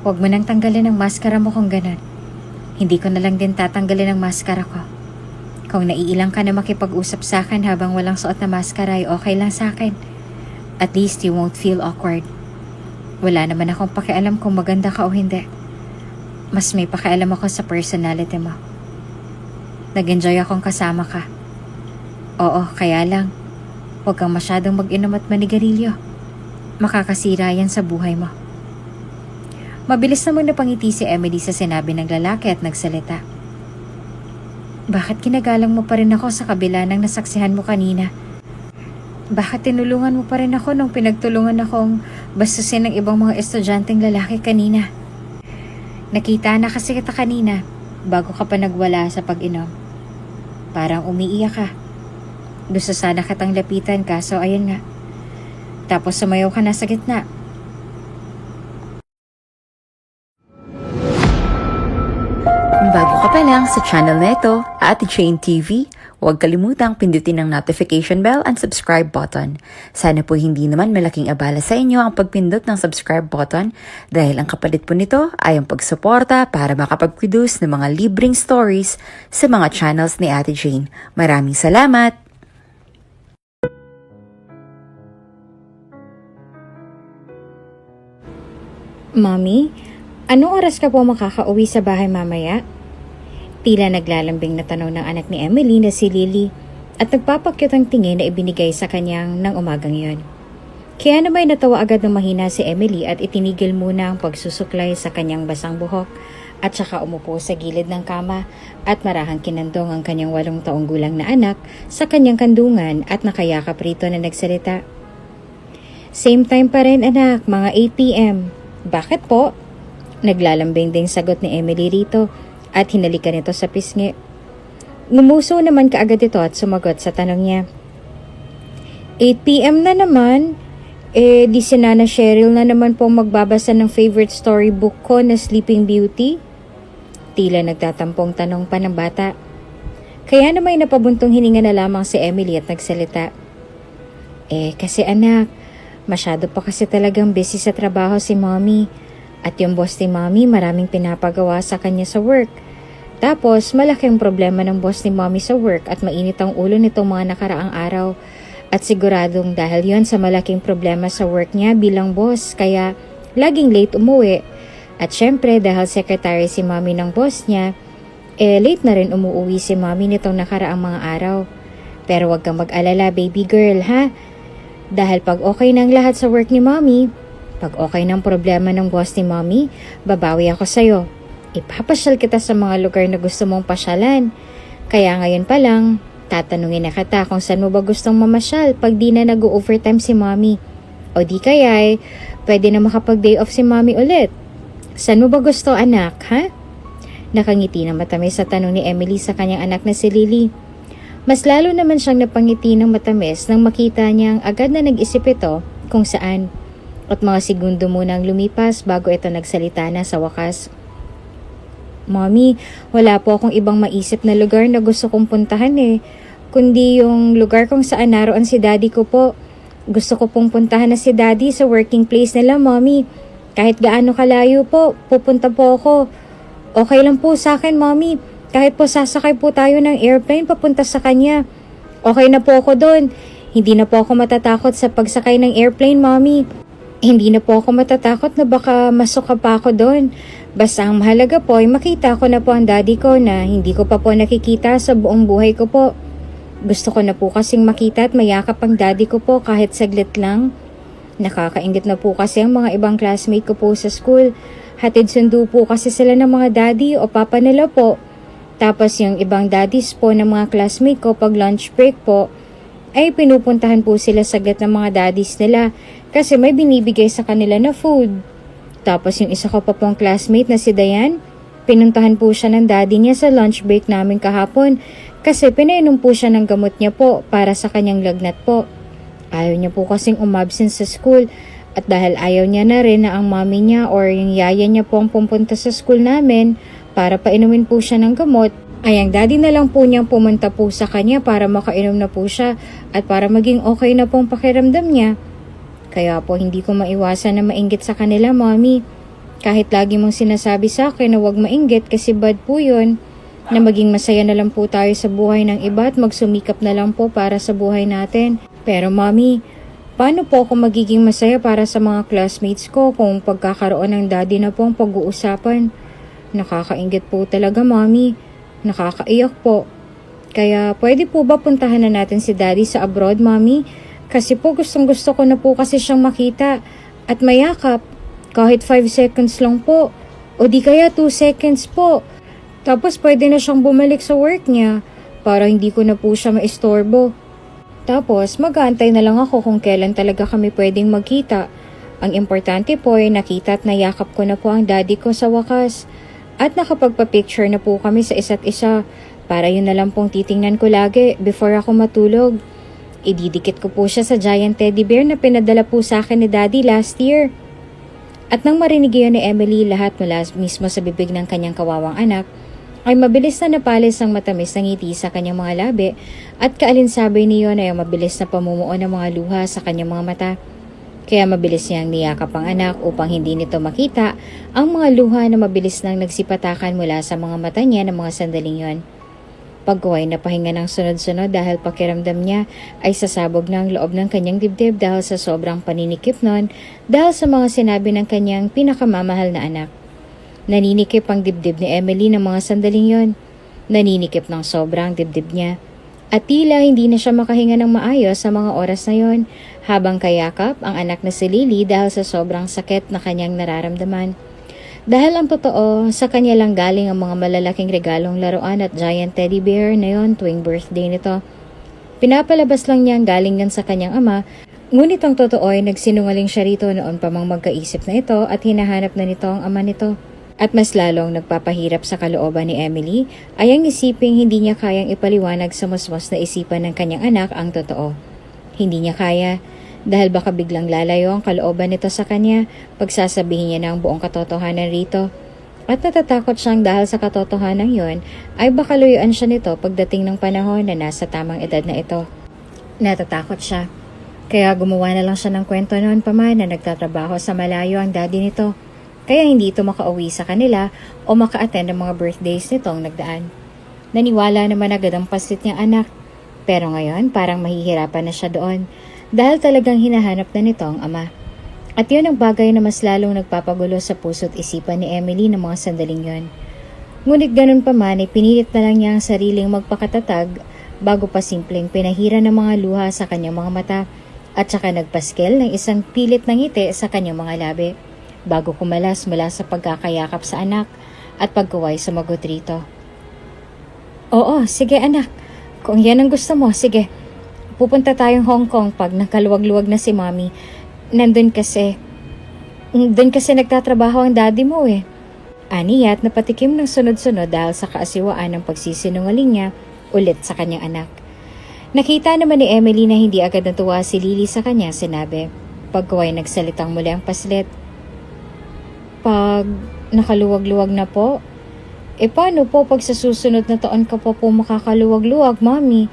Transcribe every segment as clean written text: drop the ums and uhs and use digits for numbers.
Huwag mo nang tanggalin ang maskara mo kung ganun. Hindi ko na lang din tatanggalin ang maskara ko. Kung naiilang ka na makipag-usap sa akin habang walang suot na maskara ay okay lang sa akin. At least you won't feel awkward. Wala naman akong pakialam kung maganda ka o hindi. Mas may pakialam ako sa personality mo. Nag-enjoy akong kasama ka. Oo, kaya lang, huwag kang masyadong mag-inom at manigarilyo. Makakasira yan sa buhay mo. Mabilis namang napangiti si Emily sa sinabi ng lalaki at nagsalita. Bakit kinagalang mo pa rin ako sa kabila ng nasaksihan mo kanina? Bakit tinulungan mo pa rin ako nung pinagtulungan akong bastusin ng ibang mga estudyanteng lalaki kanina? Nakita na kasi kita kanina bago ka pa nagwala sa pag-inom. Parang umiiyak ka. Gusto sana kitang lapitan kaso ayun nga. Tapos sumayaw ka na sa gitna. Bago ka pa lang sa channel na ito, Ate Jane TV, huwag kalimutang pindutin ang notification bell and subscribe button. Sana po hindi naman malaking abala sa inyo ang pagpindot ng subscribe button dahil ang kapalit po nito ay ang pagsuporta para makapag-produce ng mga libreng stories sa mga channels ni Ate Jane. Maraming salamat! Mommy, anong oras ka po makakauwi sa bahay mamaya? Tila naglalambing na tanong ng anak ni Emily na si Lily at nagpapakyut ang tingin na ibinigay sa kanyang ng umagang yon. Kaya naman natawa agad ng mahina si Emily at itinigil muna ang pagsusuklay sa kanyang basang buhok at saka umupo sa gilid ng kama at marahang kinandong ang kanyang 8 taong gulang na anak sa kanyang kandungan at nakayakap rito na nagsalita. Same time pa rin anak, mga 8 p.m. Bakit po? Naglalambing ding sagot ni Emily rito at hinalikan ito sa pisngi. Ngumuso naman kaagad ito at sumagot sa tanong niya. 8 p.m. na naman? Di si Nana Cheryl na naman pong magbabasa ng favorite storybook ko na Sleeping Beauty? Tila nagtatampong tanong pa ng bata. Kaya naman napabuntong hininga na lamang si Emily at nagsalita. Kasi anak, masyado pa kasi talagang busy sa trabaho si Mommy. At yung boss ni Mommy maraming pinapagawa sa kanya sa work. Tapos malaking problema ng boss ni Mommy sa work at mainit ang ulo nitong mga nakaraang araw. At siguradong dahil yon sa malaking problema sa work niya bilang boss kaya laging late umuwi. At syempre dahil secretary si Mommy ng boss niya, late na rin umuwi si Mommy nitong nakaraang mga araw. Pero wag kang mag-alala baby girl ha. Dahil pag okay ng lahat sa work ni Mommy, pag okay ng problema ng boss ni Mommy, babawi ako sa'yo. Ipapasyal kita sa mga lugar na gusto mong pasyalan. Kaya ngayon pa lang, tatanungin na kita kung saan mo ba gustong mamasyal pag di na nag-overtime si Mommy. O di kaya pwede na makapag-day off si Mommy ulit. Saan mo ba gusto anak, ha? Nakangiti na matamis sa tanong ni Emily sa kanyang anak na si Lily. Mas lalo naman siyang napangiti ng matamis nang makita niyang agad na nag-isip ito kung saan. At mga segundo muna ang lumipas bago ito nagsalita na sa wakas. Mommy, wala po akong ibang maisip na lugar na gusto kong puntahan kundi yung lugar kung saan naroon si daddy ko po. Gusto ko pong puntahan na si daddy sa working place nila, Mommy. Kahit gaano kalayo po, pupunta po ako. Okay lang po sa akin, Mommy. Kahit po sasakay po tayo ng airplane papunta sa kanya. Okay na po ako doon. Hindi na po ako matatakot sa pagsakay ng airplane, Mommy. Hindi na po ako matatakot na baka masuka pa ako doon. Basta ang mahalaga po ay makita ko na po ang daddy ko na hindi ko pa po nakikita sa buong buhay ko po. Gusto ko na po kasing makita at mayakap ang daddy ko po kahit saglit lang. Nakakaingit na po kasi ang mga ibang classmate ko po sa school. Hatid sundo po kasi sila ng mga daddy o papa nila po. Tapos yung ibang daddies po ng mga classmate ko pag lunch break po, ay pinupuntahan po sila saglit ng mga daddies nila kasi may binibigay sa kanila na food. Tapos yung isa ko pa pong classmate na si Dayan, pinuntahan po siya ng daddy niya sa lunch break namin kahapon kasi pinainom po siya ng gamot niya po para sa kanyang lagnat po. Ayaw niya po kasing umabsent sa school at dahil ayaw niya na rin na ang mommy niya or yung yaya niya po ang pumunta sa school namin para painumin po siya ng gamot, ay ang daddy na lang po niyang pumunta po sa kanya para makainom na po siya at para maging okay na pong pakiramdam niya. Kaya po hindi ko maiwasan na mainggit sa kanila, Mommy. Kahit lagi mong sinasabi sa akin na huwag mainggit kasi bad po yun, na maging masaya na lang po tayo sa buhay ng iba at magsumikap na lang po para sa buhay natin. Pero Mommy, paano po ako magiging masaya para sa mga classmates ko kung pagkakaroon ng daddy na po ang pag-uusapan? Nakakainggit po talaga, Mommy. Nakakaiyak po. Kaya pwede po ba puntahan na natin si daddy sa abroad, Mommy? Kasi po gustong gusto ko na po kasi siyang makita at mayakap. Kahit 5 seconds lang po. O di kaya 2 seconds po. Tapos pwede na siyang bumalik sa work niya para hindi ko na po siya maistorbo. Tapos mag-aantay na lang ako kung kailan talaga kami pwedeng magkita. Ang importante po ay nakita at nayakap ko na po ang daddy ko sa wakas. At nakapagpa-picture na po kami sa isa't isa para yun na lang pong titingnan ko lagi before ako matulog. Ididikit ko po siya sa giant teddy bear na pinadala po sa akin ni daddy last year. At nang marinig yun ni Emily lahat mula mismo sa bibig ng kanyang kawawang anak, ay mabilis na napalis ang matamis na ngiti sa kanyang mga labi at kaalinsabay niyon ay mabilis na pamumuo ng mga luha sa kanyang mga mata. Kaya mabilis niyang niyakap ang anak upang hindi nito makita ang mga luha na mabilis nang nagsipatakan mula sa mga mata niya ng mga sandaling yon. Pagkuhay na pahinga ng sunod-sunod dahil pakiramdam niya ay sasabog ng loob ng kanyang dibdib dahil sa sobrang paninikip nun dahil sa mga sinabi ng kanyang pinakamamahal na anak. Naninikip ang dibdib ni Emily ng mga sandaling yon. Naninikip ng sobrang dibdib niya. At tila hindi na siya makahinga ng maayos sa mga oras na yon habang kayakap ang anak na si Lily dahil sa sobrang sakit na kanyang nararamdaman. Dahil ang totoo, sa kanya lang galing ang mga malalaking regalong laruan at giant teddy bear na yon tuwing birthday nito. Pinapalabas lang niya ang galing yan sa kanyang ama, ngunit ang totoo ay nagsinungaling siya rito noon pa mang magkaisip na ito at hinahanap na nito ang ama nito. At mas lalong nagpapahirap sa kalooban ni Emily ay ang isiping hindi niya kayang ipaliwanag sa musmos na isipan ng kanyang anak ang totoo. Hindi niya kaya dahil baka biglang lalayo ang kalooban nito sa kanya pagsasabihin niya ng buong katotohanan rito. At natatakot siyang dahil sa katotohanan yon ay baka luyuan siya nito pagdating ng panahon na nasa tamang edad na ito. Natatakot siya. Kaya gumawa na lang siya ng kwento noon pa man na nagtatrabaho sa malayo ang daddy nito. Kaya hindi ito makauwi sa kanila o maka-attend ng mga birthdays nitong nagdaan. Naniwala naman agad ang pasit niyang anak. Pero ngayon parang mahihirapan na siya doon dahil talagang hinahanap na nito ang ama. At yun ang bagay na mas lalong nagpapagulo sa puso't isipan ni Emily ng mga sandaling yon. Ngunit ganun pa man ay pinilit na lang niya ang sariling magpakatatag bago pa simpleng pinahira ng mga luha sa kanyang mga mata at saka nagpaskel ng isang pilit ng ngiti sa kanyang mga labi bago kumalas mula sa pagkakayakap sa anak at pagkuway sa magot rito. Oo, sige anak. Kung yan ang gusto mo, sige. Pupunta tayong Hong Kong pag nakaluwag-luwag na si Mommy. Doon kasi nagtatrabaho ang daddy mo eh. Aniya at napatikim ng sunod-sunod dahil sa kaasiwaan ng pagsisinungaling niya ulit sa kanyang anak. Nakita naman ni Emily na hindi agad natuwa si Lily sa kanya, sinabi. Pagkuway nagsalitang muli ang paslit. Pag nakaluwag-luwag na po? Paano po pag sa susunod na taon ka pa po makakaluwag-luwag, Mommy?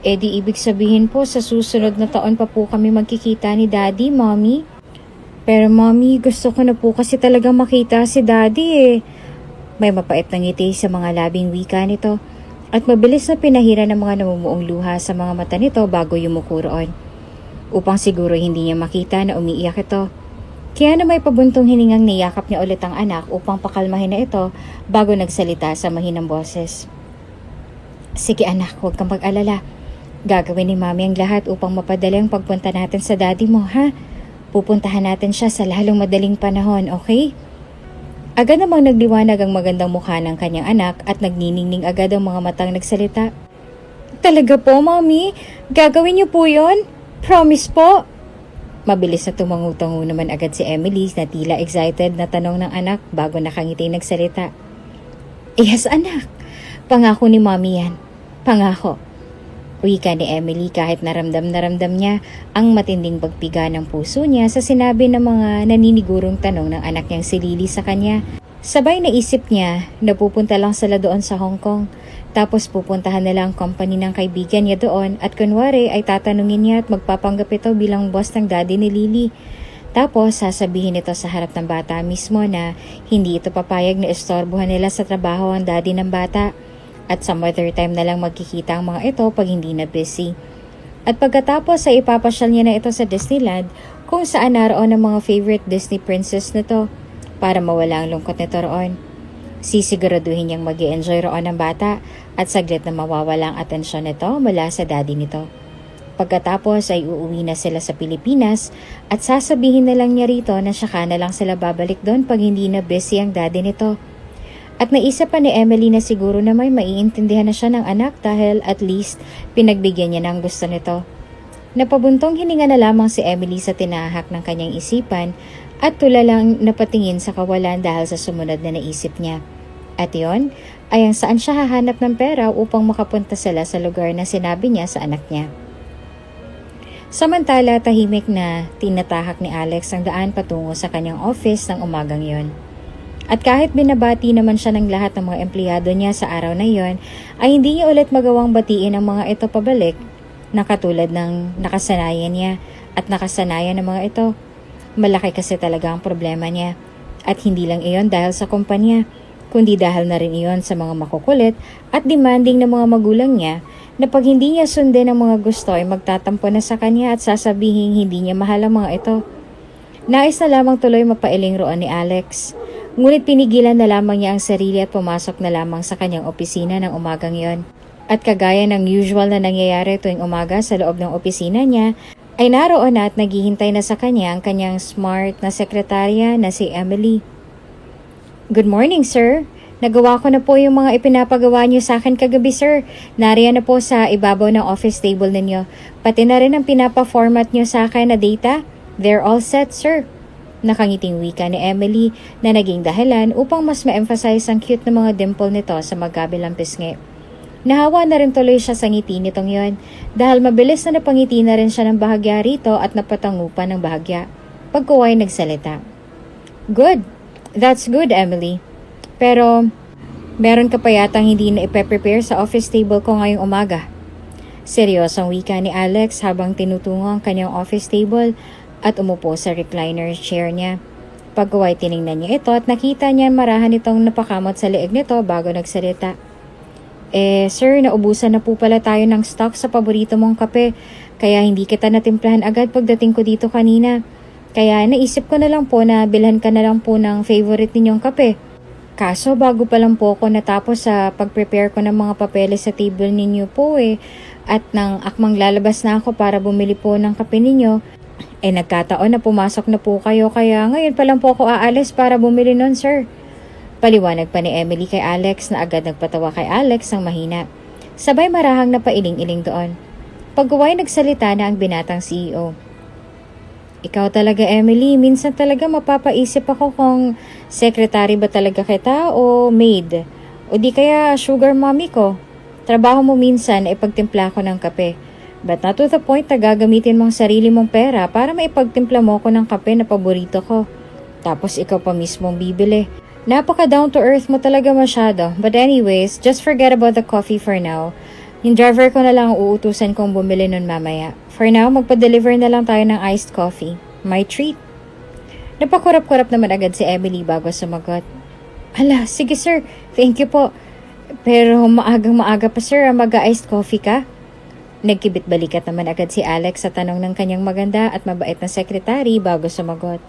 Di ibig sabihin po sa susunod na taon pa po kami magkikita ni Daddy, Mommy? Pero Mommy, gusto ko na po kasi talagang makita si Daddy eh. May mapait na ngiti sa mga labing wika nito at mabilis na pinahira ng mga namumuong luha sa mga mata nito bago yumuko roon. Upang siguro hindi niya makita na umiiyak ito. Kaya na may pabuntong hiningang niyakap niya ulit ang anak upang pakalmahin na ito bago nagsalita sa mahinang boses. Sige anak, huwag kang mag-alala. Gagawin ni Mami ang lahat upang mapadali ang pagpunta natin sa daddy mo, ha? Pupuntahan natin siya sa lalong madaling panahon, okay? Agad namang nagliwanag ang magandang mukha ng kanyang anak at nagniningning agad ang mga matang nagsalita. Talaga po, Mami? Gagawin niyo po yon? Promise po? Mabilis na tumangu-tango naman agad si Emily na tila excited na tanong ng anak bago nakangiti nagsalita. Yes, anak. Pangako ni Mommy yan. Pangako. Wika ni Emily kahit naramdam niya ang matinding pagpiga ng puso niya sa sinabi ng mga naninigurong tanong ng anak niyang si Lily sa kanya. Sabay naisip niya na pupunta lang sila doon sa Hong Kong. Tapos pupuntahan nila ang company ng kaibigan niya doon at kunwari ay tatanungin niya at magpapanggap ito bilang boss ng daddy ni Lily. Tapos sasabihin nito sa harap ng bata mismo na hindi ito papayag na istorbohan nila sa trabaho ang daddy ng bata at some other time na lang magkikita ang mga ito pag hindi na busy. At pagkatapos ay ipapasyal niya na ito sa Disneyland kung saan naroon ang mga favorite Disney princess nito para mawala ang lungkot nito roon. Sisiguraduhin niyang mag-i-enjoy roon ang bata at saglit na mawawala ang atensyon nito mula sa daddy nito. Pagkatapos ay uuwi na sila sa Pilipinas at sasabihin na lang niya rito na saka na lang sila babalik doon pag hindi na busy ang daddy nito. At naisip pa ni Emily na siguro na may maiintindihan na siya ng anak dahil at least pinagbigyan niya ng gusto nito. Napabuntong hininga na lamang si Emily sa tinahak ng kanyang isipan at tulalang napatingin sa kawalan dahil sa sumunod na naisip niya. At yon ay ang saan siya hahanap ng pera upang makapunta sila sa lugar na sinabi niya sa anak niya. Samantala, tahimik na tinatahak ni Alex ang daan patungo sa kanyang office ng umagang yon. At kahit binabati naman siya ng lahat ng mga empleyado niya sa araw na yon, ay hindi niya ulit magawang batiin ang mga ito pabalik na katulad ng nakasanayan niya at nakasanayan ng mga ito. Malaki kasi talaga ang problema niya. At hindi lang iyon dahil sa kumpanya, kundi dahil na rin iyon sa mga makukulit at demanding ng mga magulang niya na pag hindi niya sundin ang mga gusto ay magtatampo na sa kanya at sasabihin hindi niya mahal ang mga ito. Nais na lamang tuloy mapailing roon ni Alex. Ngunit pinigilan na lamang niya ang sarili at pumasok na lamang sa kanyang opisina ng umagang yon. At kagaya ng usual na nangyayari tuwing umaga sa loob ng opisina niya, ay naroon na at naghihintay na sa kanya ang kanyang smart na sekretarya na si Emily. Good morning, sir. Nagawa ko na po yung mga ipinapagawa niyo sa akin kagabi, sir. Nariyan na po sa ibabaw ng office table ninyo. Pati na rin ang pinapa-format niyo sa akin na data. They're all set, sir. Nakangiting wika ni Emily na naging dahilan upang mas ma-emphasize ang cute na mga dimple nito sa magkabilang pisngi. Nahawa na rin tuloy siya sa ngiti nitong yon dahil mabilis na napangiti na rin siya ng bahagya rito at napatango pa ng bahagya. Pagkuway nagsalita. Good. That's good, Emily. Pero, meron ka pa yatang hindi na ipe-prepare sa office table ko ngayong umaga. Seryosong wika ni Alex habang tinutungo ang kanyang office table at umupo sa recliner chair niya. Pagkuway tiningnan niya ito at nakita niya marahan itong napakamot sa leeg nito bago nagsalita. Sir, naubusan na po pala tayo ng stock sa paborito mong kape, kaya hindi kita natimplahan agad pagdating ko dito kanina. Kaya naisip ko na lang po na bilhan ka na lang po ng favorite ninyong kape. Kaso bago pa lang po ako natapos sa pag-prepare ko ng mga papeles sa table ninyo po at nang akmang lalabas na ako para bumili po ng kape ninyo, nagkataon na pumasok na po kayo kaya ngayon pa lang po ako aalis para bumili nun, sir. Paliwanag pa ni Emily kay Alex na agad nagpatawa kay Alex ang mahina. Sabay marahang napailing-iling doon. Pagkuway nagsalita na ang binatang CEO. Ikaw talaga, Emily, minsan talaga mapapaisip ako kung secretary ba talaga kita o maid. O di kaya sugar mommy ko. Trabaho mo minsan ay pagtimpla ko ng kape. But not to the point na gagamitin mong sarili mong pera para maipagtimpla mo ko ng kape na paborito ko. Tapos ikaw pa mismong bibili. Napaka down to earth mo talaga masyado. But anyways, just forget about the coffee for now. Yung driver ko na lang uutusan kong bumili nun mamaya. For now, magpa-deliver na lang tayo ng iced coffee. My treat. Napakurap-kurap naman agad si Emily bago sumagot. Ala, sige sir. Thank you po. Pero maagang-maaga pa sir, mag-iced coffee ka? Nagkibit balikat naman agad si Alex sa tanong ng kanyang maganda at mabait na sekretary bago sumagot.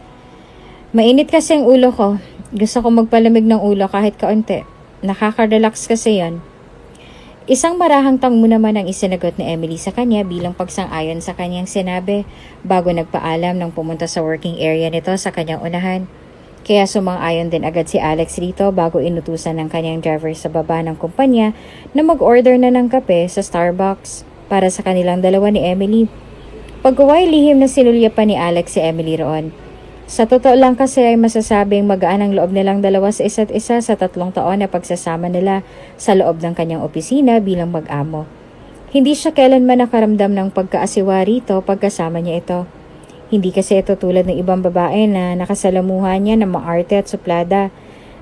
Mainit kasi ang ulo ko. Gusto ko magpalamig ng ulo kahit kaunti. Nakaka-relax kasi yon. Isang marahang tango naman ang isinagot ni Emily sa kanya bilang pagsang-ayon sa kanyang sinabi bago nagpaalam nang pumunta sa working area nito sa kanyang unahan. Kaya sumang-ayon din agad si Alex rito bago inutusan ng kanyang driver sa baba ng kumpanya na mag-order na ng kape sa Starbucks para sa kanilang dalawa ni Emily. Pagkuway lihim na sinulya pa ni Alex si Emily roon. Sa totoo lang kasi ay masasabing magaan ang loob nilang dalawa sa isa't isa sa 3 taon na pagsasama nila sa loob ng kanyang opisina bilang mag-amo. Hindi siya kailanman nakaramdam ng pagkaasiwa rito pagkasama niya ito. Hindi kasi ito tulad ng ibang babae na nakasalamuhan niya ng maarte at suplada.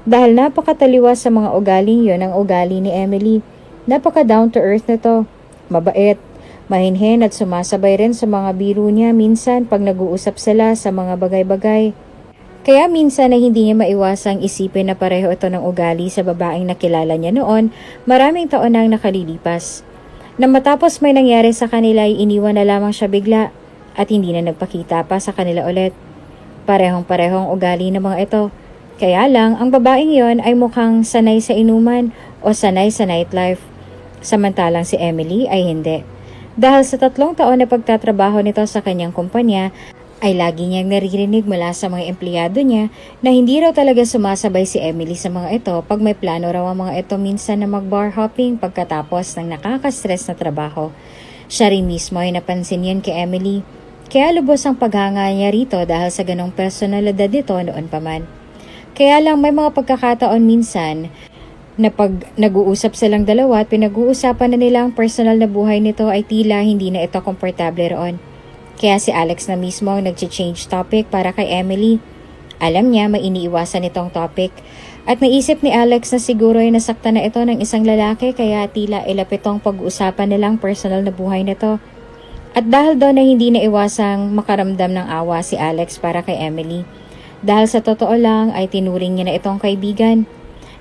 Dahil napakataliwas sa mga ugaling yon ang ugali ni Emily. Napaka down to earth na to. Mabait, Mahinhin at sumasabay rin sa mga biro niya minsan pag nag-uusap sila sa mga bagay-bagay. Kaya minsan na hindi niya maiwasang isipin na pareho ito ng ugali sa babaeng nakilala niya noon, maraming taon nang nakalilipas. Na matapos may nangyari sa kanila ay iniwan na lamang siya bigla at hindi na nagpakita pa sa kanila ulit. Parehong-parehong ugali ng mga ito. Kaya lang, ang babaeng yon ay mukhang sanay sa inuman o sanay sa nightlife. Samantalang si Emily ay hindi. Dahil sa 3 taon na pagtatrabaho nito sa kanyang kumpanya, ay lagi niyang naririnig mula sa mga empleyado niya na hindi raw talaga sumasabay si Emily sa mga ito pag may plano raw ang mga ito minsan na mag-bar hopping pagkatapos ng nakaka-stress na trabaho. Siya rin mismo ay napansin yan kay Emily. Kaya lubos ang paghanga niya rito dahil sa ganong personalidad nito noon pa man. Kaya lang may mga pagkakataon minsan na pag nag-uusap silang dalawa at pinag-uusapan na nila ang personal na buhay nito ay tila hindi na ito komportable roon. Kaya si Alex na mismo ang nag-change topic para kay Emily. Alam niya may iniiwasan itong topic at naisip ni Alex na siguro ay nasaktan na ito ng isang lalaki kaya tila ilapitong pag-uusapan nilang personal na buhay nito. At dahil doon ay hindi na iwasang makaramdam ng awa si Alex para kay Emily. Dahil sa totoo lang ay tinuring niya na itong kaibigan.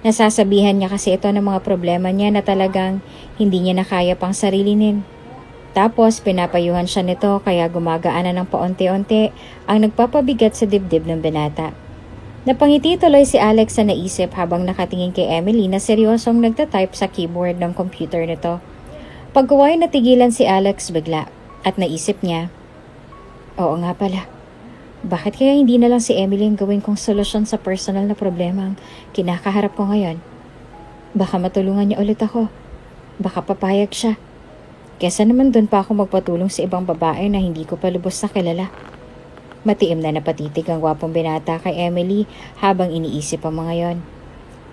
Nasasabihan niya kasi ito ng mga problema niya na talagang hindi niya na kaya pang sarilinin. Tapos pinapayuhan siya nito kaya gumagaan na ng paunti-unti ang nagpapabigat sa dibdib ng binata. Napangiti tuloy si Alex sa naisip habang nakatingin kay Emily na seryosong nagtatype sa keyboard ng computer nito. Pagkaway natigilan si Alex bigla at naisip niya, oo nga pala, bakit kaya hindi na lang si Emily ang gawin kong solusyon sa personal na problema ang kinakaharap ko ngayon? Baka matulungan niya ulit ako. Baka papayag siya. Kesa naman doon pa ako magpatulong sa ibang babae na hindi ko pa lubos na kilala. Matiim na napatitig ang gwapong binata kay Emily habang iniisip ang mga yon.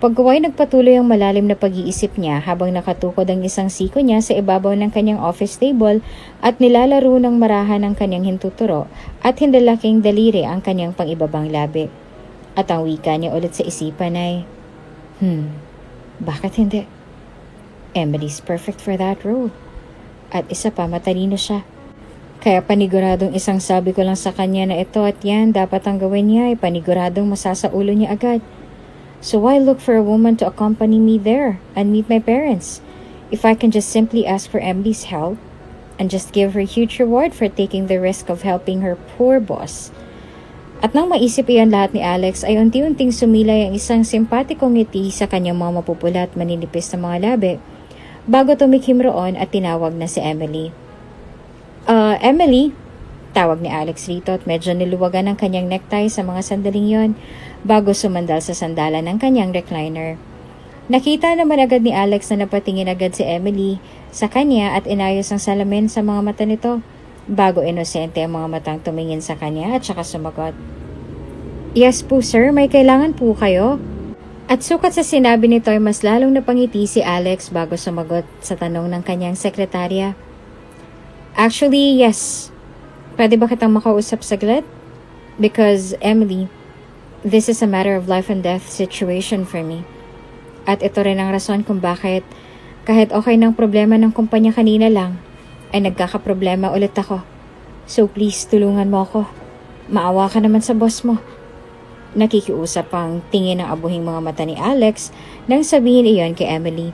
Pagkaway nagpatuloy ang malalim na pag-iisip niya habang nakatukod ang isang siko niya sa ibabaw ng kanyang office table at nilalaro ng marahan ng kanyang hintuturo at hindalaking daliri ang kanyang pangibabang labi. At ang wika niya ulit sa isipan ay, bakit hindi? Emily's perfect for that role. At isa pa, matalino siya. Kaya paniguradong isang sabi ko lang sa kanya na ito at yan dapat ang gawin niya ay paniguradong masasaulo niya agad. So why look for a woman to accompany me there and meet my parents? If I can just simply ask for Emily's help and just give her huge reward for taking the risk of helping her poor boss. At nang maisip iyan lahat ni Alex ay unti-unting sumilay ang isang simpatikong ngiti sa kanyang mga mapupula at maninipis na mga labi. Bago tumikim roon at tinawag na si Emily. Emily, tawag ni Alex rito at medyo niluwagan ang kanyang necktie sa mga sandaling yon bago sumandal sa sandalan ng kanyang recliner. Nakita naman agad ni Alex na napatingin agad si Emily sa kanya at inayos ang salamin sa mga mata nito bago inosente ang mga matang tumingin sa kanya at saka sumagot. Yes po sir, may kailangan po kayo? At sukat sa sinabi nito ay mas lalong napangiti si Alex bago sumagot sa tanong ng kanyang sekretarya. Actually, yes. Pwede ba kitang makausap saglit? Because, Emily, this is a matter of life and death situation for me. At ito rin ang rason kung bakit, kahit okay ng problema ng kumpanya kanina lang, ay nagkakaproblema ulit ako. So please, tulungan mo ako. Maawa ka naman sa boss mo. Nakikiusap ang tingin ng abuhing mga mata ni Alex nang sabihin iyon kay Emily.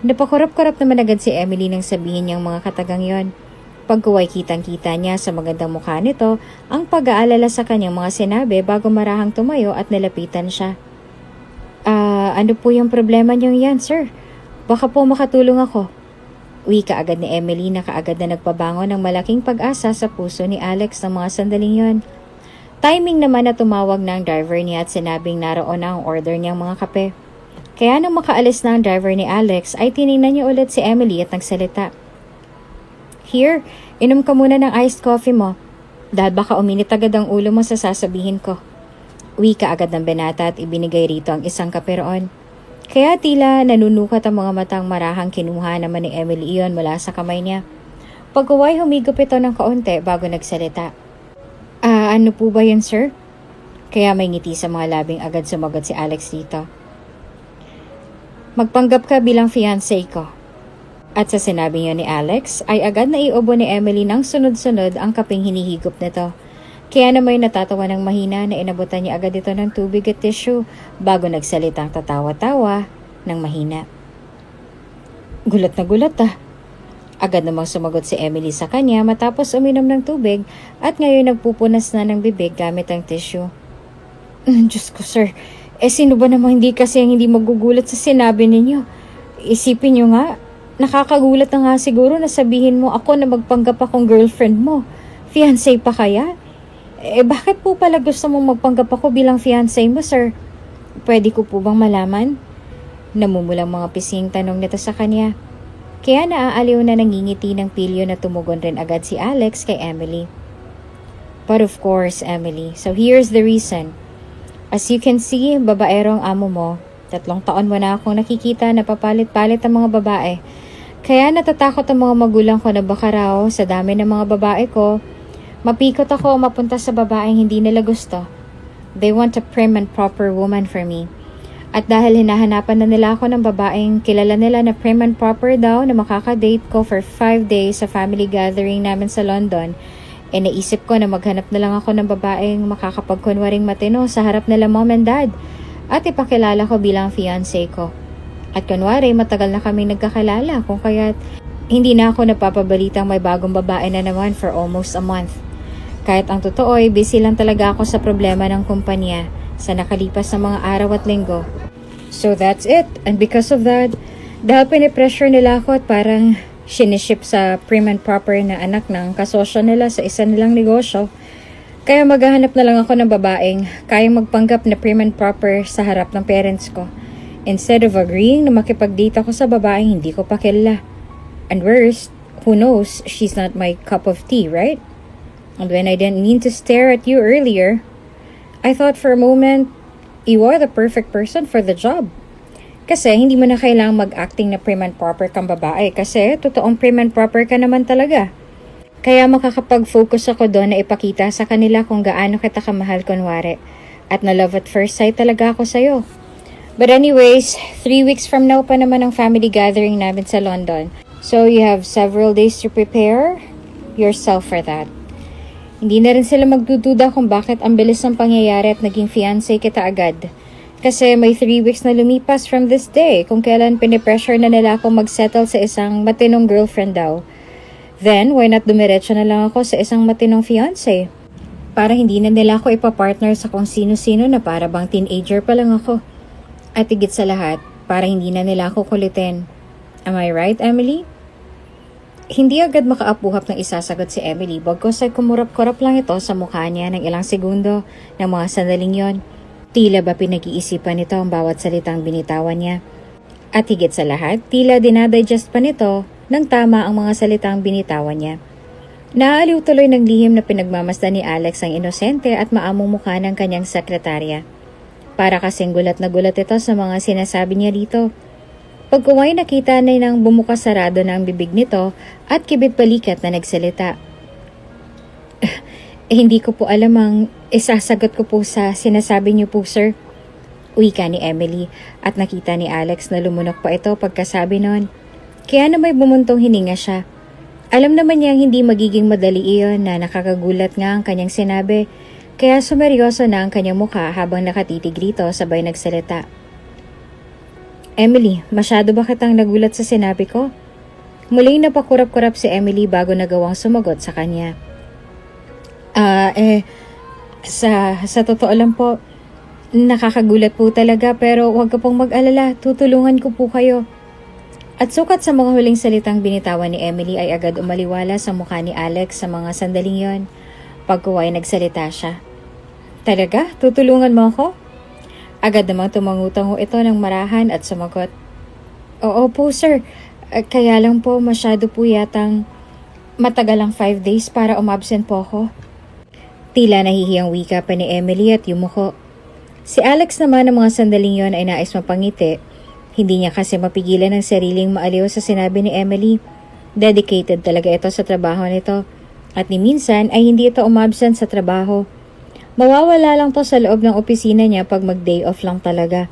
Napakurap-kurap naman agad si Emily nang sabihin niyang mga katagang yon. Pagkuway kitang-kita niya sa magandang mukha nito ang pag-aalala sa kanyang mga sinabi bago marahang tumayo at nilapitan siya. Ano po yung problema niyong yan, sir? Baka po makatulong ako. Wika agad ni Emily na kaagad na nagpabangon ng malaking pag-asa sa puso ni Alex ng mga sandaling yon. Timing naman na tumawag na ang driver niya at sinabing naroon na ang order niyang mga kape. Kaya nang makaalis na ang driver ni Alex ay tiningnan niya ulit si Emily at nagsalita. Here, inom ka muna ng iced coffee mo dahil baka uminit agad ang ulo mo sa sasabihin ko. Wika agad ng binata at ibinigay rito ang isang kape roon. Kaya tila nanunukat ang mga matang marahang kinuha naman ni Emily iyon mula sa kamay niya. Pagkuway humigop ito ng kaunti bago nagsalita. Ano po ba yun, sir? Kaya may ngiti sa mga labing agad sumagot si Alex dito. Magpanggap ka bilang fiancé ko. At sa sinabi niya ni Alex, ay agad na iubo ni Emily ng sunod-sunod ang kaping hinihigop nito. Kaya naman natatawa ng mahina na inabutan niya agad ito ng tubig at tissue bago nagsalitang tatawa-tawa ng mahina. Gulat na gulat ah. Agad namang sumagot si Emily sa kanya matapos uminom ng tubig at ngayon nagpupunas na ng bibig gamit ang tissue. Diyos ko sir, sino ba namang hindi kasi ang hindi magugulat sa sinabi ninyo? Isipin nyo nga, nakakagulat na nga siguro na sabihin mo ako na magpanggap akong girlfriend mo. Fiancé pa kaya? Bakit po pala gusto mong magpanggap ako bilang fiancé mo sir? Pwede ko po bang malaman? Namumulang mga pising tanong nito sa kanya. Kaya naaaliw na nangingiti ng pilyo na tumugon rin agad si Alex kay Emily. But of course, Emily, so here's the reason. As you can see, babaero ang amo mo. 3 taon mo na akong nakikita na papalit-palit ang mga babae. Kaya natatakot ang mga magulang ko na baka raw sa dami ng mga babae ko, mapikot ako o mapunta sa babaeng hindi nila gusto. They want a prim and proper woman for me. At dahil hinahanapan na nila ako ng babaeng kilala nila na prim and proper daw na makakadate ko for 5 days sa family gathering namin sa London, naisip ko na maghanap na lang ako ng babaeng makakapagkunwaring matino sa harap nila mom and dad at ipakilala ko bilang fiancé ko. At kunwari matagal na kaming nagkakilala kung kaya't hindi na ako napapabalitang may bagong babae na naman for almost a month. Kahit ang totoo ay busy lang talaga ako sa problema ng kumpanya sa nakalipas na mga araw at linggo. So that's it. And because of that, dahil pinipressure nila ako at parang siniship sa prim and proper na anak ng kasosyo nila sa isa nilang negosyo, kaya maghahanap na lang ako ng babaeng kayang magpanggap na prim and proper sa harap ng parents ko. Instead of agreeing na makipag-date ako sa babaeng hindi ko pa kilala. And worst, who knows, she's not my cup of tea, right? And when I didn't mean to stare at you earlier, I thought for a moment, you are the perfect person for the job. Kasi hindi mo na kailangang mag-acting na prim and proper kang babae kasi totoong prim and proper ka naman talaga. Kaya makakapag-focus ako doon na ipakita sa kanila kung gaano kita kamahal kunwari. At na love at first sight talaga ako sa'yo. But anyways, 3 weeks from now pa naman ang family gathering namin sa London. So you have several days to prepare yourself for that. Hindi na rin sila magdududa kung bakit ang bilis ng pangyayari at naging fiancé kita agad. Kasi may 3 weeks na lumipas from this day kung kailan pinipressure na nila ako mag-settle sa isang matinong girlfriend daw. Then, why not dumiretso na lang ako sa isang matinong fiancé? Para hindi na nila ako ipapartner sa kung sino-sino na para bang teenager pa lang ako. At higit sa lahat, para hindi na nila ako kulitin. Am I right, Emily? Hindi agad makaapuhap ng isasagot si Emily bagkus ay kumurap-kurap lang ito sa mukha niya ng ilang segundo ng mga sandaling yon. Tila ba pinag-iisipan nito ang bawat salitang binitawan niya. At higit sa lahat, tila dinadigest pa nito ng tama ang mga salitang binitawan niya. Naaliw tuloy ng lihim na pinagmamasdan ni Alex ang inosente at maamong mukha ng kanyang sekretarya. Para kasing gulat na gulat ito sa mga sinasabi niya dito. Pagkuway nakita na ng bumukas sarado na ang bibig nito at kibit balikat na nagsalita. Hindi ko po alam ang isasagot ko po sa sinasabi niyo po sir. Wika ni Emily at nakita ni Alex na lumunok pa ito pagkasabi nun. Kaya na may bumuntong hininga siya. Alam naman niyang hindi magiging madali iyon na nakakagulat nga ang kanyang sinabi. Kaya sumeryoso na ang kanyang mukha habang nakatitig rito sabay nagsalita. Emily, masyado ba kitang nagulat sa sinabi ko? Muling napakurap-kurap si Emily bago nagawang sumagot sa kanya. Sa totoo lang po, nakakagulat po talaga pero huwag ka pong mag-alala, tutulungan ko po kayo. At sukat sa mga huling salitang binitawan ni Emily ay agad umaliwala sa mukha ni Alex sa mga sandaling yon. Pagkuway nagsalita siya. Talaga? Tutulungan mo ako? Agad namang tumangutango ito ng marahan at sumagot. Oo po sir, kaya lang po masyado po yatang matagal ang 5 days para umabsent po ako. Tila nahihiyang wika pa ni Emily at yumuko. Si Alex naman ng mga sandaling yon ay nais mapangiti. Hindi niya kasi mapigilan ang sariling maaliw sa sinabi ni Emily. Dedicated talaga ito sa trabaho nito. At ni minsan ay hindi ito umabsent sa trabaho. Mawawala lang to sa loob ng opisina niya pag mag-day off lang talaga.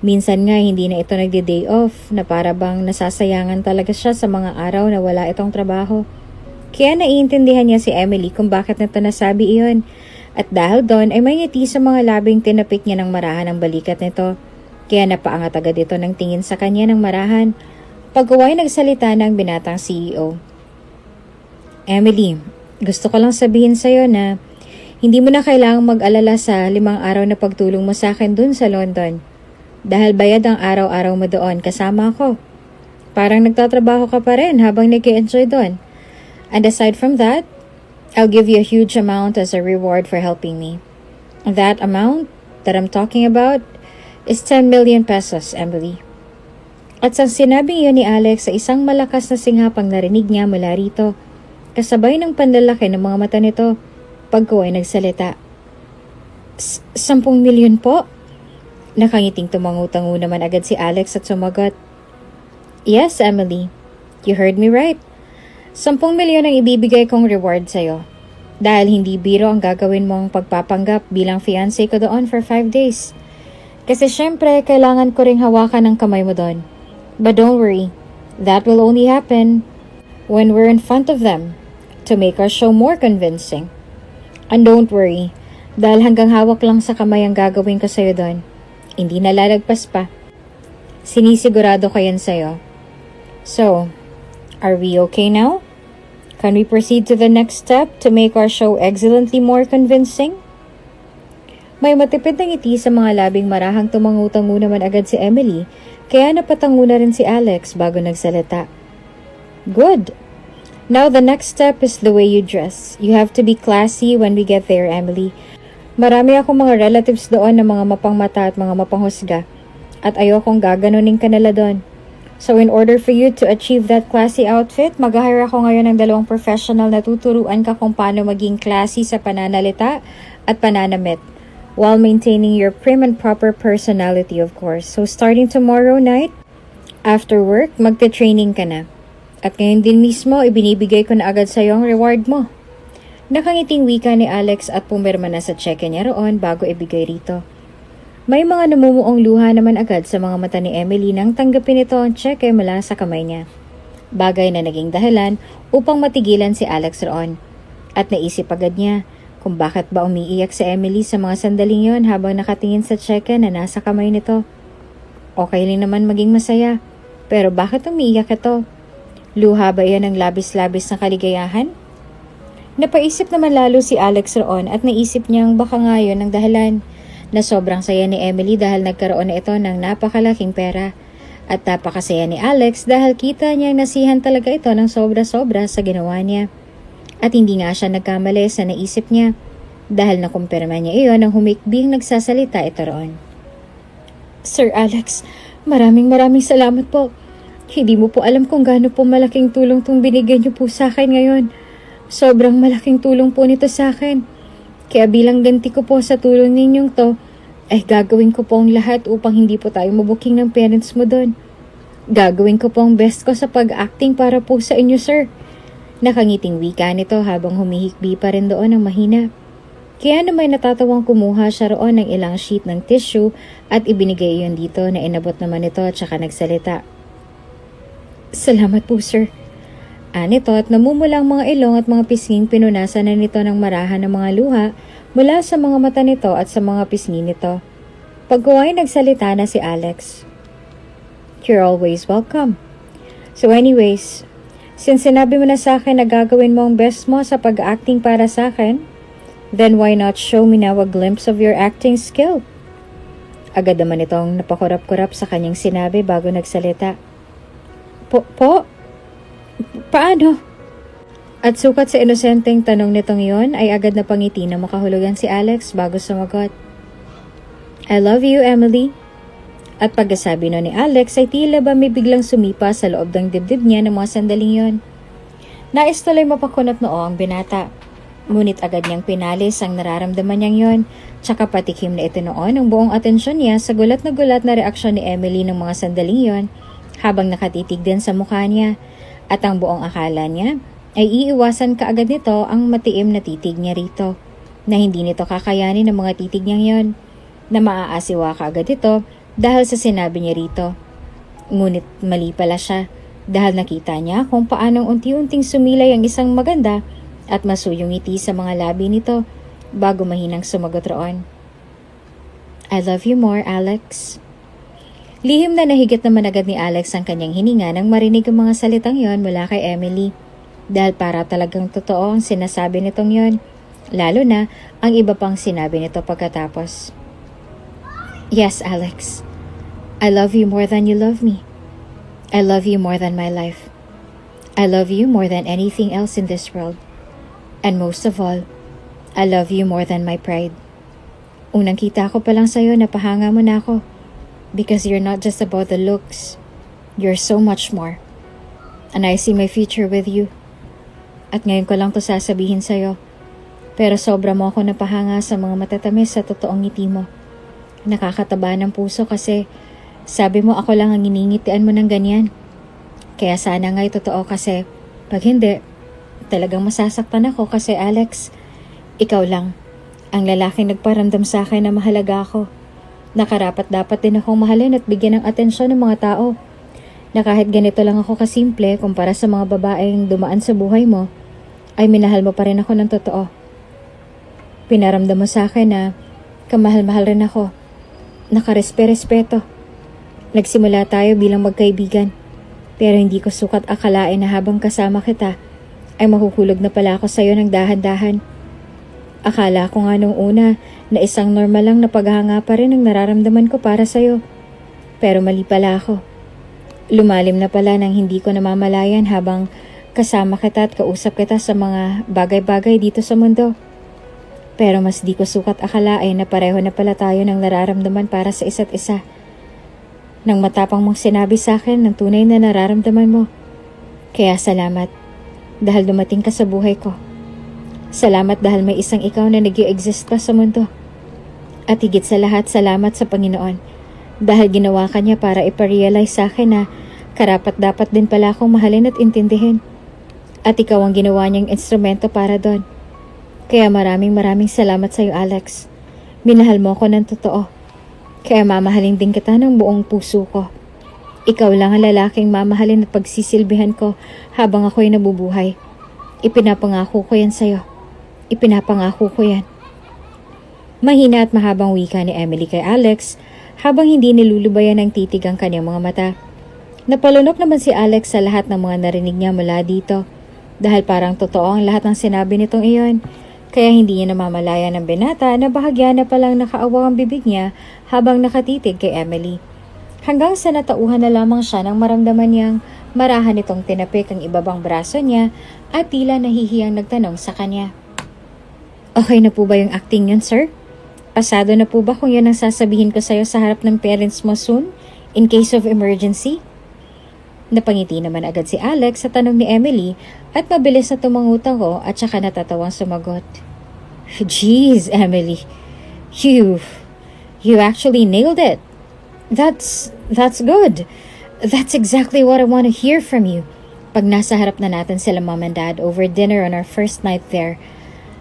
Minsan nga hindi na ito nagde-day off na para bang nasasayangan talaga siya sa mga araw na wala itong trabaho. Kaya naiintindihan niya si Emily kung bakit nito nasabi iyon. At dahil doon ay may ngiti sa mga labing tinapik niya ng marahan ang balikat nito. Kaya napaangat agad ito ng tingin sa kanya ng marahan. Pag-uway nagsalita ng binatang CEO. Emily, gusto ko lang sabihin sa'yo na hindi mo na kailangang mag-alala sa 5 araw na pagtulong mo sa akin dun sa London. Dahil bayad ang araw-araw mo doon kasama ako. Parang nagtatrabaho ka pa rin habang nag-enjoy doon. And aside from that, I'll give you a huge amount as a reward for helping me. That amount that I'm talking about is 10 million pesos, Emily. At sa sinabing yun ni Alex sa isang malakas na singapang narinig niya mula rito, kasabay ng panlalaki ng mga mata nito, pagko ay nagsalita. 10 milyon po? Nakangiting tumangu-tangu naman agad si Alex at sumagot. Yes, Emily. You heard me right. 10 milyon ang ibibigay kong reward sa'yo. Dahil hindi biro ang gagawin mong pagpapanggap bilang fiancé ko doon for 5 days. Kasi syempre, kailangan ko ring hawakan ang kamay mo doon. But don't worry, that will only happen when we're in front of them to make our show more convincing. And don't worry, dahil hanggang hawak lang sa kamay ang gagawin ko sa'yo doon. Hindi nalalagpas pa. Sinisigurado ko yan sa'yo. So, are we okay now? Can we proceed to the next step to make our show excellently more convincing? May matipid na ngiti sa mga labing marahang tumangu-tangu naman agad si Emily, kaya napatangu na rin si Alex bago nagsalita. Good. Now the next step is the way you dress. You have to be classy when we get there, Emily. Marami akong mga relatives doon na mga mapangmata at mga mapanghusga. At ayokong gaganunin ka nila doon. So in order for you to achieve that classy outfit, mag-hire ako ngayon ng 2 professional na tuturuan ka kung paano maging classy sa pananalita at pananamit, while maintaining your prim and proper personality, of course. So starting tomorrow night, after work, magte-training ka na. At ngayon din mismo, ibinibigay ko na agad sa iyo ang reward mo. Nakangiting wika ni Alex at pumirma na sa cheque niya roon bago ibigay rito. May mga namumuong luha naman agad sa mga mata ni Emily nang tanggapin ito ang cheque mula sa kamay niya. Bagay na naging dahilan upang matigilan si Alex roon. At naisip agad niya kung bakit ba umiiyak si Emily sa mga sandaling yon habang nakatingin sa cheque na nasa kamay nito. Okay rin naman maging masaya, pero bakit umiiyak ito? Luha ba iyan ng labis-labis na kaligayahan? Napaisip naman lalo si Alex roon at naisip niyang baka nga yun ang dahilan na sobrang saya ni Emily dahil nagkaroon na ito ng napakalaking pera. At napakasaya ni Alex dahil kita niyang nasihan talaga ito ng sobra-sobra sa ginawa niya. At hindi nga siya nagkamali sa naisip niya dahil nakumpirma niya iyon nang humikbing nagsasalita ito roon. Sir Alex, maraming salamat po. Hindi mo po alam kung gaano po malaking tulong itong binigyan niyo po sa akin ngayon. Sobrang malaking tulong po nito sa akin. Kaya bilang ganti ko po sa tulong ninyong to, ay gagawin ko po ang lahat upang hindi po tayo mabuking ng parents mo doon. Gagawin ko po ang best ko sa pag-acting para po sa inyo, sir. Nakangiting wika nito habang humihikbi pa rin doon ng mahina. Kaya naman natatawang kumuha siya roon ng ilang sheet ng tissue at ibinigay iyon dito na inabot naman ito at saka nagsalita. Salamat po, sir. Anito at namumulang mga ilong at mga pisnging pinunasan na nito ng marahan ng mga luha mula sa mga mata nito at sa mga pisngi nito. Pagkuway nagsalita na si Alex. You're always welcome. So anyways, since sinabi mo na sa akin na gagawin mo ang best mo sa pag-acting para sa akin, then why not show me now a glimpse of your acting skill? Agad naman itong napakurap-kurap sa kanyang sinabi bago nagsalita. Po? Paano? At sukat sa inosenteng tanong nitong yon ay agad na pangiti na makahulugan si Alex bago sumagot. I love you, Emily. At pagkasabi no ni Alex ay tila ba may biglang sumipa sa loob ng dibdib niya ng mga sandaling yon. Nais tuloy mapakunot noo ang binata. Ngunit agad niyang pinalis ang nararamdaman niyang yon, tsaka patikim na ito noon ang buong atensyon niya sa gulat na reaksyon ni Emily ng mga sandaling yon habang nakatitig din sa mukha niya. At ang buong akala niya ay iiwasan kaagad nito ang matiim na titig niya rito, na hindi nito kakayanin ng mga titig niyang yon, na maaasiwa kaagad ito dahil sa sinabi niya rito. Ngunit mali pala siya dahil nakita niya kung paanong unti-unting sumilay ang isang maganda at masuyong ngiti sa mga labi nito bago mahinang sumagot roon. I love you more, Alex. Lihim na nahigit naman agad ni Alex ang kanyang hininga nang marinig ang mga salitang yon mula kay Emily. Dahil para talagang totoo ang sinasabi nitong yon, lalo na ang iba pang sinabi nito pagkatapos. Yes, Alex. I love you more than you love me. I love you more than my life. I love you more than anything else in this world. And most of all, I love you more than my pride. Unang kita ko pa lang sa'yo, napahanga mo na ako. Because you're not just about the looks. You're so much more. And I see my future with you. At ngayon ko lang to sasabihin sa'yo. Pero sobra mo ako napahanga sa mga matatamis sa totoong ngiti mo. Nakakataba ng puso kasi sabi mo ako lang ang iningitian mo ng ganyan. Kaya sana nga'y totoo kasi pag hindi, talagang masasaktan ako kasi Alex, ikaw lang ang lalaking nagparamdam sa akin na mahalaga ako. Nakarapat dapat din akong mahalin at bigyan ng atensyon ng mga tao. Na kahit ganito lang ako kasimple kumpara sa mga babaeng dumaan sa buhay mo, ay minahal mo pa rin ako ng totoo. Pinaramdam mo sa akin na kamahal-mahal rin ako. Nakarespe-respeto. Nagsimula tayo bilang magkaibigan. Pero hindi ko sukat akalain na habang kasama kita, ay mahuhulog na pala ako sa'yo ng dahan-dahan. Akala ko nga nung una na isang normal lang na paghanga pa rin ang nararamdaman ko para sa'yo. Pero mali pala ako. Lumalim na pala nang hindi ko namamalayan habang kasama kita at kausap kita sa mga bagay-bagay dito sa mundo. Pero mas di ko sukat akalain na pareho na pala tayo ng nararamdaman para sa isa't isa. Nang matapang mong sinabi sa akin ng tunay na nararamdaman mo. Kaya salamat dahil dumating ka sa buhay ko. Salamat dahil may isang ikaw na nag-i-exist pa sa mundo. At higit sa lahat, salamat sa Panginoon dahil ginawa ka niya para iparealize sa akin na karapat dapat din pala akong mahalin at intindihin. At ikaw ang ginawa niyang instrumento para doon. Kaya maraming salamat sa iyo, Alex. Minahal mo ako ng totoo. Kaya mamahalin din kita ng buong puso ko. Ikaw lang ang lalaking mamahalin at pagsisilbihan ko habang ako'y nabubuhay. Ipinapangako ko yan sa'yo. Ipinapangako ko yan. Mahina at mahabang wika ni Emily kay Alex habang hindi nilulubayan ng titig ang kanyang mga mata. Napalunok naman si Alex sa lahat ng mga narinig niya mula dito dahil parang totoo ang lahat ng sinabi nitong iyon. Kaya hindi niya namamalaya ng binata na bahagya na palang nakaawaw ang bibig niya habang nakatitig kay Emily. Hanggang sa natauhan na lamang siya nang maramdaman niyang marahan nitong tinapik ang ibabang braso niya at tila nahihiyang nagtanong sa kanya. Okay na po ba yung acting yun, sir? Pasado na po ba kung yun ang sasabihin ko sa'yo sa harap ng parents mo soon, in case of emergency? Napangiti naman agad si Alex sa tanong ni Emily at mabilis na tumangutang ko at saka natatawang sumagot. Jeez, Emily. You actually nailed it. That's good. That's exactly what I want to hear from you. Pag nasa harap na natin sila mom and dad over dinner on our first night there,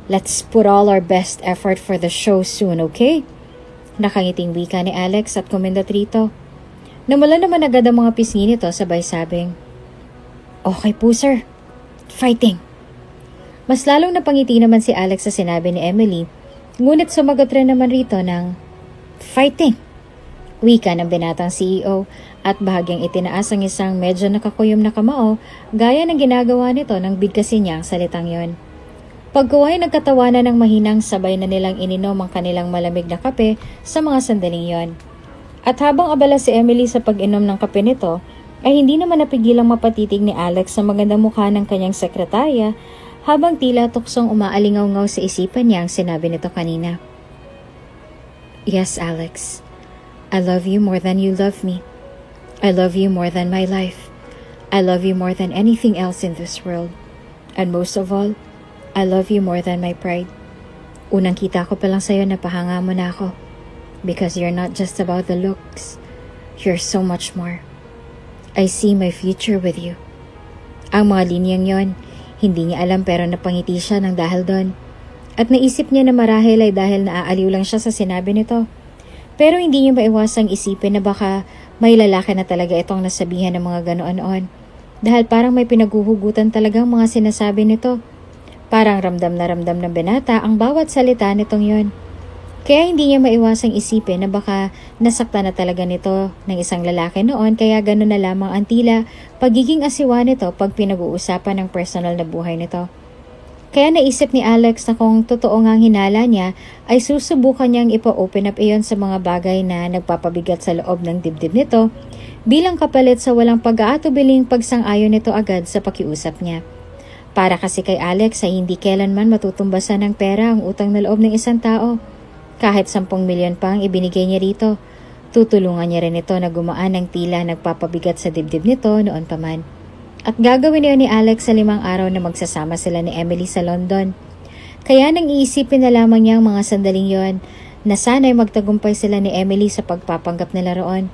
let's put all our best effort for the show soon, okay? Nakangiting wika ni Alex at kumindot rito. Namula naman agad ang mga pisngi nito sabay sabing, okay po sir, fighting. Mas lalong napangiti naman si Alex sa sinabi ni Emily, ngunit sumagot rin naman rito ng fighting. Wika ng binatang CEO at bahagyang itinaas ang isang medyo nakakuyom na kamao gaya ng ginagawa nito nang bigkasin niya ang salitang yon. Pagkuha ay nagkatawanan ng mahinang sabay na nilang ininom ang kanilang malamig na kape sa mga sandaling yon. At habang abala si Emily sa pag-inom ng kape nito, ay hindi naman napigilang mapatitig ni Alex sa magandang mukha ng kanyang sekretarya habang tila tuksong umaalingaw-ngaw sa isipan niya ang sinabi nito kanina. Yes, Alex. I love you more than you love me. I love you more than my life. I love you more than anything else in this world. And most of all, I love you more than my pride. Unang kita ko pa lang sa'yo na pahanga mo na ako. Because you're not just about the looks. You're so much more. I see my future with you. Ang mga linyang yon, hindi niya alam pero napangiti siya ng dahil doon. At naisip niya na marahil ay dahil naaaliw lang siya sa sinabi nito. Pero hindi niya maiwasang isipin na baka may lalaki na talaga itong nasabihan ng mga ganoon-on. Dahil parang may pinaguhugutan talagang mga sinasabi nito. Parang ramdam na ramdam ng binata ang bawat salita nitong yon. Kaya hindi niya maiwasang isipin na baka nasaktan na talaga nito ng isang lalaki noon kaya gano'n na lamang ang tila pagiging asiwa nito pag pinag-uusapan ng personal na buhay nito. Kaya naisip ni Alex na kung totoo ngang hinala niya ay susubukan niyang ipa-open up iyon sa mga bagay na nagpapabigat sa loob ng dibdib nito bilang kapalit sa walang pag-aatubiling pagsang-ayon nito agad sa pakiusap niya. Para kasi kay Alex ay hindi kailanman matutumbasan ng pera ang utang na loob ng isang tao. Kahit 10 milyon pa ang ibinigay niya rito, tutulungan niya rin ito na gumaan ng tila nagpapabigat sa dibdib nito noon pa man. At gagawin niya ni Alex sa 5 araw na magsasama sila ni Emily sa London. Kaya nang iisipin na lamang niya ang mga sandaling yon na sana'y magtagumpay sila ni Emily sa pagpapanggap nila roon.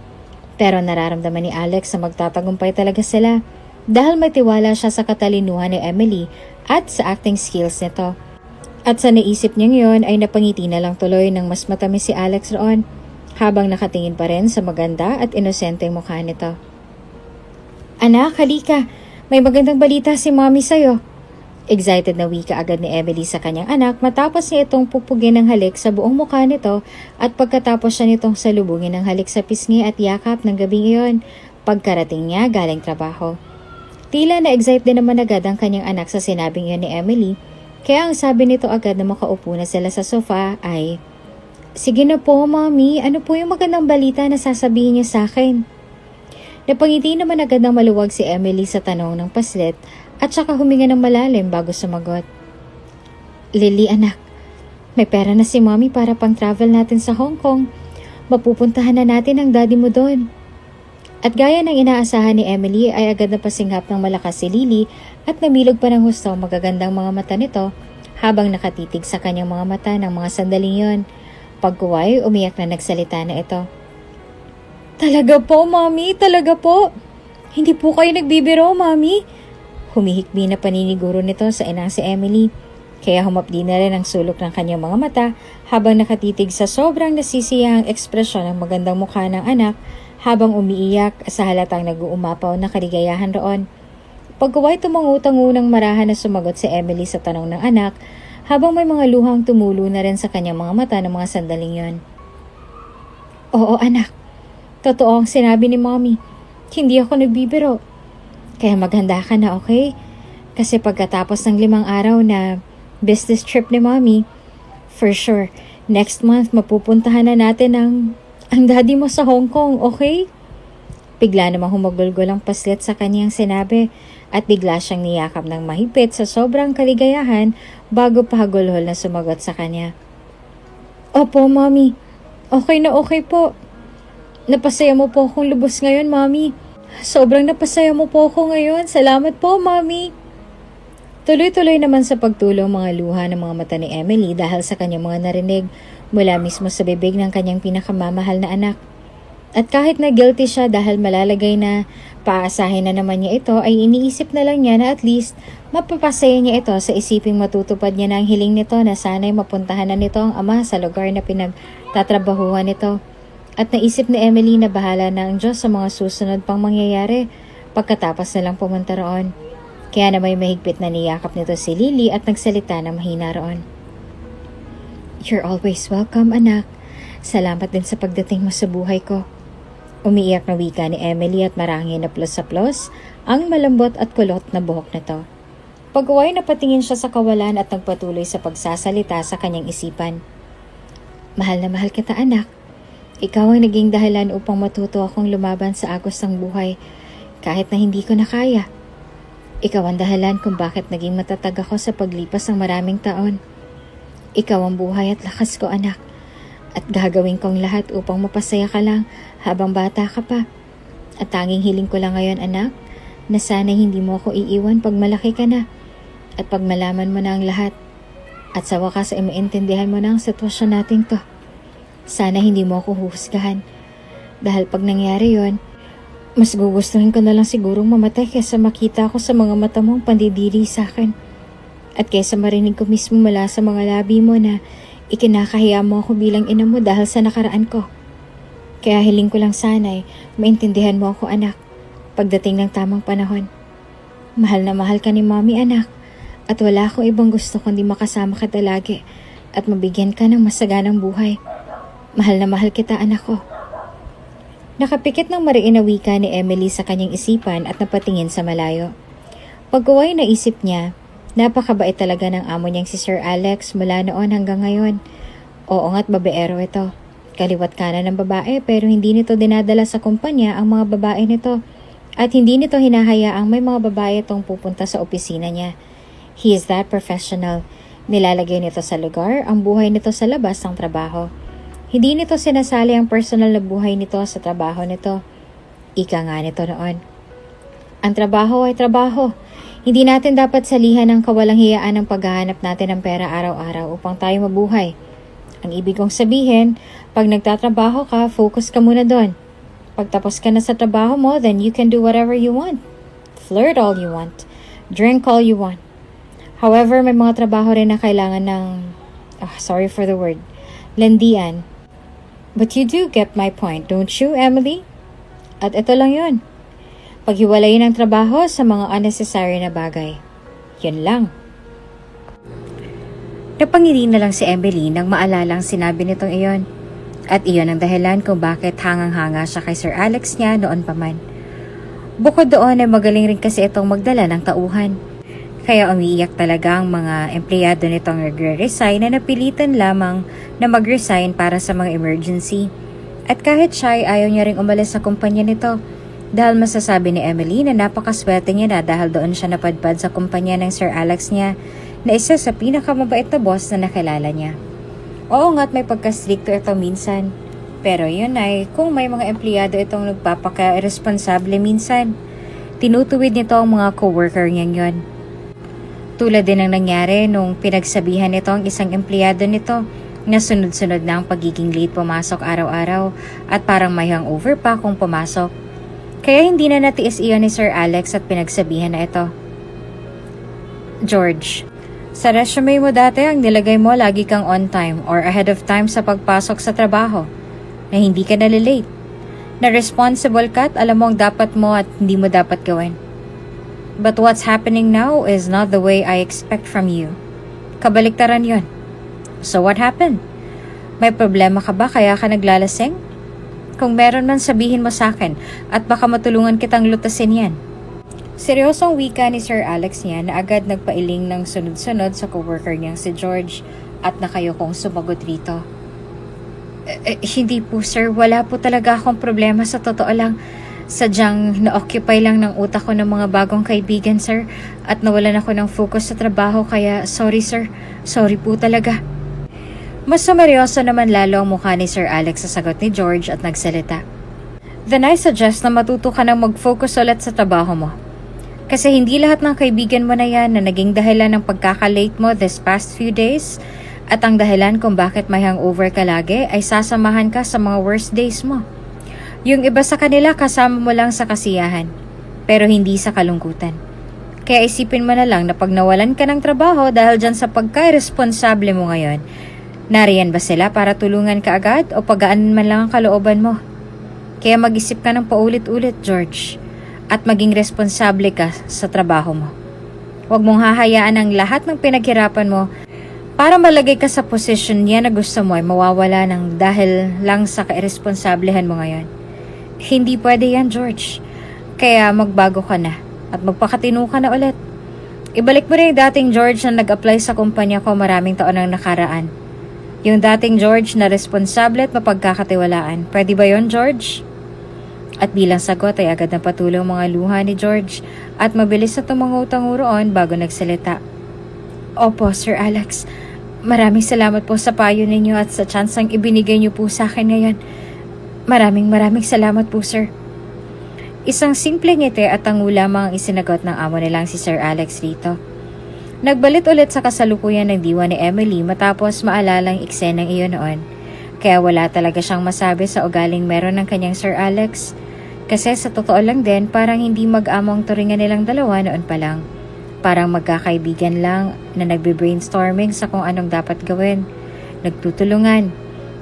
Pero nararamdaman ni Alex na magtatagumpay talaga sila dahil may tiwala siya sa katalinuhan ni Emily at sa acting skills nito. At sa naisip niya yon ay napangiti na lang tuloy ng mas matamis si Alex roon habang nakatingin pa rin sa maganda at inosenteng mukha nito. Anak, halika. May magandang balita si Mommy sa'yo. Excited na wika agad ni Emily sa kanyang anak matapos niya itong pupugin ng halik sa buong mukha nito at pagkatapos siya nitong salubungin ng halik sa pisngi at yakap ng gabing iyon pagkarating niya galing trabaho. Tila na-excite din naman agad ang kanyang anak sa sinabing iyon ni Emily kaya ang sabi nito agad na makaupo na sila sa sofa ay, "Sige na po, Mommy. Ano po yung magandang balita na sasabihin niyo sa akin?" Napangiti naman agad ng maluwag si Emily sa tanong ng paslit at saka huminga ng malalim bago sumagot. "Lily, anak, may pera na si Mommy para pang travel natin sa Hong Kong. Mapupuntahan na natin ang daddy mo doon." At gaya ng inaasahan ni Emily ay agad na pasinghap ng malakas si Lily at namilog pa ng husto ang magagandang mga mata nito habang nakatitig sa kanyang mga mata ng mga sandaling yon. Pagkuway, umiyak na nagsalita na ito. "Talaga po, Mommy, talaga po. Hindi po kayo nagbibiro, Mommy." Humihikbi na paniniguro nito sa inang si Emily. Kaya humapdi na rin ang sulok ng kanyang mga mata habang nakatitig sa sobrang nasisiyahang ekspresyon ng magandang mukha ng anak habang umiiyak sa halatang nag-uumapaw na kaligayahan roon. Pagkuway tumangu-tangu ng marahan na sumagot si Emily sa tanong ng anak habang may mga luhang tumulo na rin sa kanyang mga mata ng mga sandaling yon. "Oo, anak. Totoo ang sinabi ni Mommy. Hindi ako nagbibiro. Kaya maghanda ka na, okay? Kasi pagkatapos ng 5 araw na business trip ni Mommy, for sure, next month mapupuntahan na natin ang daddy mo sa Hong Kong, okay?" Bigla namang humagulgol ang paslit sa kanyang sinabi at bigla siyang niyakap ng mahigpit sa sobrang kaligayahan bago pahagulhol na sumagot sa kanya. "Opo, Mommy. Okay na okay po. Napasaya mo po akong lubos ngayon, Mommy. Sobrang napasaya mo po ako ngayon. Salamat po, Mommy." Tuloy-tuloy naman sa pagtulong mga luha ng mga mata ni Emily dahil sa kanyang mga narinig mula mismo sa bibig ng kanyang pinakamamahal na anak. At kahit na guilty siya dahil malalagay na paasahin na naman niya ito, ay iniisip na lang niya na at least mapapasaya niya ito sa isiping matutupad niya na ang hiling nito na sana'y mapuntahan na nito ang ama sa lugar na pinagtatrabahuhan nito. At naisip ni Emily na bahala na ang Diyos sa mga susunod pang mangyayari pagkatapos na lang pumunta roon. Kaya na may mahigpit na niyakap nito si Lily at nagsalita na mahina roon. "You're always welcome, anak. Salamat din sa pagdating mo sa buhay ko." Umiiyak na wika ni Emily at marangin na plus ang malambot at kulot na buhok nito. Pag-uway napatingin siya sa kawalan at nagpatuloy sa pagsasalita sa kanyang isipan. "Mahal na mahal kita, anak. Ikaw ang naging dahilan upang matuto akong lumaban sa agos ng buhay kahit na hindi ko na kaya. Ikaw ang dahilan kung bakit naging matatag ako sa paglipas ng maraming taon. Ikaw ang buhay at lakas ko, anak. At gagawin kong lahat upang mapasaya ka lang habang bata ka pa. At tanging hiling ko lang ngayon, anak, na sana hindi mo ako iiwan pag malaki ka na at pag malaman mo na ang lahat. At sa wakas ay maintindihan mo na ang sitwasyon natin to. Sana hindi mo ako huhusgahan. Dahil pag nangyari yon, mas gugustuhin ko na lang sigurong mamatay kaysa makita ako sa mga mata mong pandidiri sa akin. At kaysa marinig ko mismo mula sa mga labi mo na ikinakahiya mo ako bilang ina mo dahil sa nakaraan ko. Kaya hiling ko lang sana'y maintindihan mo ako, anak, pagdating ng tamang panahon. Mahal na mahal ka ni Mommy, anak, at wala akong ibang gusto kundi makasama ka lagi at mabigyan ka ng masaganang buhay. Mahal na mahal kita, anak ko. Nakapikit ng mariin na wika ni Emily sa kanyang isipan at napatingin sa malayo. Pagkuway naisip niya, napakabait talaga ng amo niyang si Sir Alex mula noon hanggang ngayon. Oo nga't babaero ito. Kaliwat kanan ng babae pero hindi nito dinadala sa kumpanya ang mga babae nito. At hindi nito hinahayaang may mga babae itong pupunta sa opisina niya. He is that professional. Nilalagay nito sa lugar ang buhay nito sa labas ng trabaho. Hindi nito sinasali ang personal na buhay nito sa trabaho nito. Ika nga nito noon. Ang trabaho ay trabaho. Hindi natin dapat salihan ang kawalang hiyaan ng paghahanap natin ng pera araw-araw upang tayo mabuhay. Ang ibig kong sabihin, pag nagtatrabaho ka, focus ka muna doon. Pagtapos ka na sa trabaho mo, then you can do whatever you want. Flirt all you want. Drink all you want. However, may mga trabaho rin na kailangan ng, sorry for the word, landian. But you do get my point, don't you, Emily? At ito lang yun. Paghiwalayin ang trabaho sa mga unnecessary na bagay. Yun lang. Napangiti na lang si Emily nang maalalang sinabi nitong iyon. At iyon ang dahilan kung bakit hangang-hanga siya kay Sir Alex niya noon pa man. Bukod doon ay magaling rin kasi itong magdala ng tauhan. Kaya umiiyak talaga ang mga empleyado nitong nagre-resign na napilitan lamang na mag-resign para sa mga emergency. At kahit siya ay ayaw niya ring umalis sa kumpanya nito dahil masasabi ni Emily na napakaswerte niya na dahil doon siya napadpad sa kumpanya ng Sir Alex niya na isa sa pinakamabait na boss na nakilala niya. Oo nga't may pagka-stricto ito minsan. Pero yun ay kung may mga empleyado itong nagpapaka-irresponsable minsan. Tinutuwid nito ang mga coworker niyang yun. Tulad din ang nangyari nung pinagsabihan nito ang isang empleyado nito na sunod-sunod na ang pagiging late pumasok araw-araw at parang may hangover pa kung pumasok. Kaya hindi na natiis iyon ni Sir Alex at pinagsabihan na ito. George, sa resume mo dati ang nilagay mo lagi kang on time or ahead of time sa pagpasok sa trabaho, na hindi ka nalilate, na responsible ka at alam mo ang dapat mo at hindi mo dapat gawin. But what's happening now is not the way I expect from you. Kabaliktaran yon. So what happened? May problema ka ba kaya ka naglalasing? Kung meron man sabihin mo sa akin at baka matulungan kitang lutasin yan. Seryosong wika ni Sir Alex niya na agad nagpailing ng sunod-sunod sa coworker niyang si George at nakayokong sumagot rito. Hindi po sir, wala po talaga akong problema sa totoo lang. Sadyang na-occupy lang ng utak ko ng mga bagong kaibigan sir at nawalan ako ng focus sa trabaho kaya sorry sir, sorry po talaga. Mas sumeryoso naman lalo ang mukha ni Sir Alex sa sagot ni George at nagsalita. Then I suggest na matuto ka nang mag-focus ulit sa trabaho mo. Kasi hindi lahat ng kaibigan mo na yan na naging dahilan ng pagkaka-late mo this past few days at ang dahilan kung bakit may hangover ka lagi ay sasamahan ka sa mga worst days mo. Yung iba sa kanila kasama mo lang sa kasiyahan, pero hindi sa kalungkutan. Kaya isipin mo na lang na pag nawalan ka ng trabaho dahil dyan sa pagka-irresponsable mo ngayon, nariyan ba sila para tulungan ka agad o pagaanan man lang ang kalooban mo? Kaya mag-isip ka ng paulit-ulit, George. At maging responsable ka sa trabaho mo. Huwag mong hahayaan ang lahat ng pinaghirapan mo para malagay ka sa posisyon niya na gusto mo ay mawawala ng dahil lang sa kairesponsablehan mo ngayon. Hindi pwede yan, George. Kaya magbago ka na at magpakatino ka na ulit. Ibalik mo rin yung dating George na nag-apply sa kumpanya ko maraming taon ang nakaraan. Yung dating George na responsable at mapagkakatiwalaan. Pwede ba yon, George? At bilang sagot ay agad na patuloy ang mga luha ni George at mabilis na tumango-tango roon bago nagsalita. Opo, Sir Alex. Maraming salamat po sa payo ninyo at sa tsansang ibinigay niyo po sa akin ngayon. Maraming salamat po, sir. Isang simpleng ngiti at tango lamang ang isinagot ng amo nilang si Sir Alex rito. Nagbalit ulit sa kasalukuyan ng diwa ni Emily matapos maalalang eksenang iyon noon. Kaya wala talaga siyang masabi sa ugaling meron ng kanyang Sir Alex. Kasi sa totoo lang din, parang hindi mag-among turingan nilang dalawa noon pa lang. Parang magkakaibigan lang na nagbe-brainstorming sa kung anong dapat gawin. Nagtutulungan.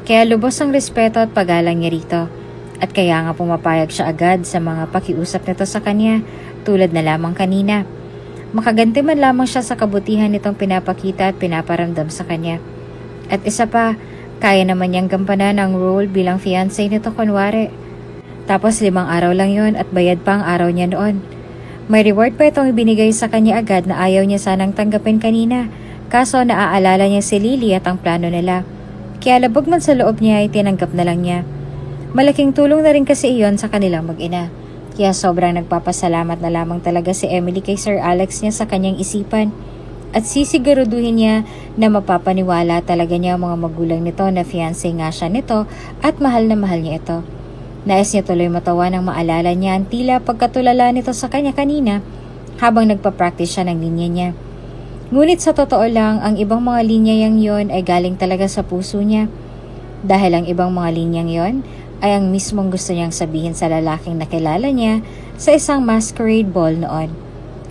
Kaya lubos ang respeto at paggalang niya rito. At kaya nga pumapayag siya agad sa mga pakiusap nito sa kanya, tulad na lamang kanina. Makaganti man lamang siya sa kabutihan nitong pinapakita at pinaparamdam sa kanya. At isa pa, kaya naman niyang gampanan ang role bilang fiancé nito kunwari. Tapos 5 araw lang yon at bayad pa ang araw niya noon. May reward pa itong ibinigay sa kanya agad na ayaw niya sanang tanggapin kanina. Kaso naaalala niya si Lily at ang plano nila. Kaya labog man sa loob niya ay tinanggap na lang niya. Malaking tulong na rin kasi iyon sa kanilang mag-ina. Kaya sobrang nagpapasalamat na lamang talaga si Emily kay Sir Alex niya sa kanyang isipan. At sisiguraduhin niya na mapapaniwala talaga niya ang mga magulang nito na fiancé nga siya nito at mahal na mahal niya ito. Nais niya tuloy matawa nang maalala niya ang tila pagkatulala nito sa kanya kanina habang nagpa-practice siya ng linya niya. Ngunit sa totoo lang, ang ibang mga linya yang yon ay galing talaga sa puso niya. Dahil ang ibang mga linyang yon ay ang mismong gusto niyang sabihin sa lalaking nakilala niya sa isang masquerade ball noon.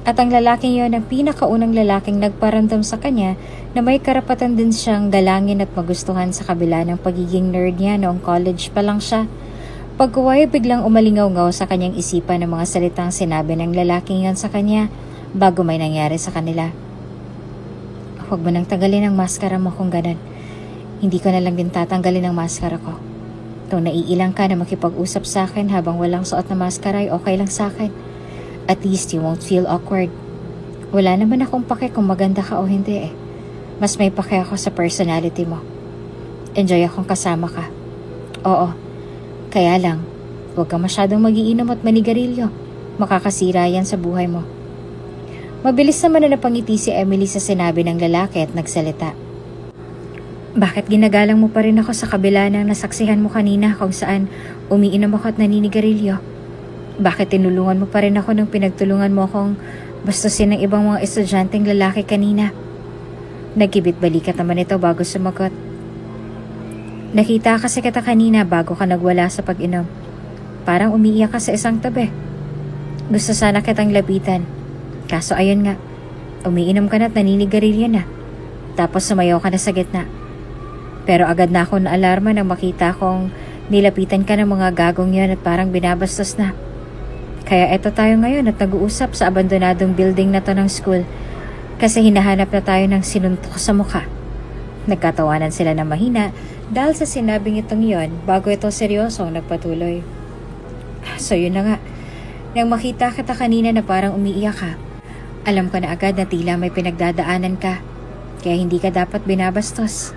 At ang lalaking yon ang pinakaunang lalaking nagparamdam sa kanya na may karapatan din siyang galangin at magustuhan sa kabila ng pagiging nerd niya noong college pa lang siya. Pagkuway biglang umalingaw-ngaw sa kanyang isipan ng mga salitang sinabi ng lalaking yon sa kanya bago may nangyari sa kanila. Huwag mo nang tanggalin ang maskara mo kung ganun. Hindi ko na lang din tatanggalin ang maskara ko. Kung naiilang ka na makipag-usap sa akin habang walang suot na maskara ay okay lang sa akin. At least you won't feel awkward. Wala naman akong pake kung maganda ka o hindi eh. Mas may pake ako sa personality mo. Enjoy akong kasama ka. Oo. Kaya lang, huwag ka masyadong magiinom at manigarilyo. Makakasira yan sa buhay mo. Mabilis naman na napangiti si Emily sa sinabi ng lalaki at nagsalita. Bakit ginagalang mo pa rin ako sa kabila ng nasaksihan mo kanina kung saan umiinom ako at naninigarilyo? Bakit tinulungan mo pa rin ako nung pinagtulungan mo akong bastusin ng ibang mga estudyanteng lalaki kanina? Nagkibit balikat naman ito bago sumagot. Nakita kasi kita kanina bago ka nagwala sa pag-inom. Parang umiiyak ka sa isang tabi. Gusto sana kitang lapitan. Kaso ayun nga, umiinom ka na at naninigarilyo na. Tapos sumayaw ka na sa gitna. Pero agad na ako naalarma nang makita kong nilapitan ka ng mga gagong yon at parang binabastos na. Kaya eto tayo ngayon at nag-uusap sa abandonadong building na to ng school kasi hinahanap na tayo ng sinuntok sa mukha. Nagkatawanan sila ng mahina dahil sa sinabing itong yon bago ito seryosong nagpatuloy. So yun na nga, nang makita kita kanina na parang umiiyak ka, alam ko na agad na tila may pinagdadaanan ka kaya hindi ka dapat binabastos.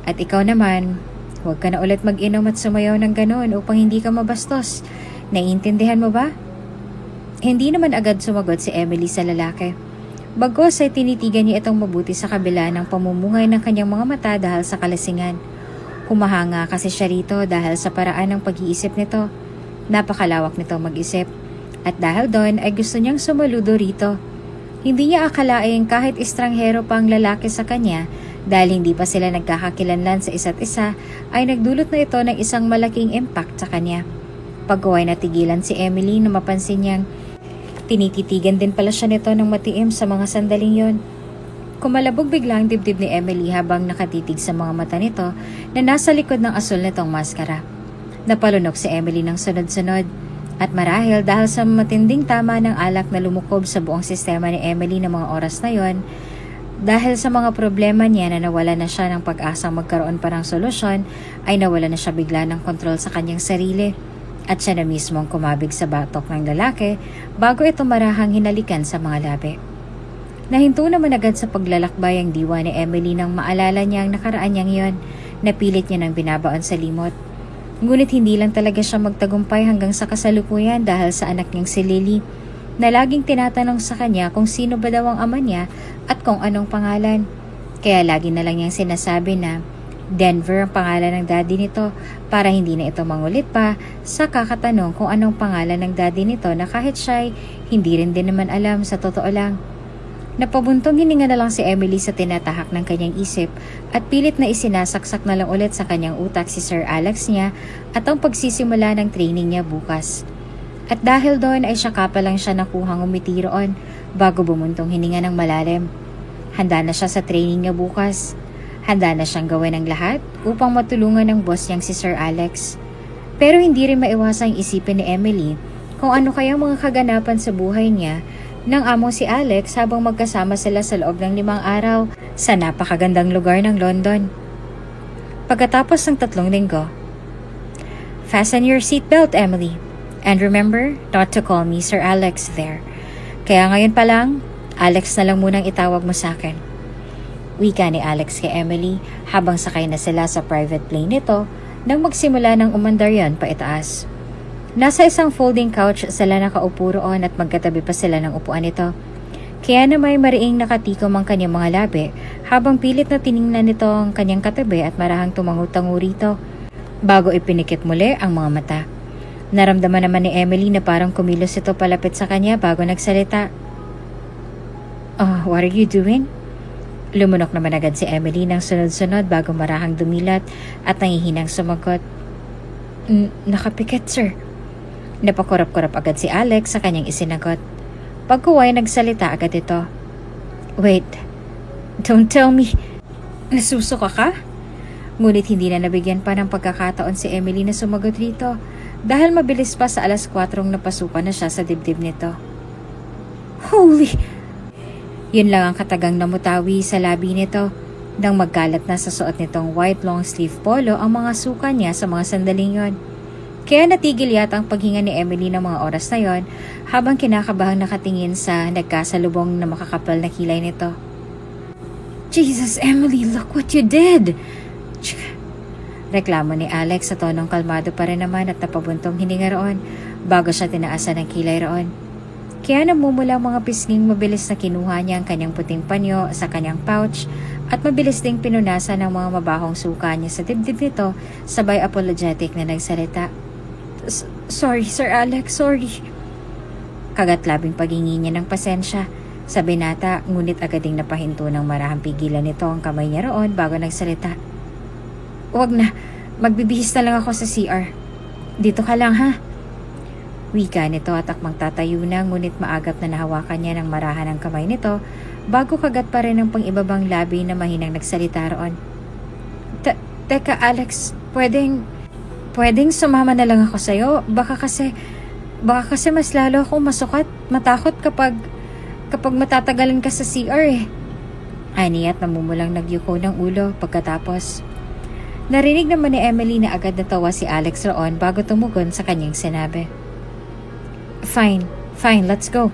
At ikaw naman, huwag ka na ulit mag-inom at sumayaw ng ganoon upang hindi ka mabastos. Naiintindihan mo ba? Hindi naman agad sumagot si Emily sa lalaki. Bagos ay tinitigan niya itong mabuti sa kabila ng pamumungay ng kanyang mga mata dahil sa kalasingan. Humahanga kasi siya rito dahil sa paraan ng pag-iisip nito. Napakalawak nito mag-isip. At dahil doon ay gusto niyang sumaludo rito. Hindi niya akalain kahit estranghero pa ang lalaki sa kanya dahil hindi pa sila nagkakakilanlan sa isa't isa ay nagdulot na ito ng isang malaking impact sa kanya. Pagkuway natigilan si Emily na mapansin niyang tinititigan din pala siya nito ng matiim sa mga sandaling yon. Kumalabog bigla ang dibdib ni Emily habang nakatitig sa mga mata nito na nasa likod ng asul nitong maskara. Napalunok si Emily ng sunod-sunod at marahil dahil sa matinding tama ng alak na lumukob sa buong sistema ni Emily ng mga oras na yon, dahil sa mga problema niya na nawala na siya ng pag-asang magkaroon pa ng solusyon, ay nawala na siya bigla ng kontrol sa kanyang sarili. At siya na mismo ang kumabig sa batok ng lalaki bago ito marahang hinalikan sa mga labi. Nahinto naman agad sa paglalakbay ang diwa ni Emily nang maalala niya ang nakaraan niyang yon, napilit niya ng binabaon sa limot. Ngunit hindi lang talaga siya magtagumpay hanggang sa kasalukuyan dahil sa anak niyang si Lily, na laging tinatanong sa kanya kung sino ba daw ang ama niya at kung anong pangalan. Kaya lagi na lang niyang sinasabi na Denver ang pangalan ng daddy nito para hindi na ito mangulit pa sa kakatanong kung anong pangalan ng daddy nito na kahit siya'y hindi rin din naman alam sa totoo lang. Napabuntong hininga na lang si Emily sa tinatahak ng kanyang isip at pilit na isinasaksak na lang ulit sa kanyang utak si Sir Alex niya at ang pagsisimula ng training niya bukas. At dahil doon ay saka pa lang siya nakuhang umiti roon bago bumuntong hininga ng malalim. Handa na siya sa training niya bukas. Handa na siyang gawin ang lahat upang matulungan ng boss niyang si Sir Alex. Pero hindi rin maiwasang isipin ni Emily kung ano kaya mga kaganapan sa buhay niya ng among si Alex habang magkasama sila sa loob ng 5 araw sa napakagandang lugar ng London. Pagkatapos ng 3 linggo, "Fasten your seatbelt, Emily. And remember not to call me Sir Alex there. Kaya ngayon pa lang, Alex na lang munang itawag mo sa akin." Wika ni Alex kay Emily habang sakay na sila sa private plane nito nang magsimula ng umandar yan paitaas. Nasa isang folding couch sila nakaupo roon at magkatabi pa sila ng upuan nito. Kaya na may mariing nakatikom ang kanyang mga labi habang pilit na tiningnan nito ang kanyang katabi at marahang tumangu-tangu rito bago ipinikit muli ang mga mata. Naramdaman naman ni Emily na parang kumilos ito palapit sa kanya bago nagsalita. "Oh, what are you doing?" Lumunok naman agad si Emily ng sunod-sunod bago marahang dumilat at nangihinang sumagot. Nakapikit, sir." Napakurap-kurap agad si Alex sa kanyang isinagot. Pagkuway nagsalita agad ito. "Wait, don't tell me. Nasusuka ka?" Ngunit hindi na nabigyan pa ng pagkakataon si Emily na sumagot rito dahil mabilis pa sa 4:00 napasukan na siya sa dibdib nito. "Holy!" Yun lang ang katagang namutawi sa labi nito nang magkalat na sa suot nitong white long sleeve polo ang mga suka niya sa mga sandaling yon. Kaya natigil yata ang paghinga ni Emily ng mga oras na yon habang kinakabahang nakatingin sa nagkasalubong na makakapal na kilay nito. "Jesus, Emily, look what you did!" Reklamo ni Alex sa tonong kalmado pa rin naman at napabuntong hininga roon bago siya tinaasan ng kilay roon. Kaya namumula ang mga pisnging mabilis na kinuha niya ang kanyang puting panyo sa kanyang pouch at mabilis ding pinunasan ng mga mabahong suka niya sa dibdib nito sabay apologetic na nagsalita. Sorry, Sir Alex, sorry." Kagat-labing paghingi niya ng pasensya sa binata ngunit agad ding napahinto ng marahang pigilan nito ang kamay niya roon bago nagsalita. "Wag na, magbibihis na lang ako sa CR. Dito ka lang ha." Wika nito at akmang tatayo na ngunit maagap na nahawakan niya ng marahan ang kamay nito bago kagat pa rin ang pang-ibabang labi na mahinang nagsalita roon. Teka Alex, pwedeng sumama na lang ako sa'yo. Baka kasi mas lalo akong masukat, matakot kapag matatagalan ka sa CR eh. Ani at namumulang nagyuko ng ulo pagkatapos. Narinig naman ni Emily na agad natawa si Alex roon bago tumugon sa kanyang sinabi. Fine, let's go.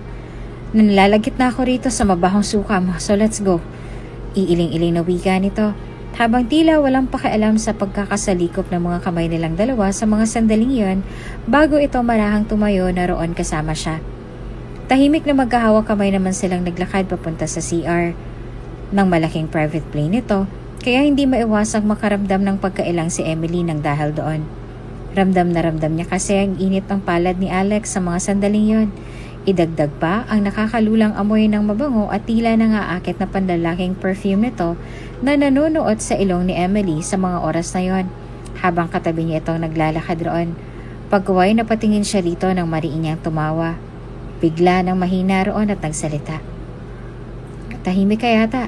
Nalalagit na ako rito sa mabahong suka mo, so let's go." Iiling-iling na wika nito habang tila walang pakialam sa pagkakasalikop ng mga kamay nilang dalawa sa mga sandaling yon bago ito marahang tumayo na roon kasama siya. Tahimik na magkahawak kamay naman silang naglakad papunta sa CR ng malaking private plane nito kaya hindi maiwasang makaramdam ng pagkailang si Emily nang dahil doon. Ramdam na ramdam niya kasi ang init ng palad ni Alex sa mga sandaling yon. Idagdag pa ang nakakalulang amoy ng mabango at tila nangaakit na panlalaking perfume nito na nanonood sa ilong ni Emily sa mga oras na yon habang katabi niya itong naglalakad roon. Pagkuway napatingin siya rito nang mariin niyang tumawa. Bigla nang mahina roon at nagsalita. "Tahimik ka yata.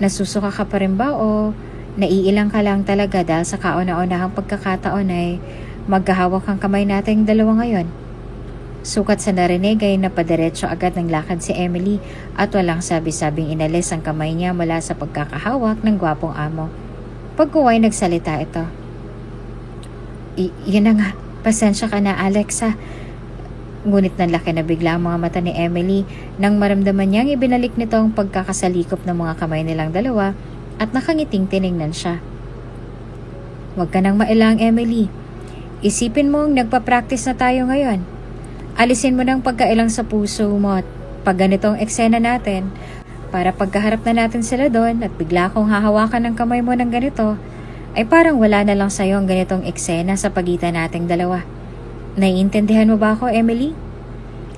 Nasusuka ka pa rin ba o naiilang ka lang talaga dahil sa kauna-unahang pagkakataon ay maghahawak ang kamay nating dalawa ngayon?" Sukat sa narinig ay napadiretso agad ng lakad si Emily at walang sabi-sabing inalis ang kamay niya mula sa pagkakahawak ng gwapong amo. Pagkuway nagsalita ito. Yun na nga, pasensya ka na Alex ha." Ngunit nanlaki na bigla ang mga mata ni Emily nang maramdaman niyang ibinalik nito ang pagkakasalikop ng mga kamay nilang dalawa at nakangiting tiningnan siya. "Huwag ka nang mailang Emily. Isipin mong nagpa-practice na tayo ngayon. Alisin mo ng pagkailang sa puso mo at pag ganitong eksena natin para pagkaharap na natin sila doon at bigla akong hahawakan ng kamay mo ng ganito ay parang wala na lang sa'yo ang ganitong eksena sa pagitan nating dalawa. Naiintindihan mo ba ako, Emily?"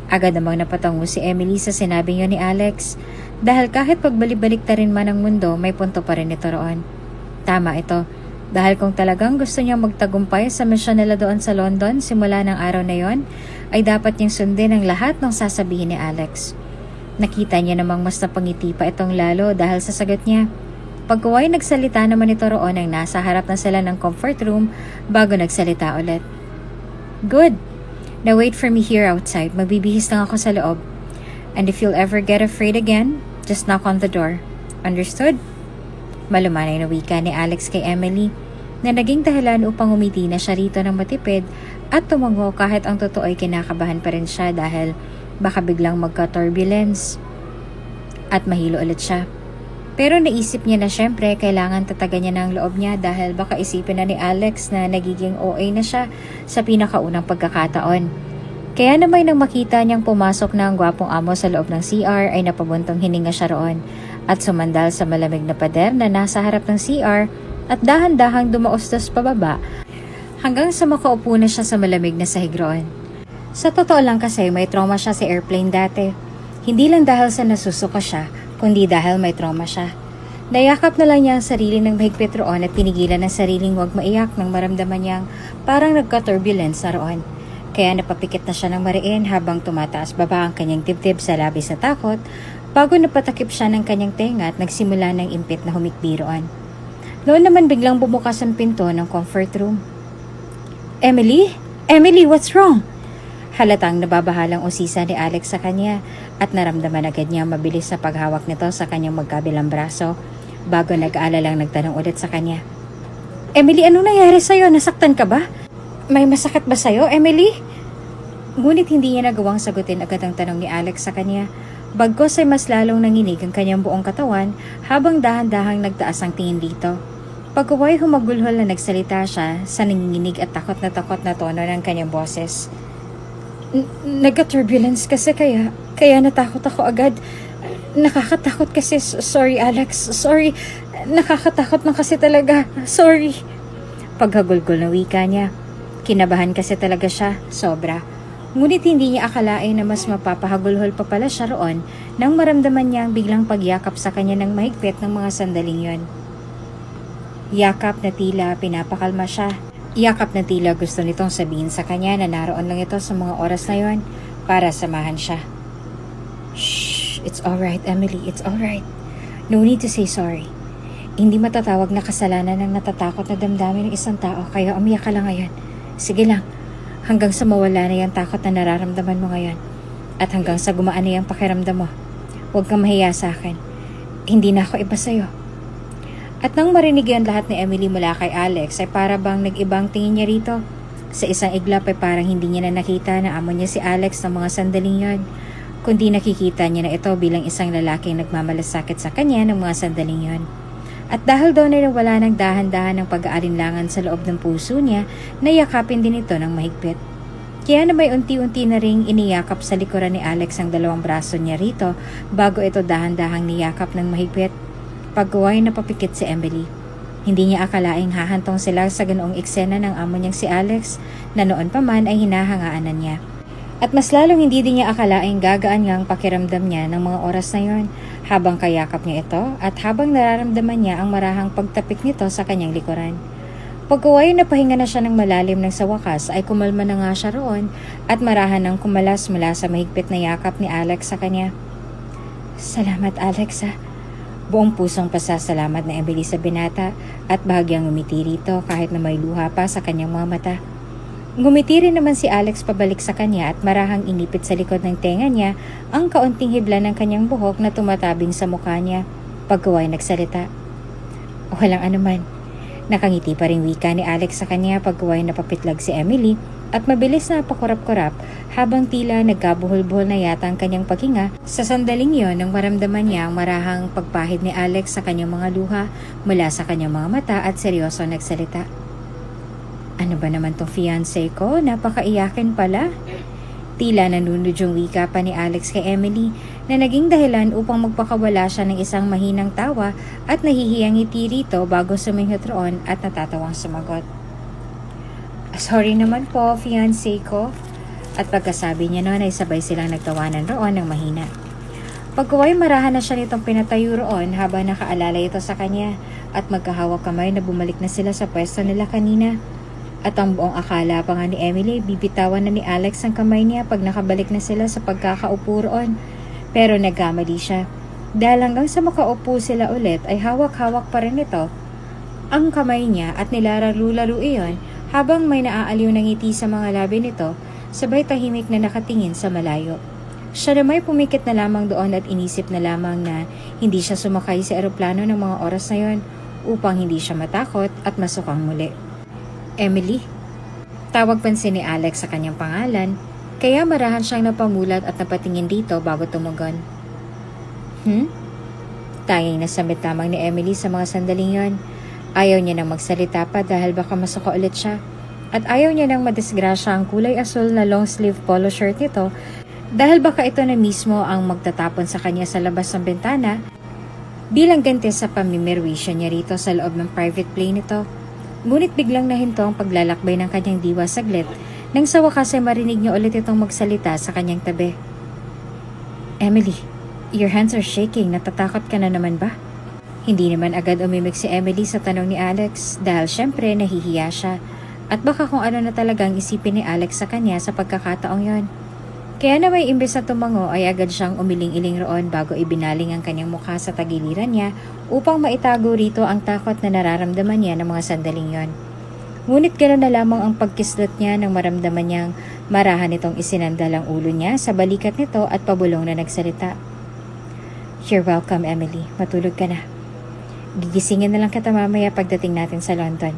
Agad namang napatango si Emily sa sinabing yun ni Alex dahil kahit pagbalik-balik ta rin man ang mundo may punto pa rin ito roon. Tama ito. Dahil kung talagang gusto niyang magtagumpay sa misyon nila doon sa London simula ng araw na yon, ay dapat niyang sundin ang lahat ng sasabihin ni Alex. Nakita niya namang mas napangiti pa itong lalo dahil sa sagot niya. Pagkuway nagsalita naman ito roon ang nasa harap na sila ng comfort room bago nagsalita ulit. Good. Now wait for me here outside. Magbibihis lang ako sa loob. And if you'll ever get afraid again, just knock on the door. Understood? Malumanay na wika ni Alex kay Emily na naging dahilan upang umiti na siya rito ng matipid at tumango kahit ang totoo ay kinakabahan pa rin siya dahil baka biglang magka-turbulence at mahilo ulit siya. Pero naisip niya na syempre kailangan tatagan niya ng loob niya dahil baka isipin na ni Alex na nagiging OA na siya sa pinakaunang pagkakataon. Kaya naman nang makita niyang pumasok na ang gwapong amo sa loob ng CR ay napabuntong hininga siya roon at sumandal sa malamig na pader na nasa harap ng CR at dahan-dahang dumaostos pababa hanggang sa makaupo na siya sa malamig na sahig roon. Sa totoo lang kasi may trauma siya sa airplane dati. Hindi lang dahil sa nasusuka siya, kundi dahil may trauma siya. Nayakap na lang niya ang sarili ng mahigpit roon at pinigilan ang sariling huwag maiyak nang maramdaman niyang parang nagka-turbulence na roon. Kaya napapikit na siya ng mariin habang tumataas baba ang kanyang dibdib sa labis na takot bago napatakip siya ng kanyang tenga at nagsimula ng impit na humikbi roon. Noon naman biglang bumukas ang pinto ng comfort room. Emily? Emily, what's wrong? Halatang nababahalang usisa ni Alex sa kanya at naramdaman agad niya mabilis na paghawak nito sa kanyang magkabilang braso bago nag-aalalang nagtanong ulit sa kanya. Emily, anong nangyari sa'yo? Nasaktan ka ba? May masakit ba sa'yo, Emily? Ngunit hindi niya nagawang sagutin agad ang tanong ni Alex sa kanya. Bagkos ay mas lalong nanginig ang kanyang buong katawan habang dahan-dahang nagtaas ang tingin dito. Pagkaway humagulhol na nagsalita siya sa nanginginig at takot na tono ng kanyang boses. Nagka-turbulence kasi kaya natakot ako agad. Nakakatakot kasi. Sorry, Alex. Sorry. Nakakatakot na kasi talaga. Sorry. Paghagulgol na wika niya. Kinabahan kasi talaga siya, sobra. Ngunit hindi niya akalain na mas mapapahagulhol pa pala siya roon nang maramdaman niya ang biglang pagyakap sa kanya ng mahigpit ng mga sandaling yon. Yakap na tila pinapakalma siya. Yakap na tila gusto nitong sabihin sa kanya na naroon lang ito sa mga oras na yon para samahan siya. Shh, it's alright, Emily, it's alright. No need to say sorry. Hindi matatawag na kasalanan ng natatakot na damdamin ng isang tao kaya umiyak ka lang ngayon. Sige lang, hanggang sa mawala na yung takot na nararamdaman mo ngayon. At hanggang sa gumaan na yung pakiramdam mo. Huwag kang mahiya sa akin. Hindi na ako iba sa'yo. At nang marinig yan lahat ni Emily mula kay Alex ay para bang nag-ibang tingin niya rito. Sa isang iglap ay parang hindi niya na nakita na amo niya si Alex ng mga sandaling yon. Kundi nakikita niya na ito bilang isang lalaking nagmamalasakit sa kanya ng mga sandaling yon. At dahil doon ay nawala ng dahan-dahan ng pag-aalinlangan sa loob ng puso niya, nayakapin din ito ng mahigpit. Kaya na may unti-unti na ring iniyakap sa likuran ni Alex ang dalawang braso niya rito bago ito dahan-dahang niyakap ng mahigpit. Pagkaway na papikit si Emily. Hindi niya akalaing hahantong sila sa ganoong eksena ng amo niyang si Alex na noon pa man ay hinahangaanan niya. At mas lalong hindi din niya akalaing gagaan nga ang pakiramdam niya ng mga oras na yon habang kayakap niya ito at habang nararamdaman niya ang marahang pagtapik nito sa kanyang likuran. Pagkaway na pahinga na siya ng malalim ng sa wakas ay kumalma na nga siya roon at marahan ng kumalas mula sa mahigpit na yakap ni Alex sa kanya. Salamat, Alex, ha? Buong pusong pasasalamat na Emily sa binata at bahagyang umiti rito kahit na may luha pa sa kanyang mga mata. Ngumiti rin naman si Alex pabalik sa kanya at marahang inipit sa likod ng tenga niya ang kaunting hibla ng kanyang buhok na tumatabing sa mukha niya pagkaway nagsalita. Walang anuman. Nakangiti pa rin wika ni Alex sa kanya pagkaway napapitlag si Emily at mabilis na pakurap-kurap habang tila nagkabuhol-buhol na yata ang kanyang paghinga sa sandaling yon nang maramdaman niya ang marahang pagpahid ni Alex sa kanyang mga luha mula sa kanyang mga mata at seryoso nagsalita. Ano ba naman tong fiancé ko? Napakaiyakin pala. Tila nanunod yung wika pa ni Alex kay Emily na naging dahilan upang magpakawala siya ng isang mahinang tawa at nahihiyang ngiti rito bago suminghot roon at natatawang sumagot. Sorry naman po, fiancé ko. At pagkasabi niya noon ay sabay silang nagtawanan roon ng mahina. Pagkaway marahan na siya nitong pinatayo roon habang nakaalala ito sa kanya at magkahawak kamay na bumalik na sila sa pwesto nila kanina. At ang buong akala pa nga ni Emily, bibitawan na ni Alex ang kamay niya pag nakabalik na sila sa pagkakaupo roon. Pero nagkamali siya. Dahil hanggang sa makaupo sila ulit ay hawak-hawak pa rin ito ang kamay niya at nilararo-laro iyon habang may naaaliw na ngiti sa mga labi nito, sabay tahimik na nakatingin sa malayo. Siya na may pumikit na lamang doon at inisip na lamang na hindi siya sumakay sa eroplano ng mga oras na yon upang hindi siya matakot at masukang muli. Emily? Tawag pansin ni Alex sa kanyang pangalan, kaya marahan siyang napamulat at napatingin dito bago tumugon. Tanging nasamit lamang ni Emily sa mga sandaling yon. Ayaw niya nang magsalita pa dahil baka masuka ulit siya. At ayaw niya nang madisgrasya ang kulay asul na long sleeve polo shirt nito dahil baka ito na mismo ang magtatapon sa kanya sa labas ng bintana bilang ganti sa pamimerwisyo niya rito sa loob ng private plane nito. Ngunit biglang nahinto ang paglalakbay ng kanyang diwa saglit nang sa wakas ay marinig niya ulit itong magsalita sa kanyang tabi. Emily, your hands are shaking. Natatakot ka na naman ba? Hindi naman agad umimik si Emily sa tanong ni Alex dahil syempre nahihiya siya at baka kung ano na talagang isipin ni Alex sa kanya sa pagkakataong yon. Kaya na may imbes na tumango ay agad siyang umiling-iling roon bago ibinaling ang kanyang mukha sa tagiliran niya upang maitago rito ang takot na nararamdaman niya ng mga sandaling yon. Ngunit gano'n na lamang ang pagkislot niya nang maramdaman niyang marahan itong isinandal ang ulo niya sa balikat nito at pabulong na nagsalita. You're welcome, Emily. Matulog ka na. Gigisingin na lang kita mamaya pagdating natin sa London.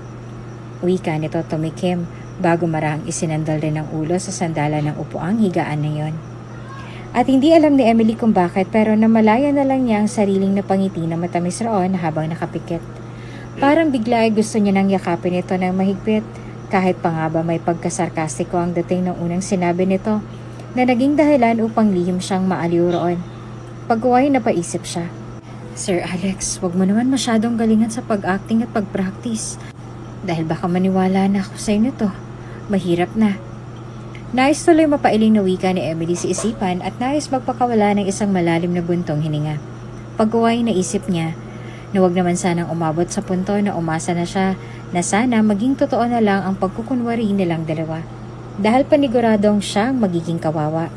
Wika nito tumikim bago marahang isinandal rin ang ulo sa sandala ng upuang higaan na yon. At hindi alam ni Emily kung bakit pero namalaya na lang niya ang sariling napangiti na matamis roon habang nakapikit. Parang bigla ay gusto niya nang yakapin ito ng mahigpit kahit pa nga ba may pagkasarkastiko ang dating ng unang sinabi nito na naging dahilan upang lihim siyang maaliw roon. Pagkuway napaisip siya. Sir Alex, wag mo naman masyadong galingan sa pag-acting at pag-practice. Dahil baka maniwala na ako sa inyo to. Mahirap na. Nais tuloy mapailing na wika ni Emily sa isipan at nais magpakawala ng isang malalim na buntong hininga. Pagkuway naisip niya na wag naman sanang umabot sa punto na umasa na siya na sana maging totoo na lang ang pagkukunwari nilang dalawa. Dahil paniguradong siyang magiging kawawa.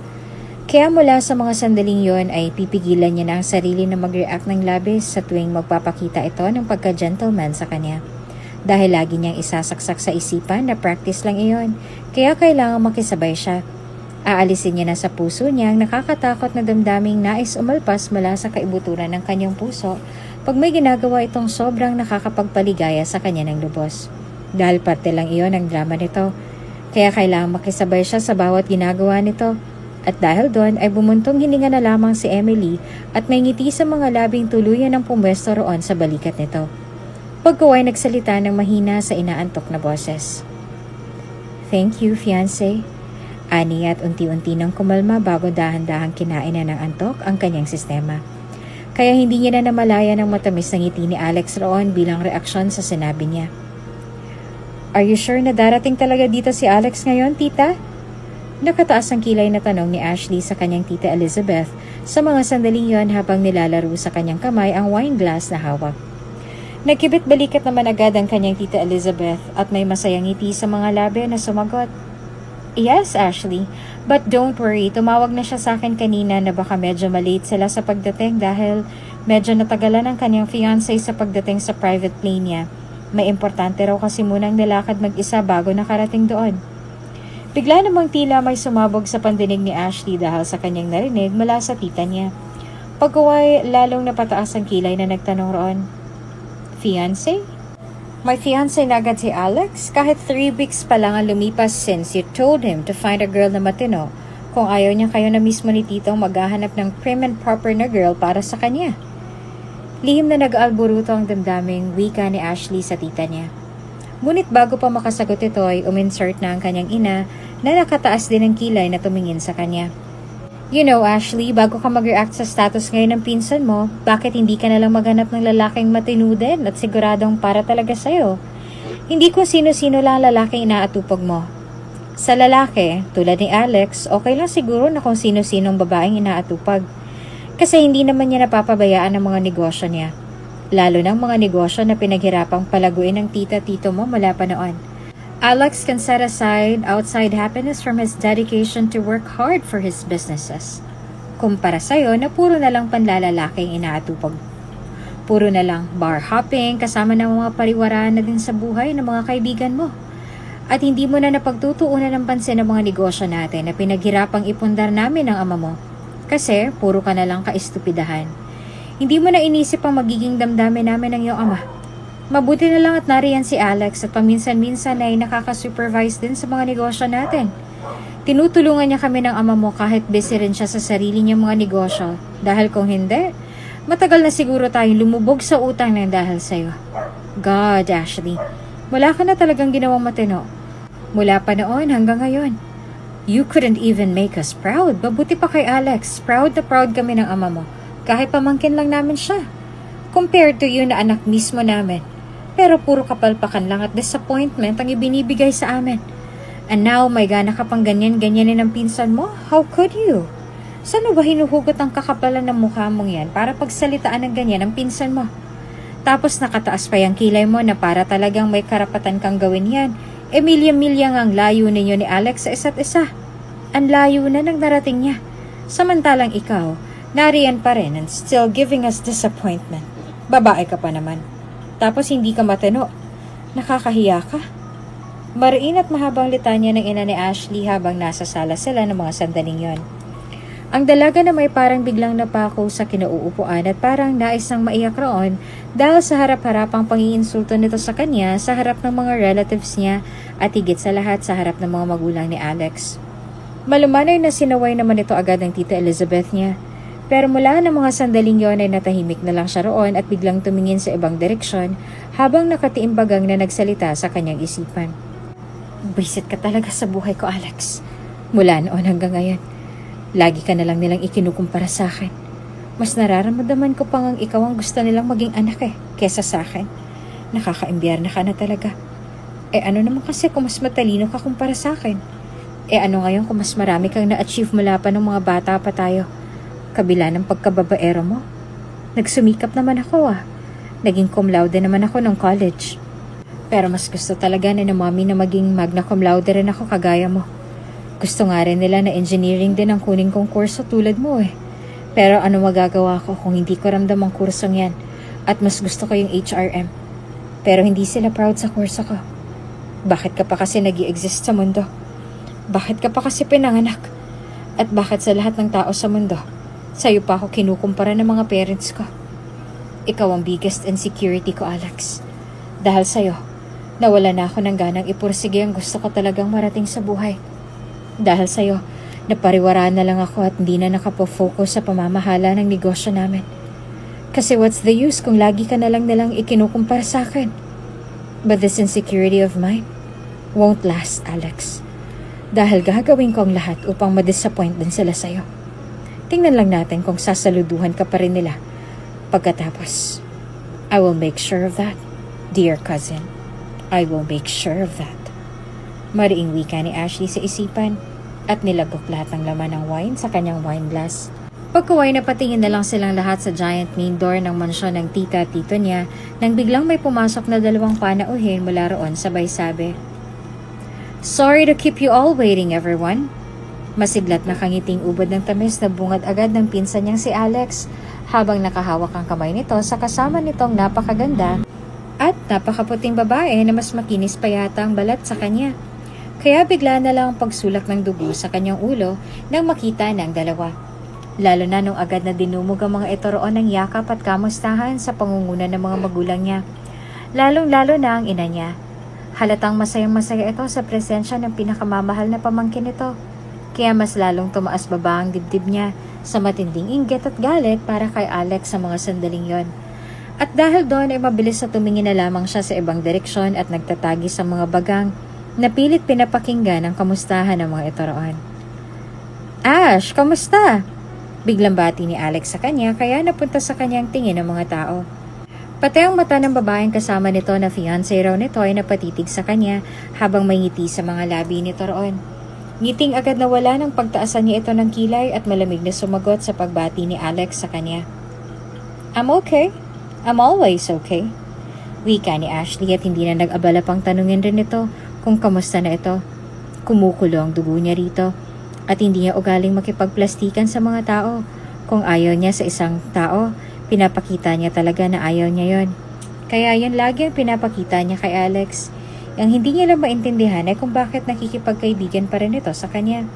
Kaya mula sa mga sandaling yon ay pipigilan niya na ang sarili na mag-react ng labis sa tuwing magpapakita ito ng pagka-gentleman sa kanya. Dahil lagi niyang isasaksak sa isipan na practice lang iyon, kaya kailangan makisabay siya. Aalisin niya na sa puso niya ang nakakatakot na damdaming nais umalpas mula sa kaibuturan ng kanyang puso pag may ginagawa itong sobrang nakakapagpaligaya sa kanya ng lubos. Dahil parte lang iyon ang drama nito, kaya kailangan makisabay siya sa bawat ginagawa nito. At dahil doon ay bumuntong hininga na lamang si Emily at may ngiti sa mga labing tuluyan ng pumwesto roon sa balikat nito. Pagkuway nagsalita ng mahina sa inaantok na boses. Thank you, fiancé. Ani at unti-unti nang kumalma bago dahan-dahang kinain na ng antok ang kanyang sistema. Kaya hindi niya na namalaya ng matamis na ngiti ni Alex roon bilang reaksyon sa sinabi niya. Are you sure na darating talaga dito si Alex ngayon, tita? Nakataas ang kilay na tanong ni Ashley sa kanyang tita Elizabeth sa mga sandaling yon habang nilalaro sa kanyang kamay ang wine glass na hawak. Nagkibit balikat naman agad ang kanyang tita Elizabeth at may masayang ngiti sa mga labi na sumagot. Yes, Ashley, but don't worry, tumawag na siya sa akin kanina na baka medyo malate sila sa pagdating dahil medyo natagalan ang kanyang fiancé sa pagdating sa private plane niya. May importante raw kasi munang nilakad mag-isa bago nakarating doon. Bigla namang tila may sumabog sa pandinig ni Ashley dahil sa kanyang narinig mula sa tita niya. Pagkuway, lalong napataas ang kilay na nagtanong roon. Fiancé? My fiancé na agad si Alex? Kahit 3 weeks pa lang ang lumipas since you told him to find a girl na matino. Kung ayaw niya kayo na mismo ni Titong maghahanap ng prim and proper na girl para sa kanya. Lihim na nag-alburuto ang damdaming wika ni Ashley sa tita niya. Ngunit bago pa makasagot ito ay uminsert na ang kanyang ina na nakataas din ang kilay na tumingin sa kanya. You know, Ashley, bago ka mag-react sa status ngayon ng pinsan mo, bakit hindi ka nalang maghanap ng lalaking matino din at siguradong para talaga sa'yo? Hindi ko sino-sino lang lalaking inaatupag mo. Sa lalaki, tulad ni Alex, okay lang siguro na kung sino-sinong babaeng inaatupag. Kasi hindi naman niya napapabayaan ang mga negosyo niya. Lalo ng mga negosyo na pinaghirapang palaguin ng tita-tito mo mula pa noon. Alex can set aside outside happiness from his dedication to work hard for his businesses. Kumpara sa'yo na puro na lang panlalalaking inaatupag. Puro na lang bar hopping kasama ng mga pariwaraan na din sa buhay ng mga kaibigan mo. At hindi mo na napagtutuunan ng pansin ng mga negosyo natin na pinaghirapang ipundar namin ng ama mo. Kasi puro ka na lang kaistupidahan. Hindi mo na inisip ang magiging damdamin namin ng iyong ama. Mabuti na lang at nariyan si Alex at paminsan-minsan ay nakaka-supervise din sa mga negosyo natin. Tinutulungan niya kami ng ama mo kahit busy rin siya sa sarili niyang mga negosyo. Dahil kung hindi, matagal na siguro tayong lumubog sa utang ng dahil sa'yo. God, Ashley, wala ka na talagang ginawang matino. Mula pa noon hanggang ngayon. You couldn't even make us proud. Mabuti pa kay Alex. Proud na proud kami ng ama mo. Kahit pamangkin lang namin siya. Compared to you na anak mismo namin. Pero puro kapalpakan lang at disappointment ang ibinibigay sa amin. And now, may gana ka pang ganyan-ganyanin ang pinsan mo? How could you? Saan ba hinuhugot ang kakapalan ng mukha mong yan para pagsalitaan ng ganyan ang pinsan mo? Tapos nakataas pa yung kilay mo na para talagang may karapatan kang gawin yan. Milya-milya ang layo ninyo ni Alex sa isa't isa. Ang layo na nang narating niya. Samantalang ikaw, nariyan pa rin and still giving us disappointment. Babae ka pa naman. Tapos hindi ka matino. Nakakahiya ka. Mariin at mahabang litanya ng ina ni Ashley habang nasa sala sila ng mga sandaling yon. Ang dalaga na may parang biglang napako sa kinauupuan at parang nais nang maiyak roon dahil sa harap-harapang pangiinsulto nito sa kanya sa harap ng mga relatives niya at higit sa lahat sa harap ng mga magulang ni Alex. Malumanay na sinaway naman ito agad ng tita Elizabeth niya. Pero mula ng mga sandaling yon ay natahimik na lang siya roon at biglang tumingin sa ibang direksyon habang nakatiimbagang na nagsalita sa kanyang isipan. Bisit ka talaga sa buhay ko, Alex. Mula noon hanggang ngayon, lagi ka na lang nilang ikinukumpara sa akin. Mas nararamdaman ko pang ang ikaw ang gusto nilang maging anak kesa sa akin. Nakakaimbyerna ka na talaga. Ano naman kasi kung mas matalino ka kumpara sa akin? Ano ngayon kung mas marami kang na-achieve mula pa ng mga bata pa tayo? Kabila ng pagkababaero mo. Nagsumikap naman ako Naging cum laude naman ako ng college. Pero mas gusto talaga ni mami na maging magna cum laude rin ako kagaya mo. Gusto nga rin nila na engineering din ang kuning kong kurso tulad mo Pero ano magagawa ko kung hindi ko ramdam ang kursong yan at mas gusto ko yung HRM. Pero hindi sila proud sa kurso ko. Bakit ka pa kasi nag-i-exist sa mundo? Bakit ka pa kasi pinanganak? At bakit sa lahat ng tao sa mundo, sa'yo pa ako kinukumpara ng mga parents ko? Ikaw ang biggest insecurity ko, Alex. Dahil sa'yo, nawala na ako ng ganang ipursige ang gusto ko talagang marating sa buhay. Dahil sa'yo, napariwaraan na lang ako at hindi na nakapofocus sa pamamahala ng negosyo namin. Kasi what's the use kung lagi ka na lang nilang ikinukumpara sa akin? But this insecurity of mine won't last, Alex. Dahil gagawin ko ang lahat upang ma-disappoint din sila sa'yo. Tingnan lang natin kung sasaluduhan ka pa rin nila. Pagkatapos, I will make sure of that, dear cousin. I will make sure of that. Mariing wika ni Ashley sa isipan at nilagok lahat ng laman ng wine sa kanyang wine glass. Pagkaway na patingin na lang silang lahat sa giant main door ng mansyon ng tita at tito niya nang biglang may pumasok na dalawang panauhin mula roon sabay sabi, "Sorry to keep you all waiting, everyone." Masiglat na kangiting ubod ng tamis na bungad agad ng pinsan niyang si Alex habang nakahawak ang kamay nito sa kasama nitong napakaganda at napakaputing babae na mas makinis pa yata ang balat sa kanya. Kaya bigla na lang ang pagsulak ng dugo sa kanyang ulo nang makita ng dalawa. Lalo na nung agad na dinumog ang mga ito roon ng yakap at kamustahan sa pangunguna ng mga magulang niya. Lalong-lalo na ang ina niya. Halatang masayang-masaya ito sa presensya ng pinakamamahal na pamangkin nito. Kaya mas lalong tumaas baba ang dibdib niya sa matinding inggit at galit para kay Alex sa mga sandaling yon. At dahil doon ay mabilis na tumingin na lamang siya sa ibang direksyon at nagtatagi sa mga bagang na pilit pinapakinggan ang kamustahan ng mga ito roon. "Ash, kamusta?" Biglang bati ni Alex sa kanya kaya napunta sa kanyang tingin ng mga tao. Pati ang mata ng babaeng kasama nito na fiancé raw nito ay napatitig sa kanya habang may ngiti sa mga labi nito roon. Ngiting agad na wala ng pagtaasan niya ito ng kilay at malamig na sumagot sa pagbati ni Alex sa kanya. "I'm okay. I'm always okay." Wika ni Ashley at hindi na nag-abala pang tanungin rin ito kung kamusta na ito. Kumukulo ang dugo niya rito at hindi niya ugaling makipagplastikan sa mga tao. Kung ayaw niya sa isang tao, pinapakita niya talaga na ayaw niya yon. Kaya yan lagi ang pinapakita niya kay Alex. Ang hindi niya lang maintindihan ay kung bakit nakikipagkaibigan pa rin ito sa kanya.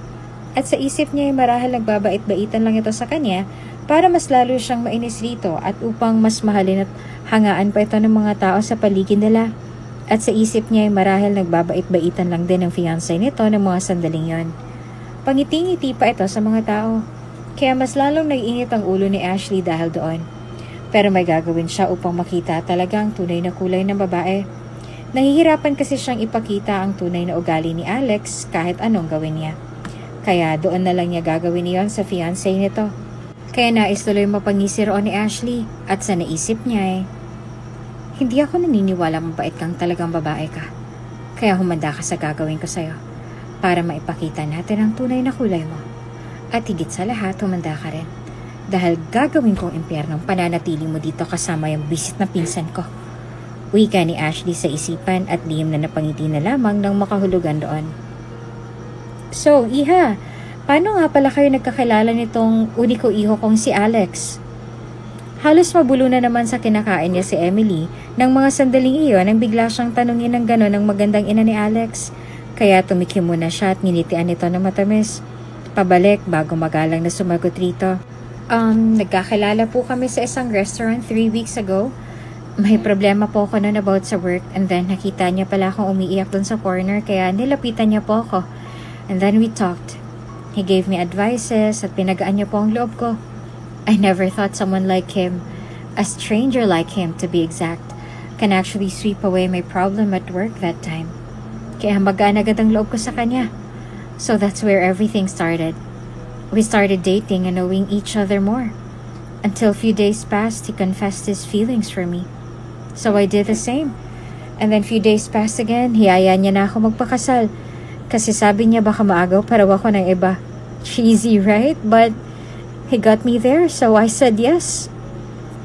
At sa isip niya ay marahil nagbabait-baitan lang ito sa kanya para mas lalo siyang mainis rito at upang mas mahalin at hangaan pa ito ng mga tao sa paligid nila. At sa isip niya ay marahil nagbabait-baitan lang din ang fiancé nito ng mga sandaling yon. Pangiti-ngiti pa ito sa mga tao. Kaya mas lalong nag-init ang ulo ni Ashley dahil doon. Pero may gagawin siya upang makita talagang tunay na kulay ng babae. Nahihirapan kasi siyang ipakita ang tunay na ugali ni Alex kahit anong gawin niya. Kaya doon na lang niya gagawin iyon sa fiancé nito. Kaya nais tuloy mapangisi roon ni Ashley at sa naisip niya hindi ako naniniwala mabait kang talagang babae ka. Kaya humanda ka sa gagawin ko sa'yo para maipakita natin ang tunay na kulay mo. At higit sa lahat, humanda ka rin. Dahil gagawin kong impyernong pananatili mo dito kasama yung bisit na pinsan ko. Wika ni Ashley sa isipan at lihim na napangiti na lamang ng makahulugan doon. So, Iha, paano nga pala kayo nagkakilala nitong uniko iho kong si Alex? Halos mabulo na naman sa kinakain niya si Emily ng mga sandaling iyon nang bigla siyang tanungin ng gano'n ng magandang ina ni Alex. Kaya tumikim muna siya at nginitian ito ng matamis. Pabalik bago magalang na sumagot rito. Nagkakilala po kami sa isang restaurant 3 weeks ago. May problema po ako noon about sa work and then nakita niya pala akong umiiyak dun sa corner kaya nilapitan niya po ako. And then we talked. He gave me advices at pinagaan niya po ang loob ko. I never thought someone like him, a stranger like him to be exact, can actually sweep away my problem at work that time. Kaya magaan agad ang loob ko sa kanya. So that's where everything started. We started dating and knowing each other more. Until a few days passed, he confessed his feelings for me. So I did the same. And then few days passed again, hiyaya niya na ako magpakasal. Kasi sabi niya baka maagaw para ako ng iba. Cheesy, right? But he got me there, so I said yes.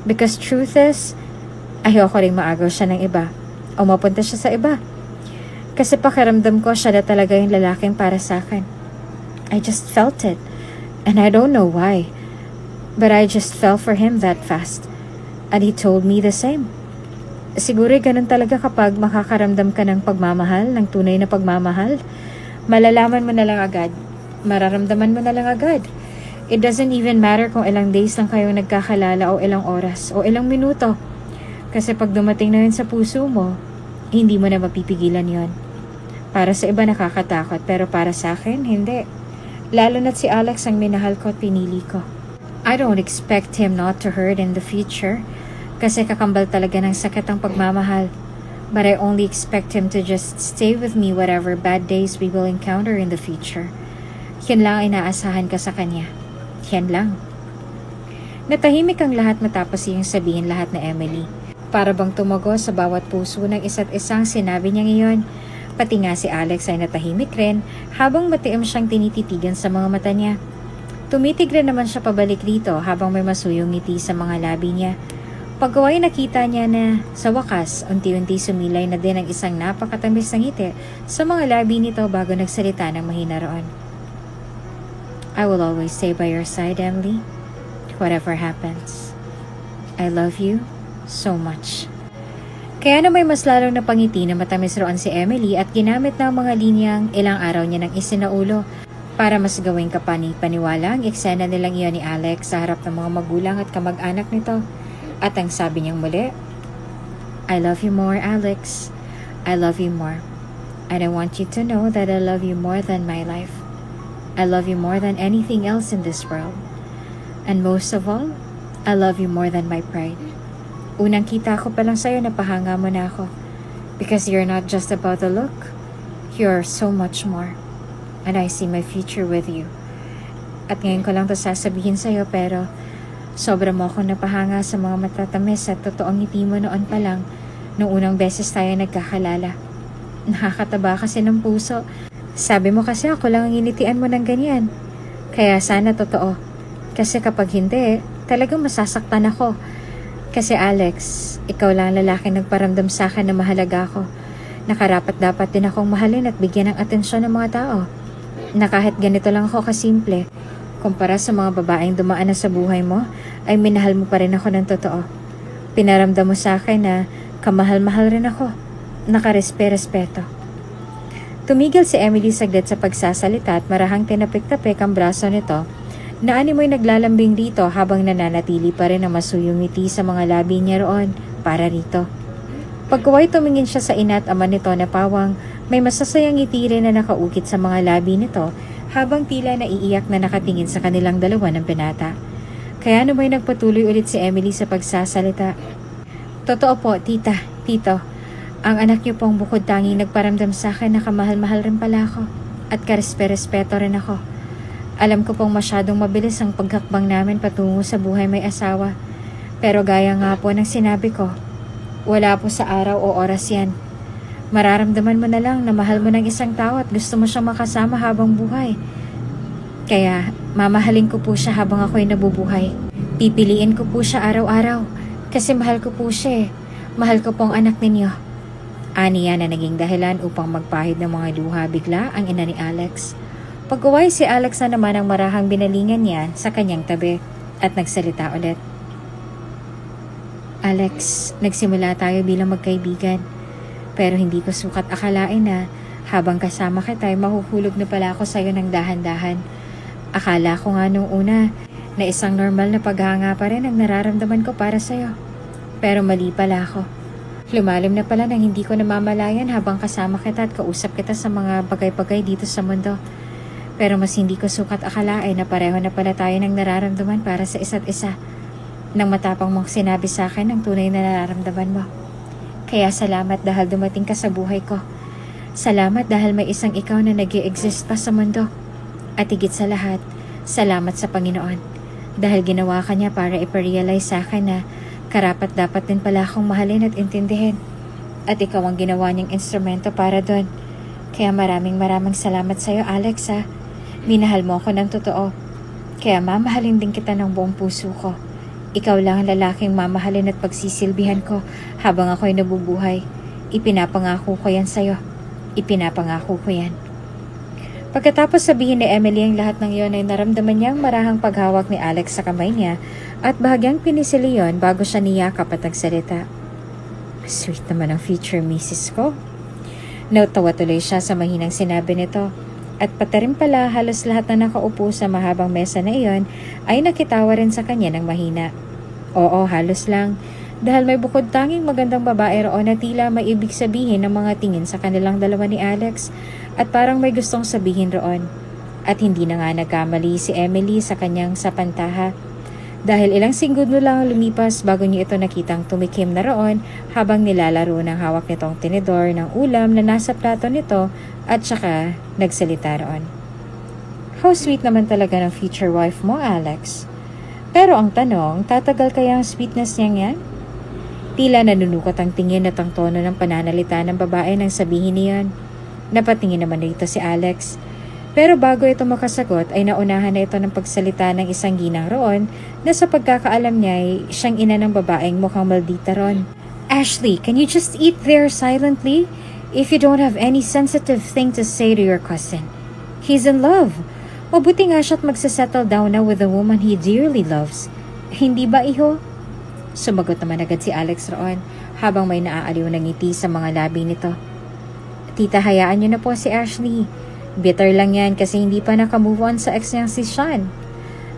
Because truth is, ayoko ring maagaw siya ng iba. O mapunta siya sa iba. Kasi pakiramdam ko siya na talaga yung lalaking para sa akin. I just felt it. And I don't know why. But I just fell for him that fast. And he told me the same. Siguro ganun talaga kapag makakaramdam ka ng pagmamahal, ng tunay na pagmamahal. Malalaman mo na lang agad. Mararamdaman mo na lang agad. It doesn't even matter kung ilang days lang kayong nagkakalala o ilang oras o ilang minuto. Kasi pag dumating na yun sa puso mo, hindi mo na mapipigilan yon. Para sa iba nakakatakot pero para sa akin, hindi. Lalo na't si Alex ang minahal ko at pinili ko. I don't expect him not to hurt in the future. Kasi kakambal talaga ng sakit ang pagmamahal. But I only expect him to just stay with me whatever bad days we will encounter in the future. Yan lang ang inaasahan ko sa kanya. Yan lang. Natahimik ang lahat matapos iyong sabihin lahat na Emily. Para bang tumago sa bawat puso ng isa't isang sinabi niya ngayon. Pati nga si Alex ay natahimik rin habang matiim siyang tinititigan sa mga mata niya. Tumitig rin naman siya pabalik rito habang may masuyong ngiti sa mga labi niya. Pagkaway nakita niya na sa wakas, unti-unti sumilay na din ang isang napakatamis na ngiti sa mga labi nito bago nagsalita ng mahina roon. I will always stay by your side, Emily. Whatever happens. I love you so much. Kaya na may mas lalong napangiti na matamis roon si Emily at ginamit ng mga linyang ilang araw niya ng isinaulo para mas gawing kapani-paniwala ang eksena nilang iyon ni Alex sa harap ng mga magulang at kamag-anak nito. At ang sabi niyang muli, I love you more, Alex. I love you more. And I want you to know that I love you more than my life. I love you more than anything else in this world. And most of all, I love you more than my pride. Unang kita ko pa lang sa'yo, napahanga mo na ako. Because you're not just about the look. You're so much more. And I see my future with you. At ngayon ko lang to sasabihin sa'yo pero sobra mo akong napahanga sa mga matatamis at totoong ngiti mo noon pa lang nung unang beses tayo nagkakalala. Nakakataba kasi ng puso. Sabi mo kasi ako lang ang initian mo ng ganyan. Kaya sana totoo. Kasi kapag hindi, talagang masasaktan ako. Kasi Alex, ikaw lang ang lalaking nagparamdam sa akin na mahalaga ako. Nakarapat dapat din akong mahalin at bigyan ng atensyon ng mga tao. Na kahit ganito lang ako kasimple, kumpara sa mga babaeng dumaan na sa buhay mo, ay minahal mo pa rin ako ng totoo. Pinaramdam mo sa akin na kamahal-mahal rin ako. nakarespeto. Tumigil si Emily saglit sa pagsasalita at marahang tinapik-tapik ang braso nito na animoy naglalambing rito habang nananatili pa rin ang masuyong ngiti sa mga labi niya roon para rito. Pagkaway tumingin siya sa ina at ama nito na pawang may masasayang ngiti rin na nakaukit sa mga labi nito habang tila naiiyak na nakatingin sa kanilang dalawa ng binata. Kaya naman nagpatuloy ulit si Emily sa pagsasalita. Totoo po, tita, tito. Ang anak niyo pong bukod tanging nagparamdam sa akin na kamahal-mahal rin pala ako at karespe-respeto rin ako. Alam ko pong masyadong mabilis ang paghakbang namin patungo sa buhay may asawa. Pero gaya nga po ng sinabi ko, wala po sa araw o oras yan. Mararamdaman mo na lang na mahal mo ng isang tao at gusto mo siyang makasama habang buhay. Kaya mamahalin ko po siya habang ako'y nabubuhay. Pipiliin ko po siya araw-araw kasi mahal ko po siya eh. Mahal ko po ang anak ninyo. Aniya na naging dahilan upang magpahid ng mga luha bigla ang ina ni Alex. Pagkaway si Alex na naman ang marahang binalingan niya sa kanyang tabi at nagsalita ulit. Alex, nagsimula tayo bilang magkaibigan. Pero hindi ko sukat akalain na habang kasama kita ay mahuhulog na pala ako sa'yo ng dahan-dahan. Akala ko nga nung una na isang normal na paghanga pa rin ang nararamdaman ko para sa'yo. Pero mali pala ako. Lumalim na pala nang hindi ko namamalayan habang kasama kita at kausap kita sa mga bagay-bagay dito sa mundo. Pero mas hindi ko sukat akalain na pareho na pala tayo ng nararamdaman para sa isa't isa. Nang matapang mong sinabi sa akin ang tunay na nararamdaman mo. Kaya salamat dahil dumating ka sa buhay ko. Salamat dahil may isang ikaw na nag-i-exist pa sa mundo. At higit sa lahat, salamat sa Panginoon. Dahil ginawa ka niya para iparealize sa akin na karapat dapat din pala akong mahalin at intindihin. At ikaw ang ginawa niyang instrumento para doon. Kaya maraming salamat sa iyo, Alex ha. Minahal mo ako ng totoo. Kaya mamahalin din kita ng buong puso ko. Ikaw lang ang lalaking mamahalin at pagsisilbihan ko habang ako'y nabubuhay. Ipinapangako ko yan sa'yo. Ipinapangako ko yan. Pagkatapos sabihin ni Emily ang lahat ng iyon ay naramdaman niyang marahang paghawak ni Alex sa kamay niya at bahagyang pinisili yon bago siya niyakap at nagsalita. Sweet naman ang future misis ko. Nautawa tuloy siya sa mahinang sinabi nito. At pati rin pala halos lahat na nakaupo sa mahabang mesa na iyon ay nakitawa rin sa kanya ng mahina. Oo, halos lang. Dahil may bukod tanging magandang babae roon na tila may ibig sabihin ng mga tingin sa kanilang dalawa ni Alex at parang may gustong sabihin roon. At hindi na nga nagkamali si Emily sa kanyang sapantaha. Dahil ilang segundo lang ang lumipas bago niya ito nakitang tumikim na roon habang nilalaro ng hawak nitong tinidor ng ulam na nasa plato nito at saka nagsalita roon. How sweet naman talaga ng future wife mo, Alex. Pero ang tanong, tatagal kaya ang sweetness niyang yan? Tila nanunukot ang tingin at ang tono ng pananalita ng babae nang sabihin niyan. Napatingin naman dito si Alex. Pero bago ito makasagot ay naunahan na ito ng pagsalita ng isang ginang roon na sa pagkakaalam niya ay siyang ina ng babaeng mukhang maldita ron. Ashley, can you just eat there silently? If you don't have any sensitive thing to say to your cousin. He's in love. Mabuti nga siya't magsasettle down na with the woman he dearly loves. Hindi ba, iho? Sumagot naman agad si Alex roon habang may naaaliw na ngiti sa mga labi nito. Tita, hayaan niyo na po si Ashley. Bitter lang yan kasi hindi pa nakamove on sa ex niyang si Sean.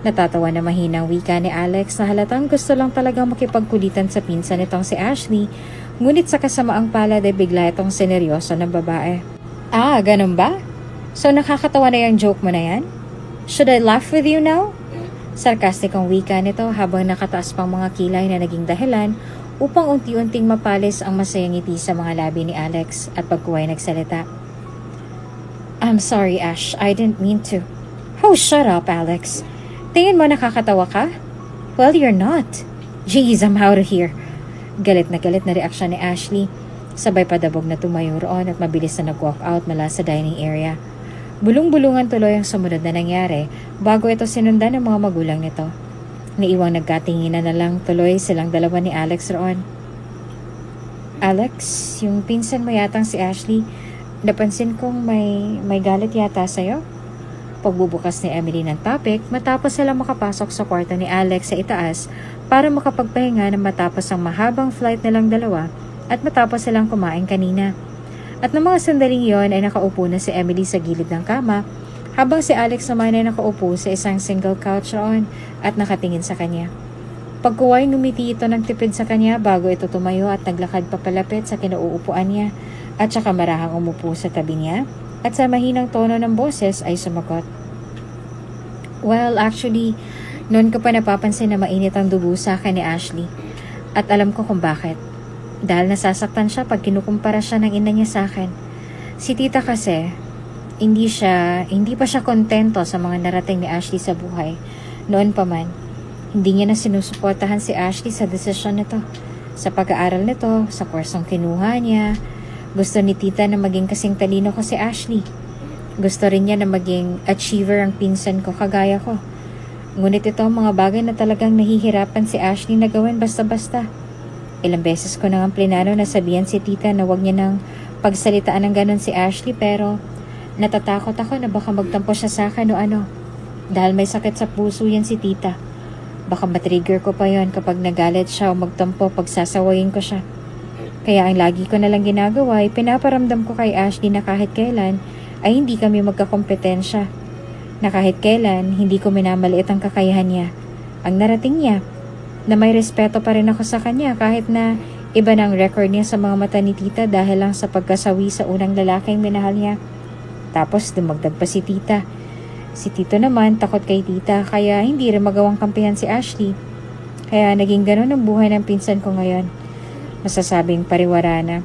Natatawa na mahinang wika ni Alex na halatang gusto lang talagang makipagkulitan sa pinsan nitong si Ashley, ngunit sa kasamaang palad ay bigla itong sineryoso ng babae. Ah, ganun ba? So nakakatawa na yung joke mo na yan? Should I laugh with you now? Sarkastikong wika nito habang nakataas pang mga kilay na naging dahilan upang unti-unting mapalis ang masayang ngiti sa mga labi ni Alex at pagkuway nagsalita. I'm sorry, Ash. I didn't mean to. Oh, shut up, Alex. Tingin mo nakakatawa ka? Well, you're not. Jeez, I'm out of here. Galit na reaksyon ni Ashley. Sabay padabog na tumayo roon at mabilis na nag-walk out mula sa dining area. Bulong-bulungan tuloy ang sumunod na nangyari bago ito sinundan ng mga magulang nito. Naiwang nagkatinginan na lang tuloy silang dalawa ni Alex roon. Alex, yung pinsan mo yatang si Ashley, napansin kong may galit yata sa'yo. Pagbubukas ni Emily ng topic matapos sila makapasok sa kwarto ni Alex sa itaas para makapagpahinga na matapos ang mahabang flight nilang dalawa at matapos silang kumain kanina. At ng mga sandaling yon ay nakaupo na si Emily sa gilid ng kama habang si Alex naman ay nakaupo sa isang single couch roon at nakatingin sa kanya. Pagkuway ngumiti ito ng tipid sa kanya bago ito tumayo at naglakad papalapit sa kinauupuan niya at saka marahang umupo sa tabi niya at sa mahinang tono ng boses ay sumagot. Well, actually, noon ko pa napapansin na mainit ang dugo sa akin ni Ashley. At alam ko kung bakit. Dahil nasasaktan siya pag kinukumpara siya ng ina niya sa akin. Si tita kasi, hindi pa siya kontento sa mga narating ni Ashley sa buhay. Noon pa man, hindi niya na sinusuportahan si Ashley sa desisyon nito. Sa pag-aaral nito, sa kursong kinuha niya. Gusto ni tita na maging kasing talino ko si Ashley. Gusto rin niya na maging achiever ang pinsan ko kagaya ko. Ngunit ito ang mga bagay na talagang nahihirapan si Ashley na gawin basta-basta. Ilang beses ko nang plinano na sabihan si tita na wag niya nang pagsalitaan ng ganon si Ashley pero natatakot ako na baka magtampo siya sa akin o ano. Dahil may sakit sa puso yan si tita. Baka matrigger ko pa yon kapag nagalit siya o magtampo pag sasawayin ko siya. Kaya ang lagi ko nalang ginagawa ay pinaparamdam ko kay Ashley na kahit kailan ay hindi kami magkakompetensya. Na kahit kailan hindi ko minamaliit ang kakayahan niya. Ang narating niya, na may respeto pa rin ako sa kanya kahit na iba ng record niya sa mga mata ni tita dahil lang sa pagkasawi sa unang lalaking minahal niya. Tapos dumagdag pa si tita. Si tito naman takot kay tita kaya hindi rin magawang kampihan si Ashley. Kaya naging ganun ang buhay ng pinsan ko ngayon. Masasabing pariwara na.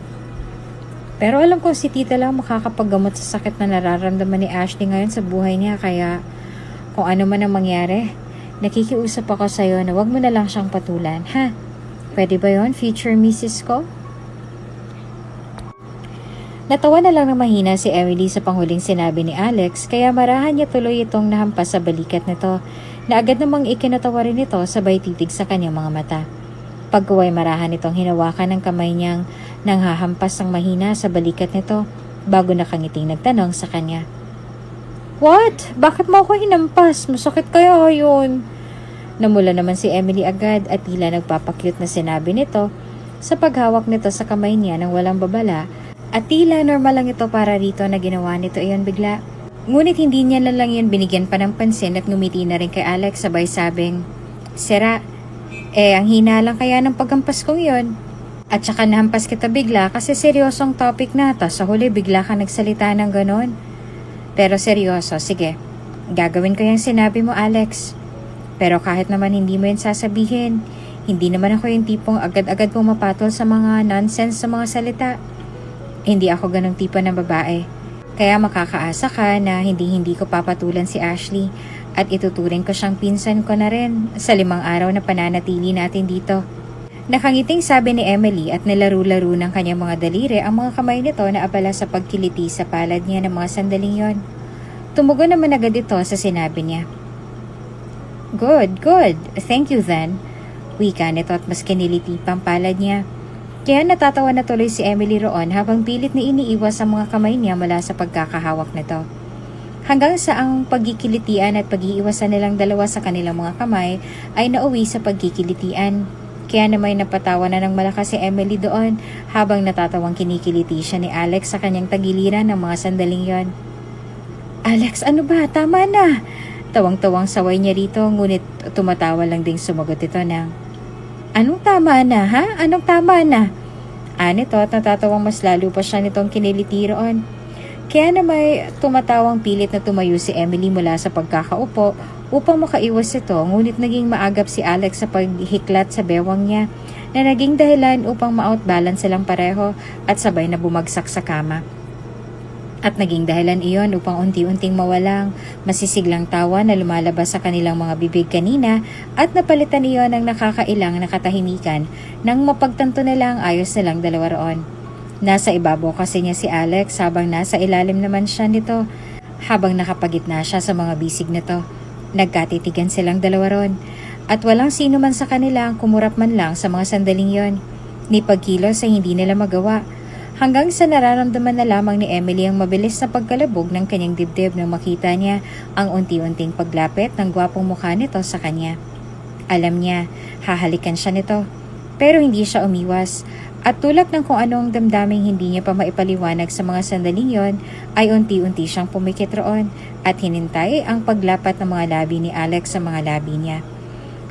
Pero alam ko si tita lang makakapaggamot sa sakit na nararamdaman ni Ashley ngayon sa buhay niya kaya kung ano man ang mangyari, nakikiusap ako sa'yo na wag mo na lang siyang patulan, ha? Pwede ba yon, future Mrs. ko? Natawa na lang ng mahina si Emily sa panghuling sinabi ni Alex kaya marahan niya tuloy itong nahampas sa balikat nito na agad namang ikinatawa rin ito sabay titig sa kanyang mga mata. Pagkuway marahan itong hinawakan ng kamay niyang nanghahampas ng mahina sa balikat nito bago nakangiting nagtanong sa kanya. What? Bakit mo ako hinampas? Masakit kaya yun? Namula naman si Emily agad at tila nagpapakyut na sinabi nito sa paghawak nito sa kamay niya nang walang babala at tila normal lang ito para rito na ginawa nito iyon bigla. Ngunit hindi niya na lang yun binigyan pa ng pansin at ngumiti na rin kay Alex sabay sabing, Sira, ang hina lang kaya ng paghampas kong yun. At saka nahampas kita bigla kasi seryosong topic na to sa huli bigla ka nagsalita ng ganon. Pero seryoso, sige. Gagawin ko yung sinabi mo, Alex. Pero kahit naman hindi mo yun sasabihin, hindi naman ako yung tipong agad-agad pumapatol sa mga nonsense sa mga salita. Hindi ako ganong tipo ng babae. Kaya makakaasa ka na hindi ko papatulan si Ashley at ituturing ko siyang pinsan ko na rin sa 5 araw na pananatili natin dito. Nakangiting sabi ni Emily at nilaro-laro ng kanyang mga daliri ang mga kamay nito na abala sa pagkiliti sa palad niya ng mga sandaling yon. Tumugon naman agad ito sa sinabi niya. Good. Thank you then. Wika nito at mas kiniliti pang palad niya. Kaya natatawa na tuloy si Emily roon habang pilit na iniiwas ang mga kamay niya mula sa pagkakahawak nito. Hanggang sa ang pagkikilitian at pag-iiwasan nilang dalawa sa kanilang mga kamay ay nauwi sa pagkikilitian. Kaya naman napatawa na ng malakas si Emily doon habang natatawang kinikiliti siya ni Alex sa kanyang tagiliran ng mga sandaling yon. Alex, ano ba? Tama na! Tawang-tawang saway niya rito ngunit tumatawa lang ding sumagot ito ng, Anong tama na, ha? Anong tama na? Anito at natatawang mas lalo pa siya nitong kiniliti roon. Kaya na may tumatawang pilit na tumayo si Emily mula sa pagkakaupo upang makaiwas ito ngunit naging maagap si Alex sa paghiklat sa bewang niya na naging dahilan upang ma-outbalance silang pareho at sabay na bumagsak sa kama. At naging dahilan iyon upang unti-unting mawalang masisiglang tawa na lumalabas sa kanilang mga bibig kanina at napalitan iyon ng nakakailang na katahimikan nang mapagtanto nilang ayos nilang dalawa roon. Nasa ibabaw kasi niya si Alex habang nasa ilalim naman siya nito habang nakapagitna siya sa mga bisig nito. Nagkatitigan silang dalawa ron at walang sino man sa kanila ang kumurap man lang sa mga sandaling yon. Ni pagkilos ay hindi nila magawa hanggang sa nararamdaman na lamang ni Emily ang mabilis na pagkalabog ng kanyang dibdib nang makita niya ang unti-unting paglapit ng gwapong mukha nito sa kanya. Alam niya, hahalikan siya nito pero hindi siya umiwas At tulak ng kung anong damdaming hindi niya pa maipaliwanag sa mga sandaling yon, ay unti-unti siyang pumikit roon at hinintay ang paglapat ng mga labi ni Alex sa mga labi niya.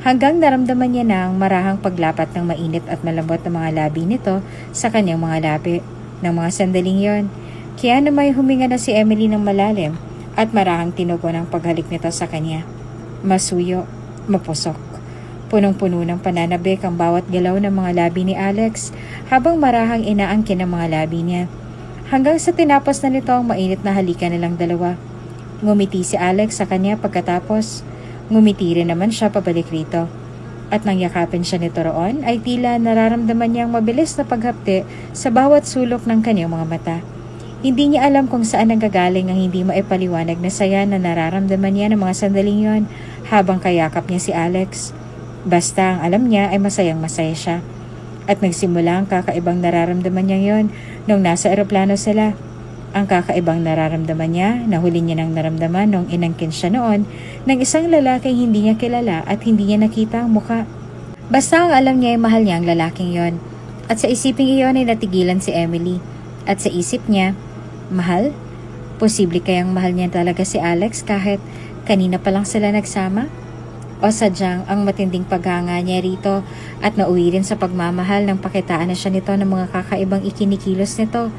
Hanggang naramdaman niya ng marahang paglapat ng mainit at malambot na mga labi nito sa kanyang mga labi ng mga sandaling yon. Kaya na may huminga na si Emily ng malalim at marahang tinugon ang paghalik nito sa kanya. Masuyo, mapusok. Punong-puno ng pananabik ang bawat galaw ng mga labi ni Alex habang marahang inaangkin ang mga labi niya. Hanggang sa tinapos na nito ang mainit na halikan nilang dalawa. Ngumiti si Alex sa kanya pagkatapos. Ngumiti rin naman siya pabalik rito. At nang yakapin siya nito roon ay tila nararamdaman niyang mabilis na paghapte sa bawat sulok ng kanyang mga mata. Hindi niya alam kung saan nanggagaling ang hindi maipaliwanag na saya na nararamdaman niya ng mga sandaling yon habang kayakap niya si Alex. Basta ang alam niya ay masayang masaya siya. At nagsimula ang kakaibang nararamdaman niya yon nung nasa eroplano sila. Ang kakaibang nararamdaman niya na huli niya nang naramdaman nung inangkin siya noon ng isang lalaking hindi niya kilala at hindi niya nakita ang muka. Basta ang alam niya ay mahal niya ang lalaking yon. At sa isiping iyon ay natigilan si Emily. At sa isip niya, mahal? Posible kayang mahal niya talaga si Alex kahit kanina pa lang sila nagsama? O sadyang ang matinding paghanga niya rito at nauwi rin sa pagmamahal ng pakitaan na siya nito ng mga kakaibang ikinikilos nito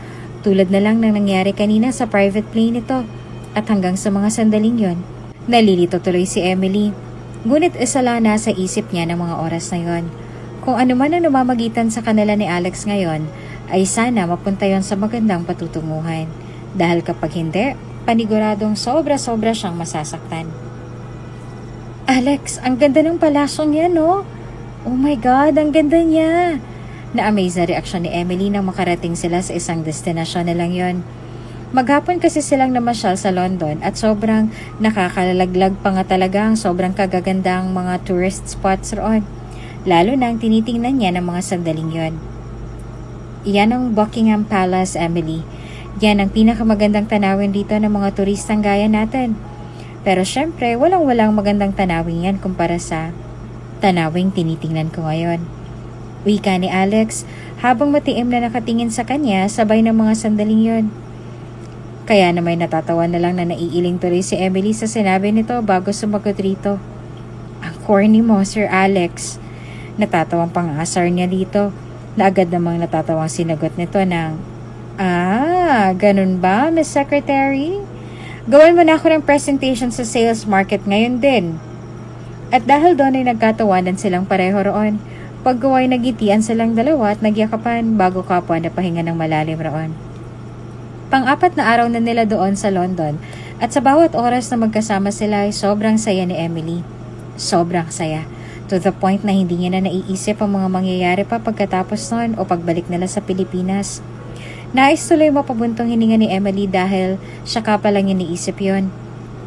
tulad na lang ng nangyari kanina sa private plane nito at hanggang sa mga sandaling yon. Nalilito tuloy si Emily. Ngunit isala na sa isip niya ng mga oras na yon. Kung ano man ang namamagitan sa kanila ni Alex ngayon ay sana mapunta yon sa magandang patutunguhan. Dahil kapag hindi, paniguradong sobra-sobra siyang masasaktan. Alex, ang ganda ng palasyong yan, no? Oh my God, ang ganda niya. Na-amaze na reaksyon ni Emily nang makarating sila sa isang destinasyon na lang yon. Maghapon kasi silang namasyal sa London at sobrang nakakalaglag pa nga talaga ang sobrang kagagandang mga tourist spots roon. Lalo nang tinitingnan niya ng mga sandaling yon. Iyan ang Buckingham Palace, Emily. Yan ang pinakamagandang tanawin dito ng mga turistang gaya natin. Pero syempre, walang-walang magandang tanawin yan kumpara sa tanawing tinitingnan ko ngayon. Wika ni Alex habang matiim na nakatingin sa kanya sabay ng mga sandaling yon. Kaya na may natatawa na lang na naiiling tuloy si Emily sa sinabi nito bago sumagot rito. Ang corny mo, Sir Alex. Natatawang pangasar niya dito na agad namang natatawang sinagot nito ng, ganun ba, Miss Secretary? Gawin mo na ako ng presentation sa sales market ngayon din. At dahil doon ay nagkatawanan silang pareho roon, paggawa ay nagitian silang dalawa at nagyakapan bago kapwa na pahinga ng malalim roon. Pang-apat na araw na nila doon sa London at sa bawat oras na magkasama sila ay sobrang saya ni Emily. Sobrang saya. To the point na hindi niya na naiisip ang mga mangyayari pa pagkatapos noon o pagbalik nila sa Pilipinas. Nais tuloy mapabuntong hininga ni Emily dahil siya ka palang iniisip yon.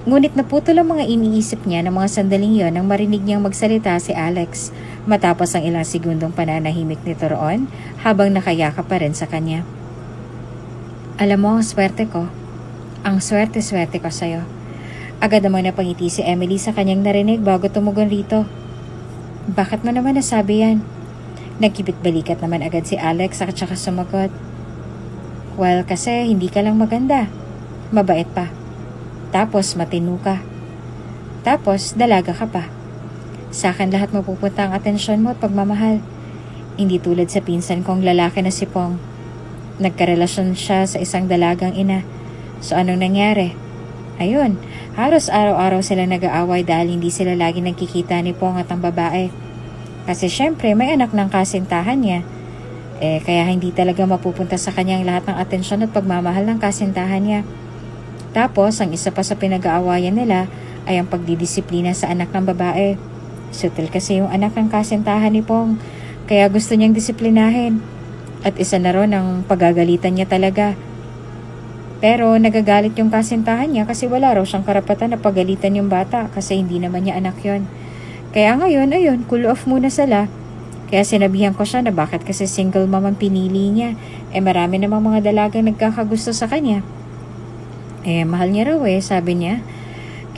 Ngunit naputol ang mga iniisip niya ng mga sandaling yon nang marinig niyang magsalita si Alex matapos ang ilang segundong pananahimik nito roon habang nakayakap pa rin sa kanya. Alam mo, ang swerte ko. Ang swerte-swerte ko sa'yo. Agad namang napangiti si Emily sa kanyang narinig bago tumugon rito. Bakit mo naman nasabi yan? Nagkibit-balikat naman agad si Alex at saka sumagot. Well, kasi hindi ka lang maganda. Mabait pa. Tapos matino ka. Tapos dalaga ka pa. Sa akin lahat mapupunta ang atensyon mo at pagmamahal. Hindi tulad sa pinsan kong lalaki na si Pong. Nagkarelasyon siya sa isang dalagang ina. So anong nangyari? Ayun, halos araw-araw sila nag-aaway dahil hindi sila lagi nagkikita ni Pong at ang babae. Kasi syempre may anak ng kasintahan niya. Kaya hindi talaga mapupunta sa kanya ang lahat ng atensyon at pagmamahal ng kasintahan niya. Tapos, ang isa pa sa pinag-aawayan nila ay ang pagdidisiplina sa anak ng babae. Sutil kasi yung anak ng kasintahan ni Pong, kaya gusto niyang disiplinahin. At isa na ron ang pagagalitan niya talaga. Pero nagagalit yung kasintahan niya kasi wala raw siyang karapatan na pagalitan yung bata kasi hindi naman niya anak yon. Kaya ngayon, cool off muna sila. Kaya sinabihan ko siya na bakit kasi single mom ang pinili niya. Marami namang mga dalagang nagkakagusto sa kanya. Mahal niya raw sabi niya.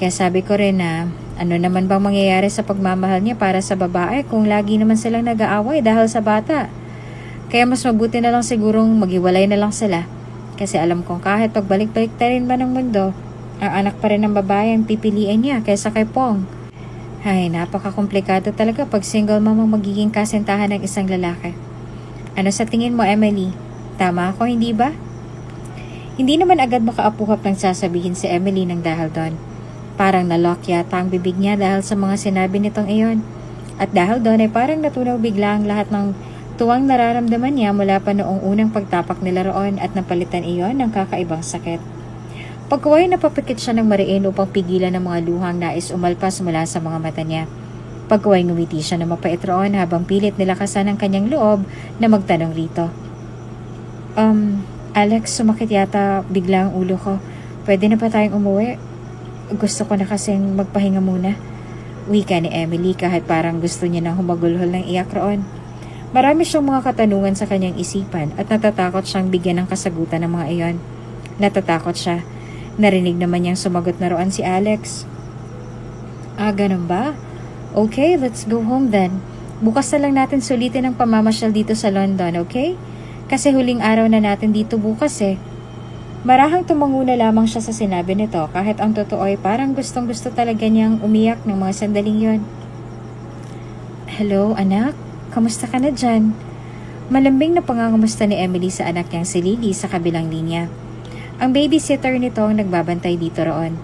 Kaya sabi ko rin na ano naman bang mangyayari sa pagmamahal niya para sa babae kung lagi naman silang nag-aaway dahil sa bata. Kaya mas mabuti na lang sigurong maghiwalay na lang sila. Kasi alam kong kahit pagbalik-balik na rin ba ng mundo, ang anak pa rin ng babae ang pipiliin niya kaysa kay Pong. Ay, napaka-komplikado talaga pag single mom ang magiging kasintahan ng isang lalaki. Ano sa tingin mo, Emily? Tama ako, hindi ba? Hindi naman agad makaapuhap ng sasabihin si Emily ng dahil doon. Parang nalock yata ang bibig niya dahil sa mga sinabi nitong iyon. At dahil doon ay parang natunaw bigla ang lahat ng tuwang nararamdaman niya mula pa noong unang pagtapak nila roon at napalitan iyon ng kakaibang sakit. Pagkaway napapikit siya ng mariin upang pigilan ng mga luhang nais umalpas mula sa mga mata niya. Pagkaway ngumiti siya na mapait roon habang pilit nilakasan ang kanyang loob na magtanong rito. Alex, sumakit yata bigla ang ulo ko. Pwede na ba tayong umuwi? Gusto ko na kasing magpahinga muna. Wika ni Emily kahit parang gusto niya nang humagulhol ng iyak roon. Marami siyang mga katanungan sa kanyang isipan at natatakot siyang bigyan ng kasagutan ng mga iyon. Natatakot siya. Narinig naman niyang sumagot na roon si Alex. Ganun ba? Okay, let's go home then. Bukas na lang natin sulitin ang pamamasyal dito sa London, okay? Kasi huling araw na natin dito bukas eh. Marahang tumango na lamang siya sa sinabi nito kahit ang totoo ay parang gustong-gusto talaga niyang umiyak ng mga sandaling yon. Hello, anak? Kamusta ka na dyan? Malambing na pangangamusta ni Emily sa anak niyang si Lily sa kabilang linya. Ang babysitter nito ang nagbabantay dito roon.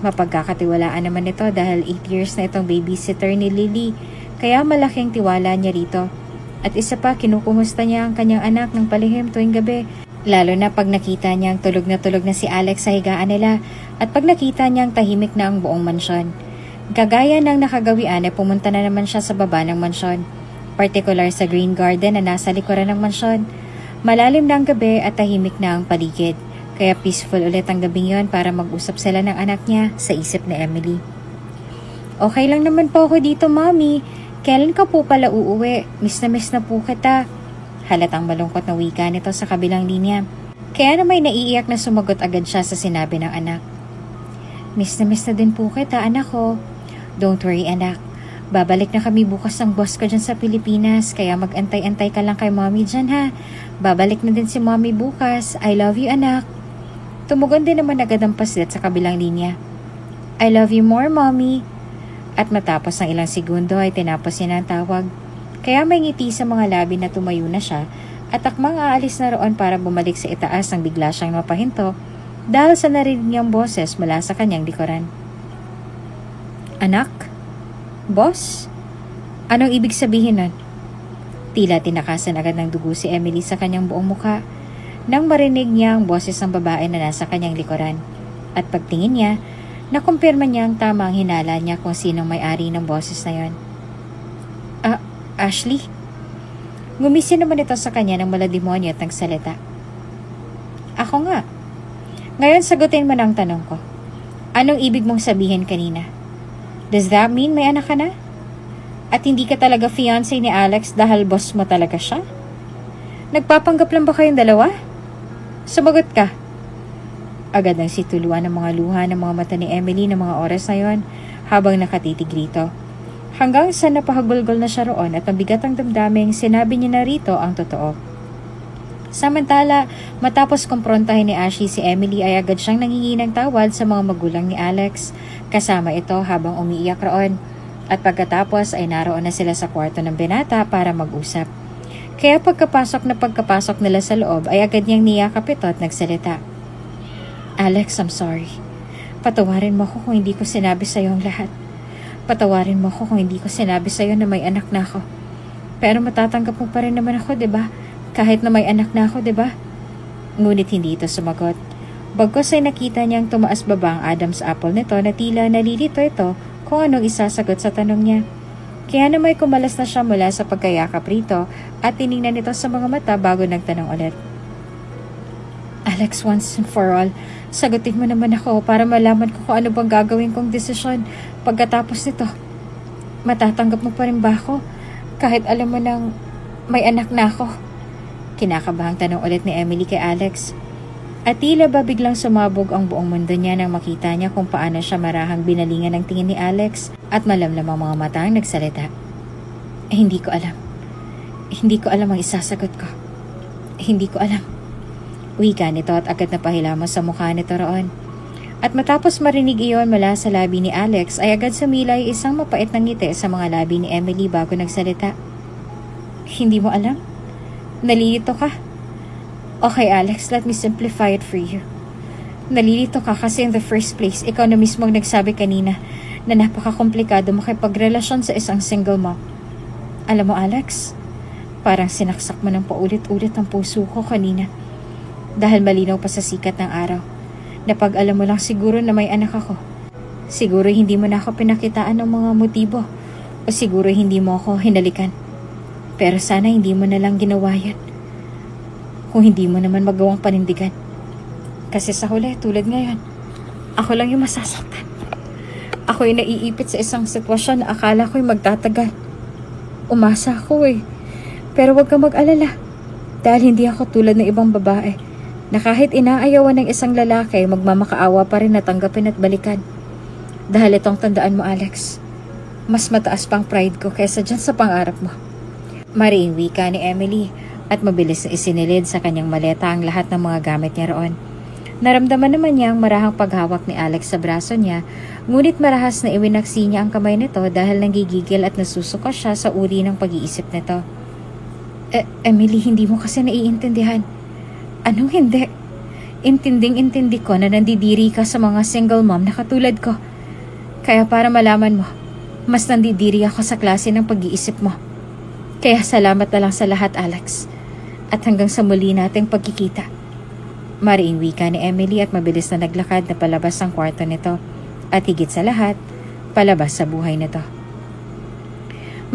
Mapagkakatiwalaan naman ito dahil 8 years na itong babysitter ni Lily, kaya malaking tiwala niya rito. At isa pa, kinukumusta niya ang kanyang anak ng palihim tuwing gabi. Lalo na pag nakita niyang tulog na si Alex sa higaan nila at pag nakita niyang tahimik na ang buong mansyon. Kagaya ng nakagawian ay pumunta na naman siya sa baba ng mansyon, partikular sa green garden na nasa likuran ng mansyon. Malalim na ang gabi at tahimik na ang paligid, kaya peaceful ulit ang gabing yon para mag-usap sila ng anak niya sa isip ni Emily. Okay lang naman po ako dito, Mommy. Kailan ka po pala uuwi? Miss na po kita. Halatang malungkot na wika nito sa kabilang linya. Kaya na may naiiyak na sumagot agad siya sa sinabi ng anak. Miss na din po kita, anak ko. Don't worry, anak. Babalik na kami bukas ang boss ko dyan sa Pilipinas, kaya mag-antay-antay ka lang kay Mommy dyan ha. Babalik na din si Mommy bukas. I love you, anak. Tumugon din naman agad ang paslit sa kabilang linya. I love you more, Mommy. At matapos ng ilang segundo ay tinapos niya ng tawag. Kaya may ngiti sa mga labi na tumayo na siya at akmang aalis na roon para bumalik sa itaas nang bigla siyang mapahinto dahil sa narinig niyang boses mula sa kanyang likuran. Anak? Boss? Anong ibig sabihin nun? Tila tinakasan agad ng dugo si Emily sa kanyang buong muka nang marinig niya ang boses ng babae na nasa kanyang likuran. At pagtingin niya, nakumpirma niya ang tamang hinala niya kung sinong may-ari ng boses na yon. Ashley? Ngumisi naman ito sa kanya ng malademonyo at nagsalita. Ako nga. Ngayon sagutin mo na ang tanong ko. Anong ibig mong sabihin kanina? Does that mean may anak ka na? At hindi ka talaga fiancé ni Alex dahil boss mo talaga siya? Nagpapanggap lang ba kayong dalawa? Sumagot ka. Agad ang situluan ng mga luha ng mga mata ni Emily ng mga oras na yon habang nakatitig rito. Hanggang sa napahagulgol na siya roon at mabigat ang damdaming sinabi niya na rito ang totoo. Samantala, matapos kumprontahin ni Ashley si Emily ay agad siyang nangingi ng tawad sa mga magulang ni Alex. Kasama ito habang umiiyak roon. At pagkatapos ay naroon na sila sa kwarto ng binata para mag-usap. Kaya pagkapasok nila sa loob ay agad niyang niyakap ito at nagsalita. Alex, I'm sorry. Patawarin mo ako kung hindi ko sinabi sa iyo ang lahat. Patawarin mo ako kung hindi ko sinabi sa iyo na may anak na ako. Pero matatanggap mo pa rin naman ako, 'di ba? Kahit na may anak na ako, 'di ba? Ngunit hindi ito sumagot. Bagkus ay nakita niyang tumaas baba ang Adam's apple nito na tila nalilito ito kung anong isasagot sa tanong niya. Kaya na may kumalas na siya mula sa pagkayakap rito at tiningnan ito sa mga mata bago nagtanong ulit. Alex, once and for all, sagutin mo naman ako para malaman ko kung ano bang gagawin kong desisyon pagkatapos nito. Matatanggap mo pa rin ba ako kahit alam mo nang may anak na ako? Kinakabahang tanong ulit ni Emily kay Alex. At tila ba biglang sumabog ang buong mundo niya nang makita niya kung paano siya marahang binalingan ng tingin ni Alex at malamlam ang mga mata ang nagsalita. Hindi ko alam. Hindi ko alam ang isasagot ko. Hindi ko alam. Wika nito at agad na pahilamos sa mukha nito roon. At matapos marinig iyon mula sa labi ni Alex ay agad sumilay isang mapait na ngiti sa mga labi ni Emily bago nagsalita. Hindi mo alam? Nalilito ka? Okay Alex, let me simplify it for you. Nalilito ka kasi in the first place, ikaw na mismo ang nagsabi kanina na napaka-komplikado makipagrelasyon sa isang single mom. Alam mo Alex, parang sinaksak mo ng paulit-ulit ang puso ko kanina dahil malinaw pa sa sikat ng araw na pag alam mo lang siguro na may anak ako. Siguro hindi mo na ako pinakitaan ng mga motibo o siguro hindi mo ako hinalikan. Pero sana hindi mo na lang ginawa yan. Kung hindi mo naman magawang panindigan. Kasi sa huli, tulad ngayon, ako lang yung masasaktan. Ako yung naiipit sa isang sitwasyon na akala ko'y magtatagal. Umasa ako Pero wag kang mag-alala. Dahil hindi ako tulad ng ibang babae na kahit inaayawan ng isang lalaki, magmamakaawa pa rin na tanggapin at balikan. Dahil itong tandaan mo Alex, mas mataas pang pride ko kaysa dyan sa pangarap mo. Mariing wika ni Emily at mabilis na isinilid sa kanyang maleta ang lahat ng mga gamit niya roon. Naramdaman naman niya ang marahang paghawak ni Alex sa braso niya, ngunit marahas na iwinaksi niya ang kamay nito dahil nanggigigil at nasusuka siya sa uri ng pag-iisip nito. Emily, hindi mo kasi naiintindihan. Anong hindi? Intinding-intindi ko na nandidiri ka sa mga single mom na katulad ko. Kaya para malaman mo, mas nandidiri ako sa klase ng pag-iisip mo. Kaya salamat na lang sa lahat, Alex. At hanggang sa muli nating pagkikita. Mariing wika ni Emily at mabilis na naglakad na palabas ang kwarto nito. At higit sa lahat, palabas sa buhay nito.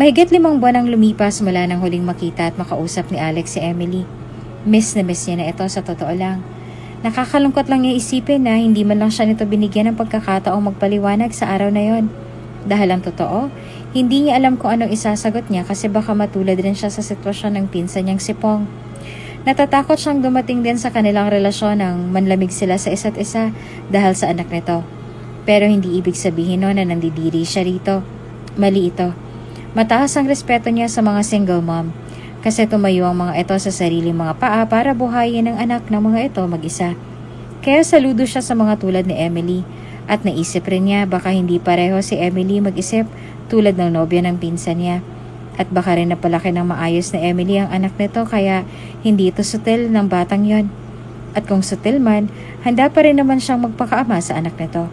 Mahigit 5 buwan ang lumipas mula nang huling makita at makausap ni Alex si Emily. Miss na miss niya na ito sa totoo lang. Nakakalungkot lang niya isipin na hindi man lang siya nito binigyan ng pagkakataong magpaliwanag sa araw na yon. Dahil ang totoo, hindi niya alam kung anong isasagot niya kasi baka matulad rin siya sa sitwasyon ng pinsan niyang si Pong. Natatakot siyang dumating din sa kanilang relasyon nang manlamig sila sa isa't isa dahil sa anak nito. Pero hindi ibig sabihin no na nandidiri siya rito. Mali ito. Mataas ang respeto niya sa mga single mom kasi tumayo ang mga ito sa sariling mga paa para buhayin ang anak ng mga ito mag-isa. Kaya saludo siya sa mga tulad ni Emily at naisip rin niya baka hindi pareho si Emily mag-isip tulad ng nobya ng pinsan niya. At baka rin napalaki ng maayos na Emily ang anak nito kaya hindi ito sutil ng batang yon. At kung sutil man, handa pa rin naman siyang magpakaama sa anak nito.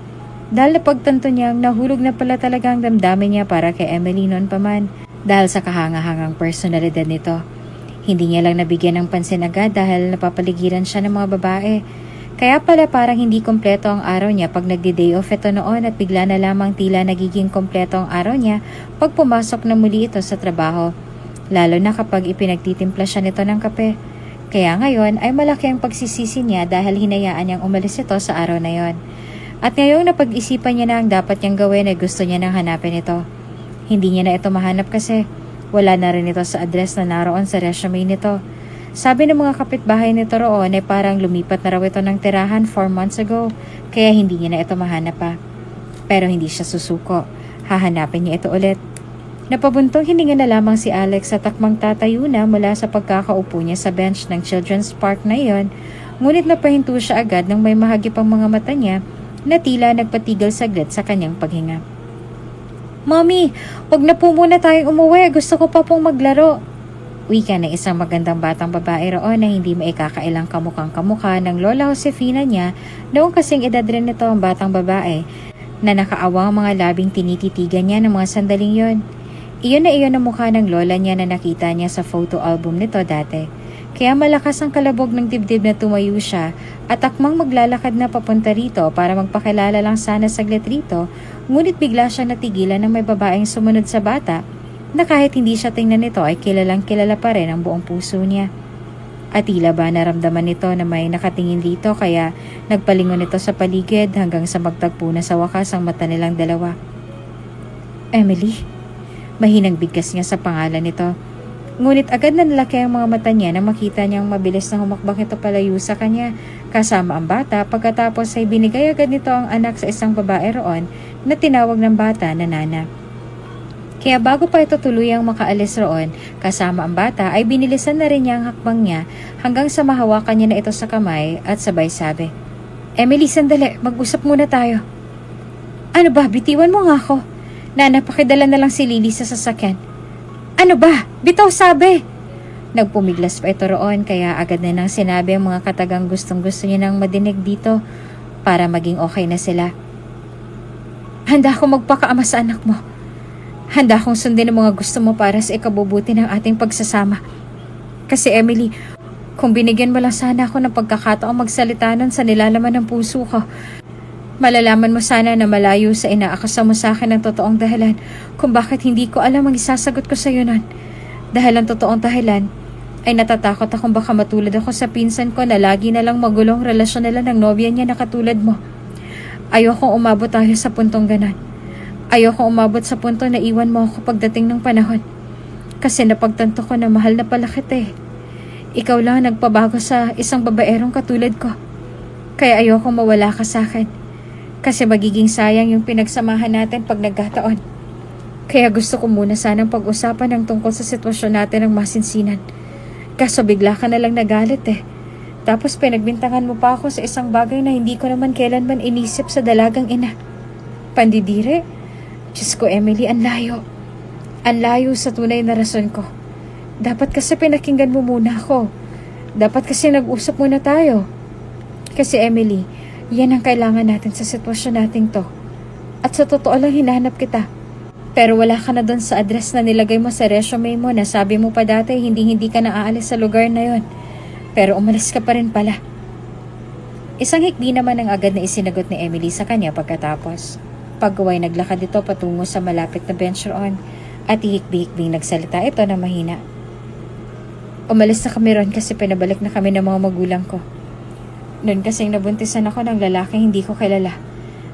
Dahil napagtanto niyang nahulog na pala talaga ang damdamin niya para kay Emily noon pa man dahil sa kahangahangang personalidad nito. Hindi niya lang nabigyan ng pansin agad dahil napapaligiran siya ng mga babae. Kaya pala parang hindi kompleto ang araw niya pag nagdi-day off ito noon at bigla na lamang tila nagiging kompleto ang araw niya pag pumasok na muli ito sa trabaho. Lalo na kapag ipinagtitimpla siya nito ng kape. Kaya ngayon ay malaki ang pagsisisi niya dahil hinayaan niyang umalis ito sa araw na yon. At ngayong napag-isipan niya na ang dapat niyang gawin ay gusto niya nang hanapin ito. Hindi niya na ito mahanap kasi wala na rin ito sa address na naroon sa resume nito. Sabi ng mga kapitbahay nito roon ay parang lumipat na raw ito ng tirahan 4 months ago, kaya hindi niya na ito mahanap pa. Pero hindi siya susuko. Hahanapin niya ito ulit. Napabuntong hininga na lamang si Alex sa takmang tatayo na mula sa pagkakaupo niya sa bench ng Children's Park na iyon, ngunit napahinto siya agad nang may mahagip ang mga mata niya na tila nagpatigil saglit sa kanyang paghinga. Mommy, wag na po muna tayong umuwi. Gusto ko pa pong maglaro. Wika ng isang magandang batang babae roon na hindi maikakailang kamukhang kamukha ng Lola Josefina niya noong kasing edad rin nito ang batang babae na nakaawang mga labing tinititigan niya ng mga sandaling yon. Iyon na iyon ang mukha ng lola niya na nakita niya sa photo album nito dati. Kaya malakas ang kalabog ng dibdib na tumayo siya at akmang maglalakad na papunta rito para magpakilala lang sana saglit rito, ngunit bigla siya natigilan ng may babaeng sumunod sa bata na kahit hindi siya tingnan nito ay kilalang kilala pa rin ang buong puso niya. At tila ba naramdaman nito na may nakatingin dito kaya nagpalingon ito sa paligid hanggang sa magtagpo na sa wakas ang mata nilang dalawa. Emily? Mahinang bigkas niya sa pangalan nito. Ngunit agad na nalaki ang mga mata niya nang makita niyang mabilis na humakbang ito palayo sa kanya kasama ang bata pagkatapos ay binigay agad nito ang anak sa isang babae roon na tinawag ng bata na Nana. Kaya bago pa ito tuluyang makaalis roon kasama ang bata ay binilisan na rin niya ang hakbang niya hanggang sa mahawakan niya na ito sa kamay at sabay sabi, "Emily, sandali, mag-usap muna tayo." "Ano ba, bitiwan mo nga ako. Nana, pakidala na lang si Lily sa sasakyan." "Ano ba? Bitaw sabi!" Nagpumiglas pa ito roon kaya agad na nang sinabi ang mga katagang gustong-gusto niya nang madinig dito para maging okay na sila. "Handa akong magpakaama sa anak mo. Handa akong sundin ang mga gusto mo para sa ikabubuti ng ating pagsasama. Kasi Emily, kung binigyan mo lang sana ako ng pagkakataong magsalita nun sa nilalaman ng puso ko, malalaman mo sana na malayo sa inaakasa mo sa akin ang totoong dahilan kung bakit hindi ko alam ang isasagot ko sa iyo nun. Dahil ang totoong dahilan ay natatakot akong baka matulad ako sa pinsan ko na lagi na lang magulong relasyon nila ng nobya niya na katulad mo. Ayokong umabot tayo sa puntong ganon. Ayokong umabot sa punto na iwan mo ako pagdating ng panahon. Kasi napagtanto ko na mahal na pala kita eh. Ikaw lang nagpabago sa isang babaerong katulad ko. Kaya ayokong mawala ka sa akin. Kasi magiging sayang yung pinagsamahan natin pag nagkataon. Kaya gusto ko muna sanang pag-usapan ng tungkol sa sitwasyon natin ng masinsinan. Kaso bigla ka na lang nagalit eh. Tapos pinagbintangan mo pa ako sa isang bagay na hindi ko naman kailanman inisip sa dalagang ina. Pandidire? Diyos ko, Emily, ang layo. Ang layo sa tunay na rason ko. Dapat kasi pinakinggan mo muna ako. Dapat kasi nag-usap muna tayo. Kasi Emily, yan ang kailangan natin sa sitwasyon nating to. At sa totoo lang hinahanap kita. Pero wala ka na doon sa address na nilagay mo sa resume mo na sabi mo pa dati hindi ka na aalis sa lugar na yon. Pero umalis ka pa rin pala. Isang hikbi naman ang agad na isinagot ni Emily sa kanya pagkatapos. Pagkaway naglakad ito patungo sa malapit na bench roon at ihikbi-hikbing nagsalita ito na mahina. Umalis na kami ron kasi pinabalik na kami ng mga magulang ko. Noon kasing nabuntisan ako ng lalaking hindi ko kilala,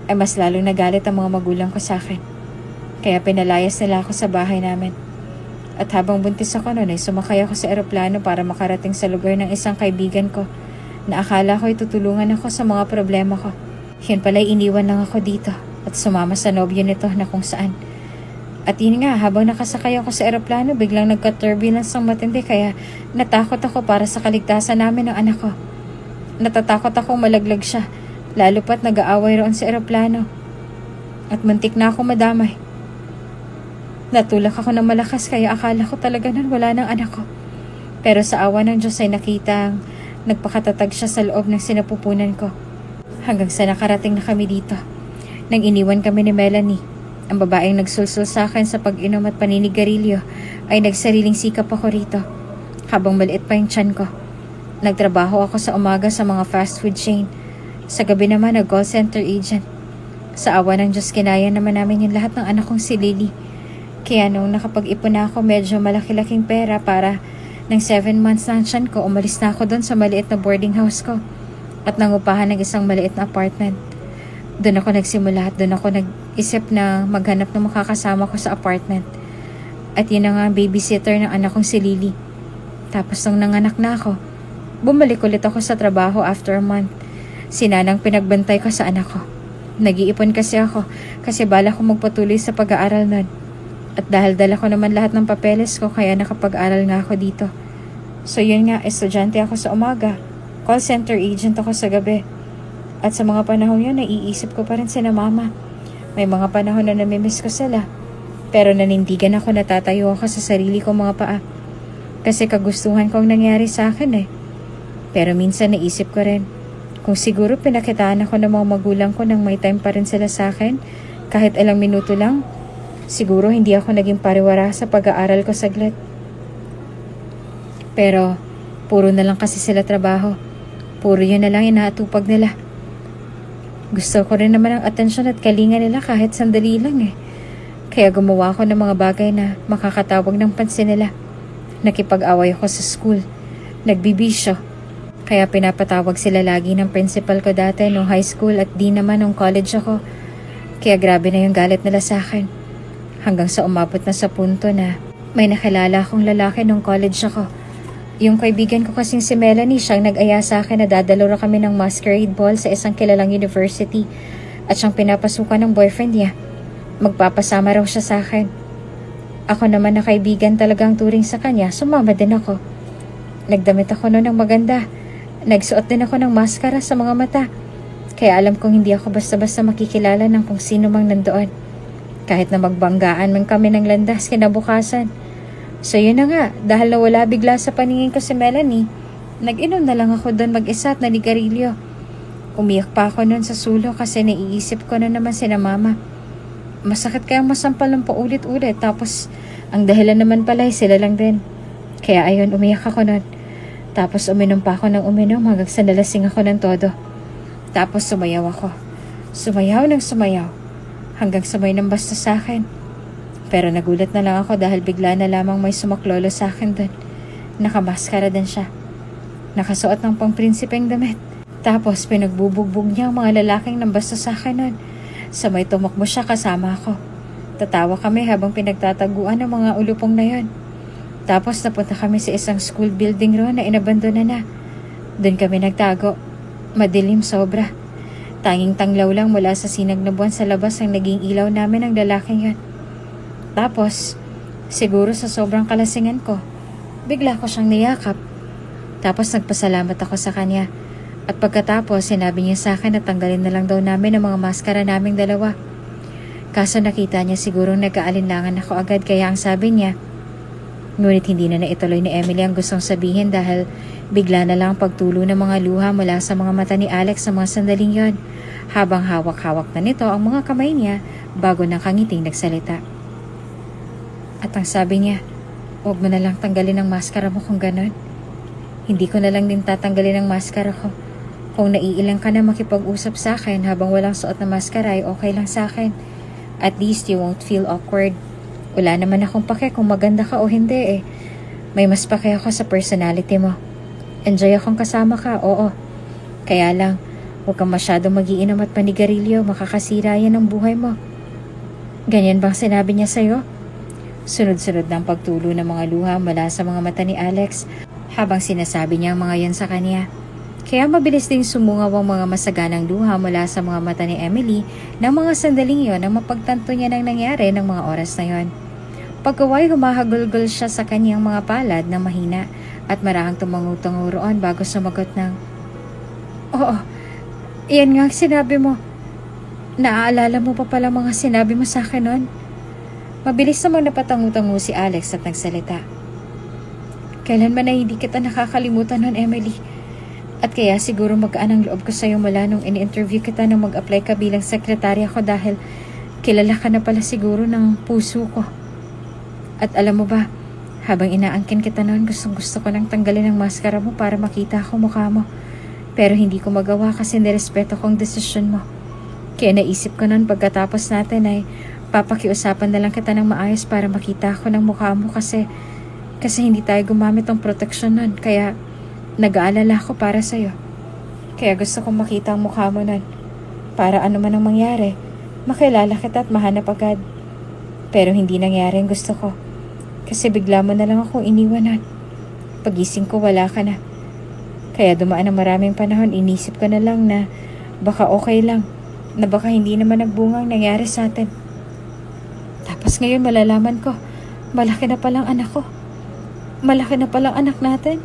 ay mas lalong nagalit ang mga magulang ko sa akin. Kaya pinalayas nila ako sa bahay namin. At habang buntis ako noon ay sumakay ako sa eroplano para makarating sa lugar ng isang kaibigan ko na akala ko itutulungan ako sa mga problema ko. Yun pala'y iniwan lang ako dito at sumama sa nobyo nito na kung saan. At yun nga, habang nakasakay ako sa eroplano, biglang nagka-turbulence ang matindi kaya natakot ako para sa kaligtasan namin ng anak ko. Natatakot akong malaglag siya, lalo pat nag-aaway roon sa eroplano. At muntik na ako madamay. Natulak ako ng malakas kaya akala ko talaga nun wala ng anak ko. Pero sa awa ng Diyos ay nakitang nagpakatatag siya sa loob ng sinapupunan ko. Hanggang sa nakarating na kami dito. Nang iniwan kami ni Melanie, ang babaeng nagsulsul sa akin sa pag-inom at paninigarilyo, ay nagsariling sikap ako rito. Habang maliit pa yung tiyan ko. Nagtrabaho ako sa umaga sa mga fast food chain. Sa gabi naman nag-call center agent. Sa awa ng Diyos kinaya naman namin yung lahat ng anak kong si Lily. Kaya nung nakapag-ipon na ako medyo malaki-laking pera para ng 7 months na tiyan ko, umalis na ako doon sa maliit na boarding house ko at nangupahan ng isang maliit na apartment. Doon ako nagsimula at doon ako nag-isip na maghanap ng makakasama ko sa apartment. At yun na nga ang babysitter ng anak kong si Lily. Tapos nung nanganak na ako, bumalik ulit ako sa trabaho after a month. Sinanang pinagbantay ko sa anak ko. Nag-iipon kasi ako kasi bala ko magpatuloy sa pag-aaral nun. At dahil dala ko naman lahat ng papeles ko kaya nakapag-aral nga ako dito. So yun nga, estudyante ako sa umaga. Call center agent ako sa gabi. At sa mga panahon yun, naiisip ko pa rin sina mama. May mga panahon na namimiss ko sila. Pero nanindigan ako na tatayo ako sa sarili kong mga paa. Kasi kagustuhan kong nangyari sa akin eh. Pero minsan naisip ko rin, kung siguro pinakitaan ako ng mga magulang ko nang may time pa rin sila sa akin, kahit ilang minuto lang, siguro hindi ako naging pariwara sa pag-aaral ko saglit. Pero, puro na lang kasi sila trabaho. Puro yun na lang inaatupag nila. Gusto ko rin naman ang atensyon at kalinga nila kahit sandali lang eh. Kaya gumawa ako ng mga bagay na makakatawag ng pansin nila. Nakipag-away ako sa school. Nagbibisyo. Kaya pinapatawag sila lagi ng principal ko dati nung high school at di naman nung college ako. Kaya grabe na yung galit nila sa akin. Hanggang sa umabot na sa punto na may nakilala akong lalaki nung college ako. Yung kaibigan ko kasing si Melanie, siyang nag-aya sa akin na dadalo raw kami ng masquerade ball sa isang kilalang university at siyang pinapasukan ng boyfriend niya. Magpapasama raw siya sa akin. Ako naman na kaibigan talagang turing sa kanya, sumama din ako. Nagdamit ako noon ng maganda. Nagsuot din ako ng maskara sa mga mata. Kaya alam kong hindi ako basta-basta makikilala ng kung sino mang nandoon. Kahit na magbanggaan man kami ng landas kinabukasan. So yun na nga, dahil nawala bigla sa paningin ko si Melanie, nag-inom na lang ako doon mag-isa at nanigarilyo. Umiyak pa ako noon sa sulo kasi naiisip ko na naman sina mama. Masakit kayang masampal ng paulit-ulit tapos ang dahilan naman pala ay sila lang din. Kaya ayun, umiyak ako noon. Tapos uminom pa ako ng uminom hanggang sa nalasing ako ng todo. Tapos sumayaw ako. Sumayaw ng sumayaw. Hanggang sumay ng basta sa akin. Pero nagulat na lang ako dahil bigla na lamang may sumaklolo sa akin doon. Nakamaskara din siya. Nakasuot ng pangprinsipeng damit. Tapos pinagbubugbog niya ang mga lalaking nang basta sa akin noon. Sa may tumakbo siya kasama ako. Tatawa kami habang pinagtataguan ng mga ulupong na yon. Tapos napunta kami sa isang school building roon na inabandona na. Doon kami nagtago. Madilim sobra. Tanging tanglaw lang mula sa sinag na buwan sa labas ang naging ilaw namin ng lalaking yon. Tapos, siguro sa sobrang kalasingan ko, bigla ko siyang niyakap. Tapos nagpasalamat ako sa kanya. At pagkatapos, sinabi niya sa akin na tanggalin na lang daw namin ang mga maskara naming dalawa. Kaso nakita niya siguro nagkaalinlangan ako agad kaya ang sabi niya. Ngunit hindi na naituloy ni Emily ang gustong sabihin dahil bigla na lang pagtulo ng mga luha mula sa mga mata ni Alex sa mga sandaling yon. Habang hawak-hawak na nito ang mga kamay niya bago nakangiting nagsalita. At ang sabi niya, huwag mo na lang tanggalin ang maskara mo kung ganon. Hindi ko na lang din tatanggalin ang maskara ko. Kung naiilang ka na makipag-usap sa akin habang walang suot na maskara ay okay lang sa akin. At least you won't feel awkward. Wala naman akong pake kung maganda ka o hindi eh. May mas pake ako sa personality mo. Enjoy akong kasama ka, oo. Kaya lang, huwag kang masyadong magiinom at panigarilyo, makakasira yan ang buhay mo. Ganyan bang sinabi niya sa'yo? Sunod-sunod ng pagtulo ng mga luha mula sa mga mata ni Alex habang sinasabi niya ang mga yan sa kanya. Kaya mabilis ding sumungaw ang mga masaganang luha mula sa mga mata ni Emily ng mga sandaling yon nang mapagtanto niya ng nangyari ng mga oras na yon. Pagkaway humahagulgol siya sa kanyang mga palad na mahina at marahang tumangu-tungo roon bago sumagot ng, Oo, iyan nga ang sinabi mo. Naaalala mo pa pala mga sinabi mo sa akin noon? Mabilis namang napatangu-tangu si Alex at nagsalita. Kailan ba na hindi kita nakakalimutan nun, Emily? At kaya siguro magaan ang loob ko sa'yo mula nung in-interview kita nang mag-apply ka bilang sekretarya ko dahil kilala ka na pala siguro ng puso ko. At alam mo ba, habang inaangkin kita noon, gustong-gusto ko nang tanggalin ang maskara mo para makita ako mukha mo. Pero hindi ko magawa kasi nirespeto kong desisyon mo. Kaya naisip ko noon pagkatapos natin ay papakiusapan na lang kita ng maayos para makita ako ng mukha mo kasi hindi tayo gumamit ng proteksyon nun. Kaya nag-aalala ako para sa'yo. Kaya gusto kong makita ang mukha mo nun. Para ano man ang mangyari, makilala kita at mahanap agad. Pero hindi nangyari ang gusto ko. Kasi bigla mo na lang ako iniwan nun. Pagising ko wala ka na. Kaya dumaan ang maraming panahon, inisip ko na lang na baka okay lang. Na baka hindi naman nagbunga ang nangyari sa atin. Tapos ngayon malalaman ko, malaki na palang anak ko. Malaki na palang anak natin.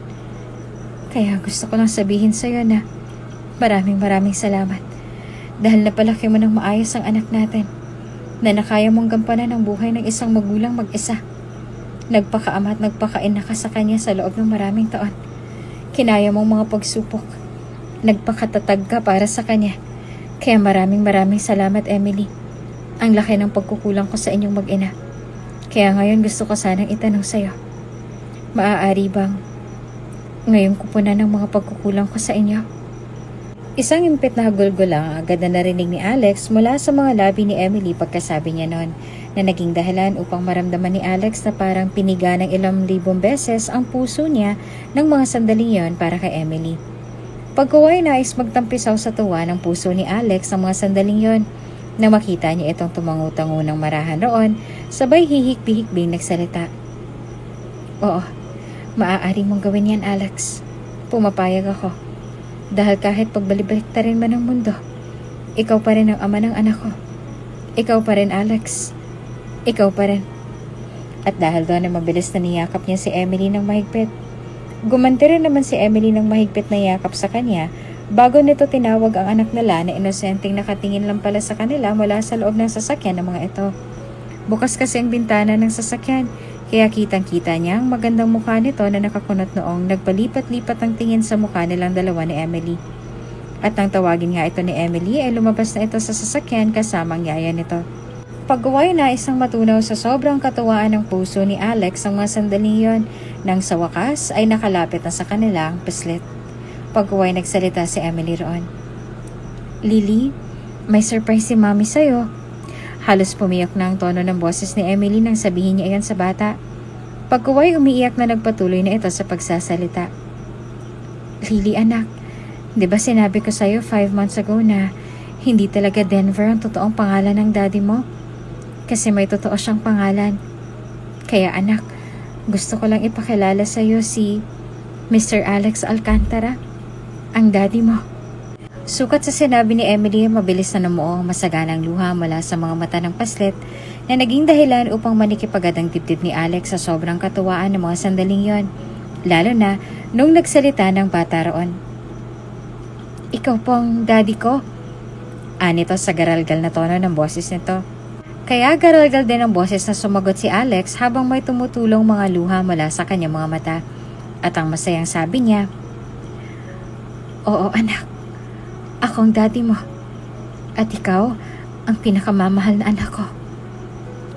Kaya gusto ko lang sabihin sa'yo na maraming salamat. Dahil napalaki mo ng maayos ang anak natin. Na nakaya mong gampanan ang buhay ng isang magulang mag-isa. Nagpakaama at nagpakaina ka sa kanya sa loob ng maraming taon. Kinaya mong mga pagsupok. Nagpakatatag ka para sa kanya. Kaya maraming salamat, Emily. Ang laki ng pagkukulang ko sa inyong mag-ina. Kaya ngayon gusto ko sanang itanong sa'yo. Maaari bang ngayon kupunan ng mga pagkukulang ko sa inyo? Isang impit na hagulgol lang agad na narinig ni Alex mula sa mga labi ni Emily pagkasabi niya noon na naging dahilan upang maramdaman ni Alex na parang piniga ng 1,000 beses ang puso niya ng mga sandaling yon para kay Emily. Pagkuway nais magtampisaw sa tuwa ng puso ni Alex ang mga sandaling yon. Nang makita niya itong tumangu-tangu ng marahan roon, sabay hihik-bihikbing nagsalita. Oo, maaari mong gawin yan, Alex. Pumapayag ako. Dahil kahit pagbalik-baliktarin man ng mundo, ikaw pa rin ang ama ng anak ko. Ikaw pa rin, Alex. Ikaw pa rin. At dahil doon ay mabilis na niyakap niya si Emily ng mahigpit. Gumanti rin naman si Emily ng mahigpit na yakap sa kanya bago nito tinawag ang anak nila na inosenteng nakatingin lang pala sa kanila mula sa loob ng sasakyan ng mga ito. Bukas kasi ang bintana ng sasakyan, kaya kitang-kita niya ang magandang mukha nito na nakakunot noong nagpalipat-lipat ang tingin sa mukha nilang dalawa ni Emily. At nang tawagin nga ito ni Emily ay lumabas na ito sa sasakyan kasama ang yaya nito. Pagguway na isang matunaw sa sobrang katuwaan ng puso ni Alex ang mga sandaling yon nang sa wakas ay nakalapit na sa kanila ang pislit. Pagguway nagsalita si Emily roon. Lily, may surprise si Mommy sa'yo. Halos pumiyak na ang tono ng boses ni Emily nang sabihin niya iyan sa bata. Pagguway umiiyak na nagpatuloy na ito sa pagsasalita. Lily anak, di ba sinabi ko sa'yo 5 months ago na hindi talaga Denver ang totoong pangalan ng daddy mo? Kasi may totoo siyang pangalan. Kaya anak, gusto ko lang ipakilala sa iyo si Mr. Alex Alcantara, ang daddy mo. Sukat sa sinabi ni Emily, mabilis na namuo ang masaganang luha mula sa mga mata ng paslit na naging dahilan upang manikipagad ang dibdib ni Alex sa sobrang katuwaan ng mga sandaling yon, lalo na nung nagsalita ng bata roon. Ikaw po ang daddy ko. Anito sa garalgal na tono ng boses nito. Kaya garalgal din ang boses na sumagot si Alex habang may tumutulong mga luha mula sa kanyang mga mata. At ang masayang sabi niya, Oo anak, ako ang daddy mo. At ikaw, ang pinakamamahal na anak ko.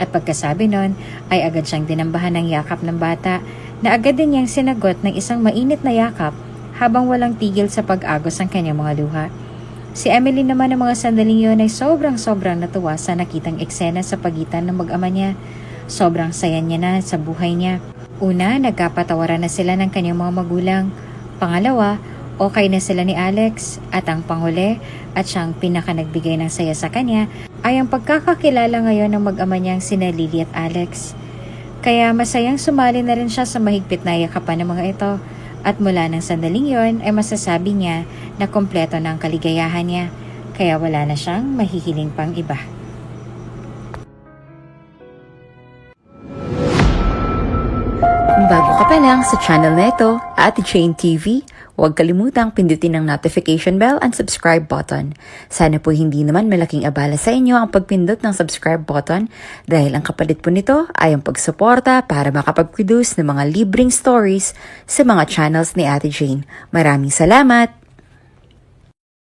At pagkasabi nun, ay agad siyang dinambahan ng yakap ng bata na agad din niyang sinagot ng isang mainit na yakap habang walang tigil sa pag-agos ang kanyang mga luha. Si Emily naman ng mga sandaling yun ay sobrang natuwa sa nakitang eksena sa pagitan ng mag-ama niya. Sobrang saya niya na sa buhay niya. Una, nagkapatawaran na sila ng kanyang mga magulang. Pangalawa, okay na sila ni Alex. At ang panghuli, at siyang pinaka nagbigay ng saya sa kanya, ay ang pagkakakilala ngayon ng mag-ama niyang sina Lily at Alex. Kaya masayang sumali na rin siya sa mahigpit na yakapan ng mga ito. At mula ng sandaling yon ay masasabi niya na kompleto na ang kaligayahan niya, kaya wala na siyang mahihiling pang iba. Kung bago ka pa lang sa channel na ito, Ate Jane TV, huwag kalimutang pindutin ang notification bell and subscribe button. Sana po hindi naman malaking abala sa inyo ang pagpindot ng subscribe button dahil ang kapalit po nito ay ang pagsuporta para makapag-produce ng mga libreng stories sa mga channels ni Ate Jane. Maraming salamat!